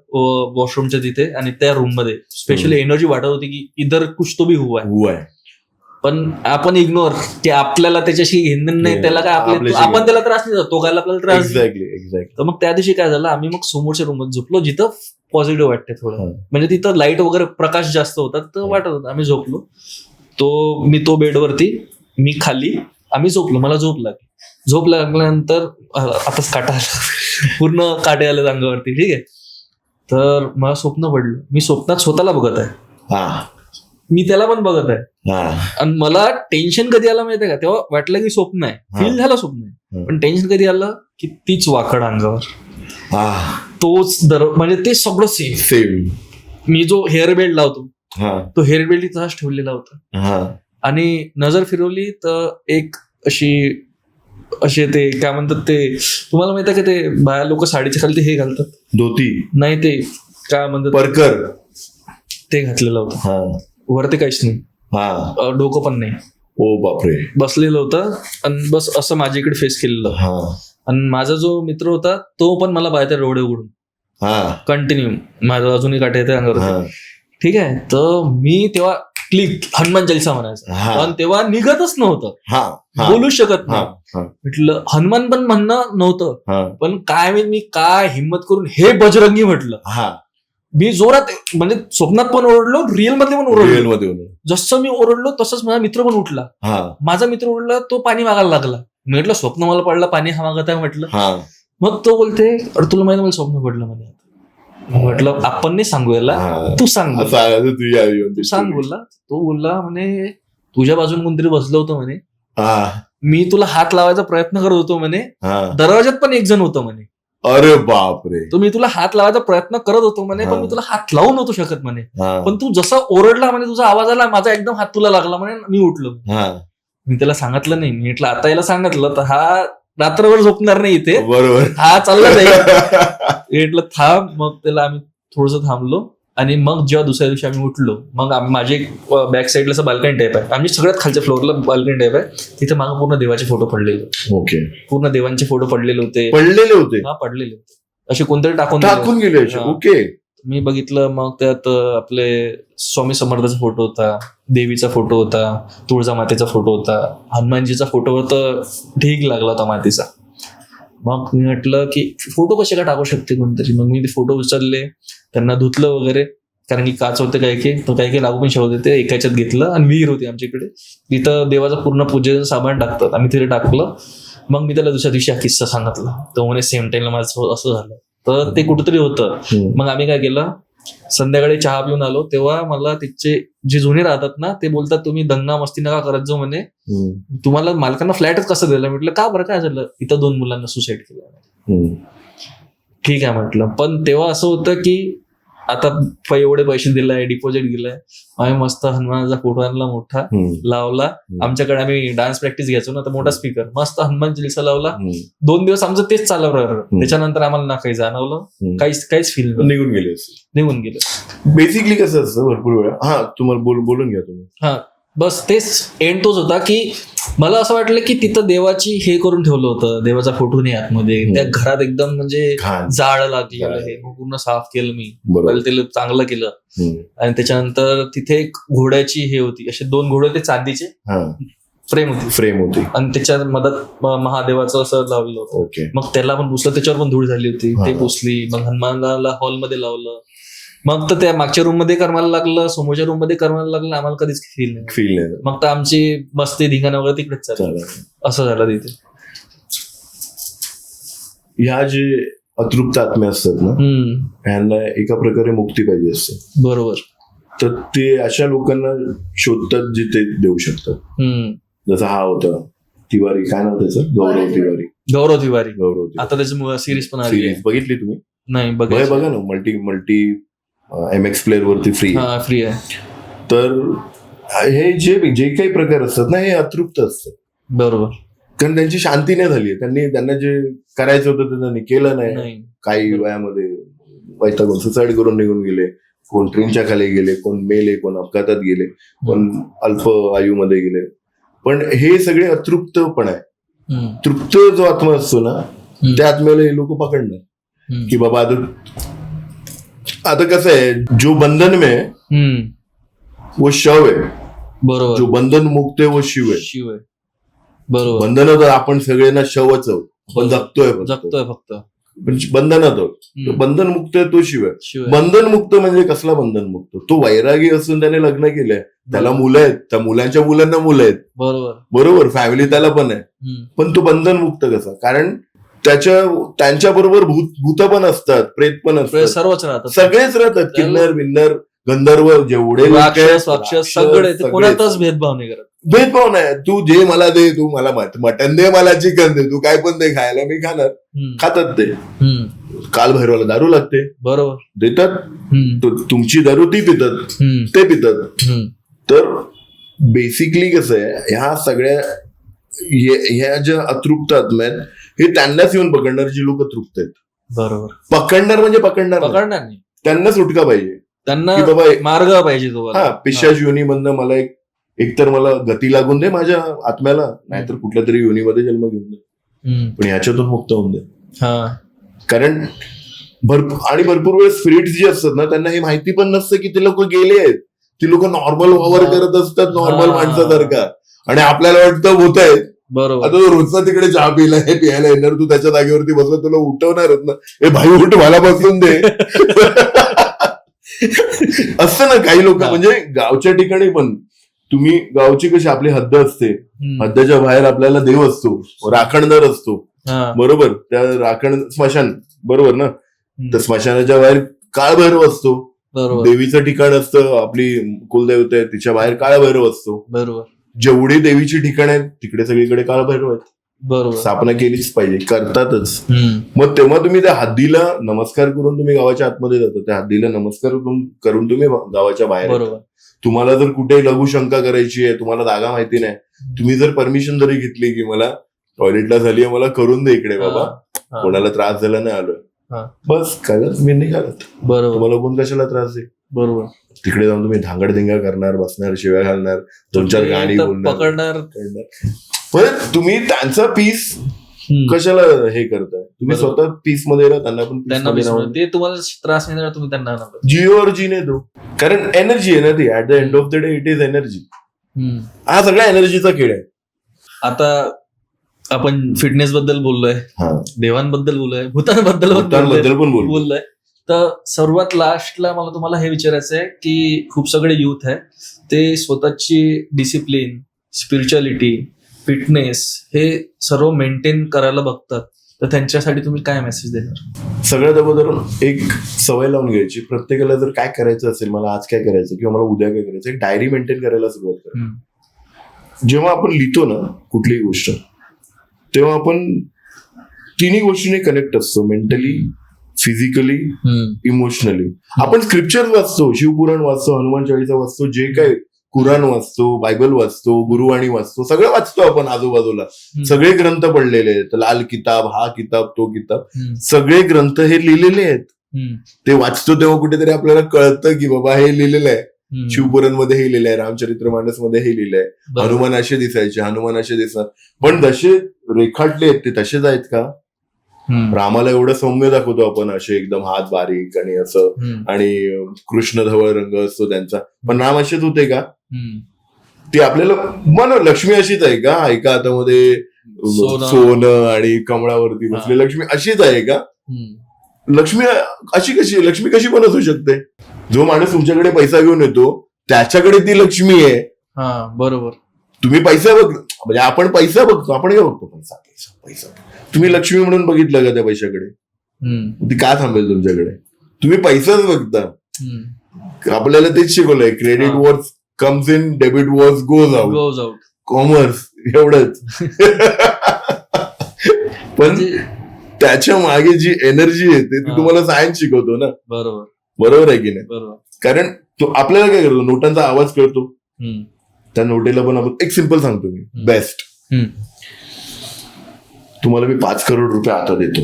वॉशरूमच्या तिथे, आणि त्या रूम मध्ये स्पेशली एनर्जी वाटत होती की इधर कुछ तो भी हुआ है. पण आपण इग्नोर की आपल्याला त्याच्याशी घेणं नाही, त्याला काय आपण त्याला त्रास नाही, तो काय आपल्याला त्रास. एक्झॅक्टली. तर मग त्या दिवशी काय झालं, आम्ही मग समोरच्या रूममध्ये झोपलो जिथं पॉझिटिव्ह वाटते थोडं, म्हणजे तिथं लाईट वगैरे प्रकाश जास्त होता तर वाटत होतं. आम्ही झोपलो, मी तो बेडवरती, मी खाली, आम्ही झोपलो. मला झोप लागल्यानंतर आताच काटा आला, पूर्ण काटे आले अंगावरती. ठीक आहे, तर मला स्वप्न पडलं, मी स्वप्नात स्वतःला बघत आहे, मी त्याला पण बघत आहे. आणि मला टेन्शन कधी आलं माहितीये का, तेव्हा वाटलं की स्वप्न आहे, फील झालं स्वप्न आहे. पण टेन्शन कधी आलं की तीच वाकड अंगावर, तोच म्हणजे ते सगळं सेम. मी जो हेअर बेल्ट लावतो तो हेअर बेल्ट तसाच ठेवलेला होता. आणि नजर फिरवली तर एक असे ते काय म्हणतात, ते तुम्हाला माहिती आहे का, ते बाया लोक साडीच्या खाली ते हे घालतात, धोती नाही, ते काय म्हणतात, परकर, ते घातलेलं होतं. वरती काहीच नाही, डोकं पण नाही. ओ बापरे. बसलेलं होतं आणि बस असं माझ्याकडे फेस केलेलं. आणि माझा जो मित्र होता तो पण मला पाहता रोडे उघडून कंटिन्यू, माझं अजूनही काटे येते अंगावर. ठीक आहे, तर मी तेव्हा क्लिक हनुमान चालीसा म्हणायचं, पण तेव्हा निघतच नव्हतं, बोलू शकत नाही. म्हटलं हनुमान पण म्हणणं नव्हतं, पण काय मी काय हिंमत करून हे बजरंगी म्हटलं. मी जोरात, म्हणजे स्वप्नात पण ओरडलो, रिअल मध्ये पण ओरडलो. जसं मी ओरडलो तसंच माझा मित्र पण उठला. माझा मित्र ओरडला, तो पाणी मागायला लागला. मी म्हटलं स्वप्न मला पडलं, पाणी हा मागत आहे म्हटलं. मग तो बोलते, अरे तुला माहिती मला स्वप्न पडलं म्हणे. म्हटलं आपण नाही सांगू याला, तू सांग, तू सांग बोलला. तो बोलला म्हणे तुझ्या बाजून कोणतरी बसलं होतं म्हणे, मी तुला हात लावायचा प्रयत्न करत होतो म्हणे, दरवाज्यात पण एक जण होतं म्हणे. अरे बापरे. तो मी तुला हात लावायचा प्रयत्न करत होतो म्हणे, पण मी तुला हात लावू नव्हतो शकत म्हणे, पण तू जसं ओरडला म्हणे, तुझा आवाज आला, माझा एकदम हात तुला लागला म्हणे, मी उठलो. मी त्याला सांगितलं नाही, मी म्हटलं आता याला सांगितलं तर हा रात्रभर झोपणार नाही इथे, बरोबर, हा चालला जाईल. म्हटलं थांब. मग त्याला आम्ही थोडंसं थांबलो, आणि मग जेव्हा दुसऱ्या दिवशी आम्ही उठलो, मग माझे बॅक साईडला असं बाल्कनी टाईप आहे, आम्ही सगळ्यात खालच्या फ्लोअरला बाल्कनी टाईप आहे, तिथे मागे पूर्ण देवाचे फोटो पडलेले. ओके. पूर्ण देवांचे फोटो पडलेले होते. हा, पडलेले होते, असे कोणतरी टाकून गेले. ओके. मी बघितलं, मग त्यात आपले स्वामी समर्थाचा फोटो होता, देवीचा फोटो होता, तुळजा मातेचा फोटो होता, हनुमानजीचा फोटोवर तर ढीग लागला होता मातीचा. मग मी म्हटलं की फोटो कसे का टाकू शकते कोणतरी. मग मी ते फोटो उचलले, त्यांना धुतलं वगैरे, कारण की काच होते काही लागू पण शकत होते. एकाच्यात घेतलं, आणि विहीर होती आमच्याकडे, तिथं देवाचं पूर्ण पूजेचं सामान टाकतात, आम्ही तिथे टाकलं. मग मी त्याला दुसऱ्या दिवशी हा किस्सा सांगितला, तो म्हणे सेम टाइमला माझं असं झालं. तर ते कुठेतरी होतं. मग आम्ही काय केलं, संध्याकाळी चहा पिऊन आलो, तेव्हा मला तिचे जे जुने राहतात ना, ते बोलतात तुम्ही दंगा मस्ती नका करत जाऊ म्हणे, तुम्हाला मालकांना फ्लॅटच कसं दिला. म्हटलं का बरं, काय झालं, इथं 2 मुलांना सुसाईड केलं. ठीक आहे म्हटलं. पण तेव्हा असं होतं की आता एवढे पैसे दिलाय, डिपॉझिट दिलाय, आम्ही मस्त हनुमानाचा फोटो आणला, मोठा लावला. आमच्याकडे आम्ही डान्स प्रॅक्टिस घ्यायचो ना, तर मोठा स्पीकर, मस्त हनुमान चालीसा लावला. 2 दिवस आमचं तेच चालू राहिलं. त्याच्यानंतर आम्हाला ना काही जाणवलं, काहीच फील निघून गेले. बेसिकली कसं असतं भरपूर वेळा. तुम्हाला बोलून घ्या तुम्ही. बस तेच एंड तोच होता की मला असं वाटलं की तिथं देवाची हे करून ठेवलं होतं, देवाचा फोटो नाही आतमध्ये, त्या घरात एकदम म्हणजे जाळ लागलेलं हे. पूर्ण साफ केलं मी, त्याला चांगलं केलं. आणि त्याच्यानंतर तिथे एक घोड्याची हे होती, असे 2 घोडे होते चांदीचे, फ्रेम होती, आणि त्याच्यात मदत महादेवाचं असं लावलेलं होतं. मग त्याला पण पुसलं, त्याच्यावर पण धूळ झाली होती, ते पुसली. मग हनुमानाला हॉलमध्ये लावलं. मग तर त्या मागच्या रूम मध्ये करमायला लागलं, समोरच्या रूम मध्ये करमायला लागलं, आम्हाला कधीच फील नाही. मग तर आमची मस्ती धिंगाणा वगैरे तिकडेच चाललं. असं झालं तिथे. ह्या जे अतृप्त आत्मे असतात ना, ह्यांना एका प्रकारे मुक्ती पाहिजे असते. बरोबर. तर ते अशा लोकांना शोधतात जे ते देऊ शकतात. जसं हा होता तिवारी, काय नाव त्याचं, गौरव तिवारी. आता त्याची सिरीज पण आली, बघितली तुम्ही? नाही, बघा ना, मल्टी MX प्लेअर वरती फ्री आहे. तर हे जे काही प्रकार असतात ना, हे अतृप्त असतात. बरोबर. कारण त्यांची शांती नाही झाली, त्यांना जे करायचं होतं ते त्यांनी केलं नाही. काही वयामध्ये वैतागून सुसाईड करून निघून गेले, कोण ट्रेनच्या खाली गेले, कोण मेले, कोण अपघातात गेले, कोण अल्प आयुमध्ये गेले. पण हे सगळे अतृप्तपण आहे. तृप्त जो आत्मा असतो ना, त्या आत्म्याला हे लोक पकडणार की बाबा आता कसं आहे, जो बंधन में वो शव है, बरोबर. जो बंधन मुक्त आहे वो शिव आहे. शिव आहे. बरोबर. बंधन तर आपण सगळ्यांना शवच आहोत, आपण जगतोय फक्त बंधनात आहोत. बंधन मुक्त आहे तो शिव आहे. बंधन मुक्त म्हणजे कसला बंधन मुक्त? तो वैरागी असून त्याने लग्न केलंय, त्याला मुलं आहेत, त्या मुलांच्या मुलांना मुलं आहेत, बरोबर, फॅमिली त्याला पण आहे, पण तो बंधन मुक्त कसा? कारण त्यांच्या बरोबर भूत पण असतात, प्रेत पण असतात, सर्वच राहतात, सगळेच राहतात, किन्नर बिन्नर गंधर्व जेवढे सगळे, कोणाचाच भेदभाव नाही करत. भेदभाव नाही. तू जे मला दे, तू मला मटन दे, मला चिकन दे, तू काय पण दे खायला, मी खाणार. खातात ते. काल भैरवाला दारू लागते, बरोबर, देतात. तुमची दारू ती पितात, ते पितात. तर बेसिकली कसं आहे, ह्या सगळ्या ह्या ज्या अतृप्त आत्मा आहेत, हे त्यांनाच येऊन पकडणार जी लोक तृप्त आहेत. बरोबर. पकडणार म्हणजे पकडणार नाही, त्यांना सुटका पाहिजे, त्यांना मार्ग पाहिजे. हा, पिशाच योनीमधनं मला एकतर मला गती लागून दे माझ्या आत्म्याला, नाहीतर कुठल्या तरी योनीमध्ये जन्म घेऊन दे, पण ह्याच्यातून मुक्त होऊन दे. कारण भरपूर वेळेस स्पिरिट्स जे असतात ना, त्यांना हे माहिती पण नसतं की ते लोक गेले आहेत. ती लोक नॉर्मल वावर करत असतात, नॉर्मल माणसासारखा, आणि आपल्याला वाटतं होत आहेत. बरोबर. आता रोजचा तिकडे चहा पिला, हे प्यायला येणार, तू त्याच्या जागेवरती बसला, तुला उठवणारच ना, हे भाई उठ, मला बसून दे. असं ना काही लोक, म्हणजे गावच्या ठिकाणी पण तुम्ही, गावची कशी आपली हद्द असते, हद्दच्या बाहेर आपल्याला देव असतो, राखणदार असतो, बरोबर, त्या राखण स्मशान, बरोबर ना, तर स्मशानाच्या बाहेर काळभैरव असतो, देवीचं ठिकाण असतं, आपली कुलदेवता आहे तिच्या बाहेर काळभैरव असतो, बरोबर. जेवढी देवीची ठिकाण आहेत तिकडे सगळीकडे काळभैरव आहेत, बरोबर. स्थापना केलीच पाहिजे, करतातच. मग तेव्हा तुम्ही त्या हद्दीला नमस्कार करून तुम्ही गावाच्या आतमध्ये जातो, त्या हद्दीला नमस्कार करून तुम्ही गावाच्या बाहेर, बरोबर. तुम्हाला जर कुठे लघुशंका करायची आहे, तुम्हाला जागा माहिती नाही, तुम्ही जर परमिशन जरी घेतली की मला टॉयलेटला झाली आहे, मला करून दे इकडे बाबा, कोणाला त्रास झाला नाही आलोय, बस कळत, मी नाही कळत, बरोबर. तुम्हाला कोण कशाला त्रास आहे, बरोबर. तिकडे जाऊन तुम्ही धांगडधिंगा करणार, बसणार, शिव्या घालणार, 2-4 गाणी बोलणार, पकडणार. पण तुम्ही त्यांचा पीस कशाला हे करताय? तुम्ही स्वतः पीस मध्ये राहा, त्यांना पण ते तुम्हाला त्रास नाही, तुम्ही त्यांना जिओ और जीने दो. कारण एनर्जी आहे ना ती, at the end of the day it is energy. हा सगळा एनर्जीचा खेळ आहे. आता आपण फिटनेस बद्दल बोललोय, देवांबद्दल बोललोय, भूतांबद्दल पण बोललोय. तर सर्वात लास्टला मला तुम्हाला हे विचारायचं आहे की खूप सगळे युथ आहे, ते स्वतःची डिसिप्लिन, स्पिरिच्युअलिटी, फिटनेस हे सर्व मेंटेन करायला बघतात, तर त्यांच्यासाठी तुम्ही काय मेसेज देणार? सगळ्यात अगोदर एक सवय लावून घ्यायची, प्रत्येकाला जर काय करायचं असेल, मला आज काय करायचं किंवा मला उद्या काय करायचं, एक डायरी मेंटेन करायला सुरुवात करा. जेव्हा आपण लिहितो ना कुठलीही गोष्ट, तेव्हा आपण तिन्ही गोष्टीने कनेक्ट असतो, मेंटली, फिजिकली, इमोशनली. आपण स्क्रिप्चर वाचतो, शिवपुराण वाचतो, हनुमान चाळीसा वाचतो, जे काय कुराण वाचतो, बायबल वाचतो, गुरुवाणी वाचतो, सगळं वाचतो आपण आजूबाजूला, सगळे ग्रंथ पडलेले आहेत, लाल किताब, हा किताब, तो किताब, सगळे ग्रंथ हे लिहिलेले आहेत. ते वाचतो तेव्हा कुठेतरी आपल्याला कळतं की बाबा हे लिहिलेलं आहे, शिवपुराण मध्ये हे लिहिलंय, रामचरित्र मानस मध्ये हे लिहिलंय, हनुमान असे दिसायचे, हनुमान असे दिसतात, पण जसे रेखाटले आहेत ते तसेच आहेत का? रामाला एवढं सौम्य दाखवतो आपण, असे एकदम हात बारीक आणि असं, आणि कृष्ण धवळ रंग असतो त्यांचा, पण राम असेच होते का? ते आपल्याला मन, लक्ष्मी अशीच आहे का? एका हातामध्ये सोनं आणि कमळावरती बसले लक्ष्मी अशीच आहे का? लक्ष्मी अशी कशी, लक्ष्मी कशी पण असू शकते? जो माणूस तुमच्याकडे पैसा घेऊन येतो त्याच्याकडे ती लक्ष्मी आहे, बरोबर. तुम्ही पैसा म्हणजे आपण पैसा बघतो, आपण काय बघतो? पैसा पैसा पैसा. तुम्ही लक्ष्मी म्हणून बघितलं का त्या पैशाकडे? ती का थांबेल तुमच्याकडे? तुम्ही पैसाच बघता. आपल्याला तेच शिकवलंय, credit what's comes in, debit what's goes out, commerce एवढंच. पण त्याच्या मागे जी एनर्जी येते ती तुम्हाला सायन्स शिकवतो ना, बरोबर आहे की नाही? कारण तो आपल्याला काय करतो, नोटांचा आवाज कळतो, त्या नोटेला पण आपण एक सिंपल सांगतो मी, बेस्ट. तुम्हाला मी 5 करोड रुपये आता देतो,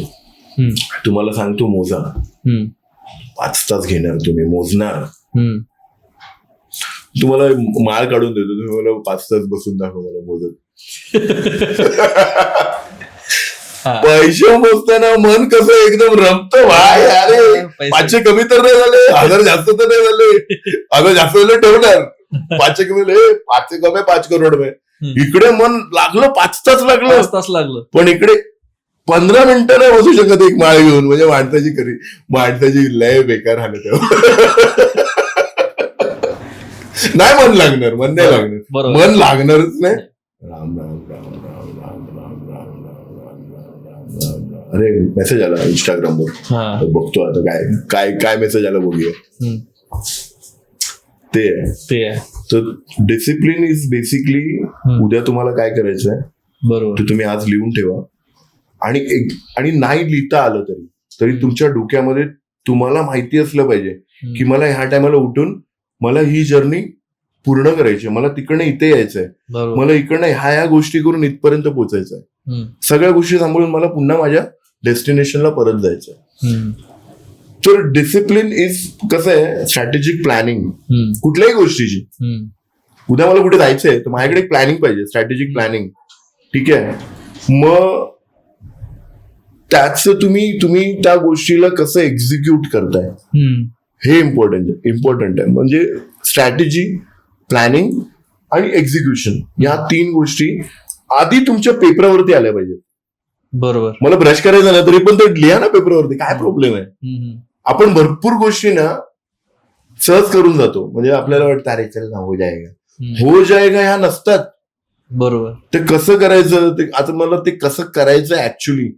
तुम्हाला सांगतो मोजा, 5 तास घेणार, तुम्ही मोजणार, तुम्हाला माळ काढून देतो, तुम्ही मला 5 तास बसून दाखव मला मोजत. पैसे मोजताना मन कसं एकदम रमतं भाई, अरे 500 कमी तर नाही झाले, 1000 जास्त तर नाही झाले, 1000 जास्त झाले ठेवणार, 5 कम है 5 करोड में. इकडे मन लागलं 5 तास लागलं. 5 तास लागलं. पण इकडे 15 मिनिटं नाही बसू शकत एक माळ घेऊन. म्हणजे माणसाची लय बेकार हालत आहे. नाही मन लागणार. मन नाही लागणार. मन लागणारच नाही. राम राम राम राम राम राम राम राम राम राम. अरे मेसेज आला इंस्टाग्रामवर. बघतो आता काय काय मेसेज आला बघूया. ते आहे. तर डिसिप्लिन इज बेसिकली उद्या तुम्हाला काय करायचंय बरोबर ते तुम्ही आज लिहून ठेवा. आणि नाही लिहिता आलं तरी तुमच्या डोक्यामध्ये तुम्हाला माहिती असलं पाहिजे की मला ह्या टायमाला उठून मला ही जर्नी पूर्ण करायची. मला तिकडनं इथे यायचंय. मला इकडनं ह्या गोष्टी करून इथपर्यंत पोहोचायचंय. सगळ्या गोष्टी सांभाळून मला पुन्हा माझ्या डेस्टिनेशनला परत जायचंय. तर डिसिप्लिन इज कसं आहे स्ट्रॅटेजिक प्लॅनिंग कुठल्याही गोष्टीची. उद्या मला कुठे जायचंय तर माझ्याकडे एक प्लॅनिंग पाहिजे. Strategic planning. ठीक आहे. मग त्याचं तुम्ही त्या गोष्टीला कसं एक्झिक्यूट करताय हे इम्पॉर्टंट आहे. म्हणजे स्ट्रॅटेजी, प्लॅनिंग आणि एक्झिक्युशन या 3 गोष्टी आधी तुमच्या पेपरावरती आल्या पाहिजेत. बरोबर. मला ब्रश करायचं ना तरी पण ते लिहा ना पेपरवरती. काय प्रॉब्लेम आहे. आपण भरपूर गोष्टी ना सहज करून जातो. म्हणजे आपल्याला वाटतं अरे चल ना हो जाएगा ह्या नसतात. बरोबर. ते कसं करायचं ते आता मला ते कसं करायचं ऍक्च्युली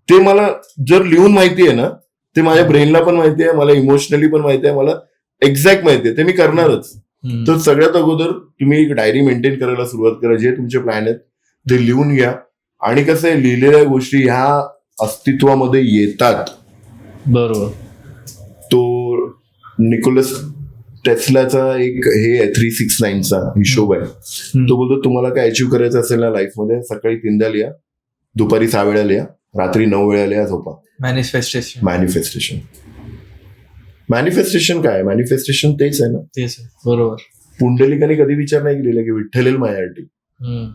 ते मला जर लिहून माहिती आहे ना ते माझ्या ब्रेनला पण माहिती आहे. मला इमोशनली पण माहिती आहे. मला एक्झॅक्ट माहिती आहे. ते मी करणारच. तर सगळ्यात अगोदर तुम्ही एक डायरी मेंटेन करायला सुरुवात करा. जे तुमचे प्लॅन आहेत ते लिहून घ्या. आणि कसं आहे लिहिलेल्या गोष्टी ह्या अस्तित्वामध्ये येतात. बरोबर. तो निकोलस टेस्लाचा एक हे आहे 369चा हिशोब आहे. तो बोलतो तुम्हाला काय अचीव्ह करायचं असेल ना लाईफमध्ये सकाळी 3दा लिहा, दुपारी 6 वेळा लिहा, रात्री 9 वेळा लिहा, झोपा. मॅनिफेस्टेशन काय? मॅनिफेस्टेशन तेच आहे ना. तेच आहे. बरोबर. पुंडलिकाने कधी विचार नाही केलेला की विठ्ठल येईल माझ्यासाठी.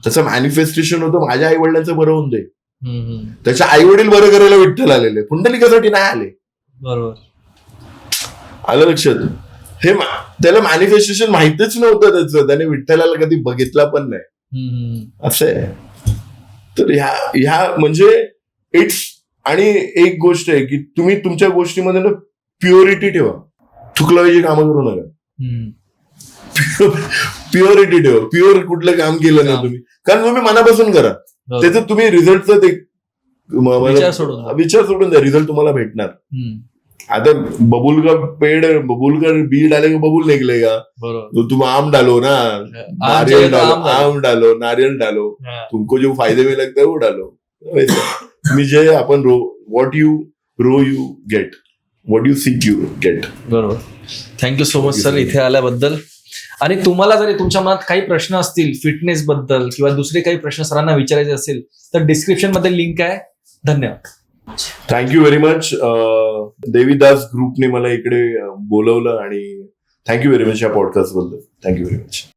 त्याचं मॅनिफेस्टेशन होतं माझ्या आई वडिलांचं बरं होऊन दे. त्याच्या आई वडील बरं करायला विठ्ठल आलेले, पुंडलिकासाठी नाही आले. बरोबर. आलं लक्षात. हे त्याला मॅनिफेस्टेशन माहितीच नव्हतं त्याचं. त्याने विठ्ठलाला कधी बघितला पण नाही. असं आहे. तर ह्या म्हणजे इट्स. आणि एक गोष्ट आहे की तुम्ही तुमच्या गोष्टीमध्ये ना प्युरिटी ठेवा. थुकलावायची कामं करू नका. प्युरिटी ठेवा. प्युअर कुठलं काम केलं ना तुम्ही कारण तुम्ही मनापासून करा. त्याचं तुम्ही रिझल्टचं ते विचार सोडून द्या. रिझल्ट तुम्हाला भेटणार. आता बबुल का बी डालेगा बबुल निकलेगा. तो तुम आम डालो ना, आम डालो, नारियल डालो. तुमको जो फायदे में लगता है वो डालो. तुम्ही जे आपण what you row you get, what you seek you get. बरोबर. थँक्यू सो मच सर इथे आल्याबद्दल. आणि तुम्हाला जरी तुमच्या मनात काही प्रश्न असतील फिटनेस बद्दल किंवा दुसरे काही प्रश्न सरांना विचारायचे असेल तर डिस्क्रिप्शन मध्ये लिंक आहे. धन्यवाद. Thank you very much. देवीदास ग्रुपने मला इकडे बोलवलं आणि थँक्यू व्हेरी मच या पॉडकास्ट बद्दल. Thank you very much.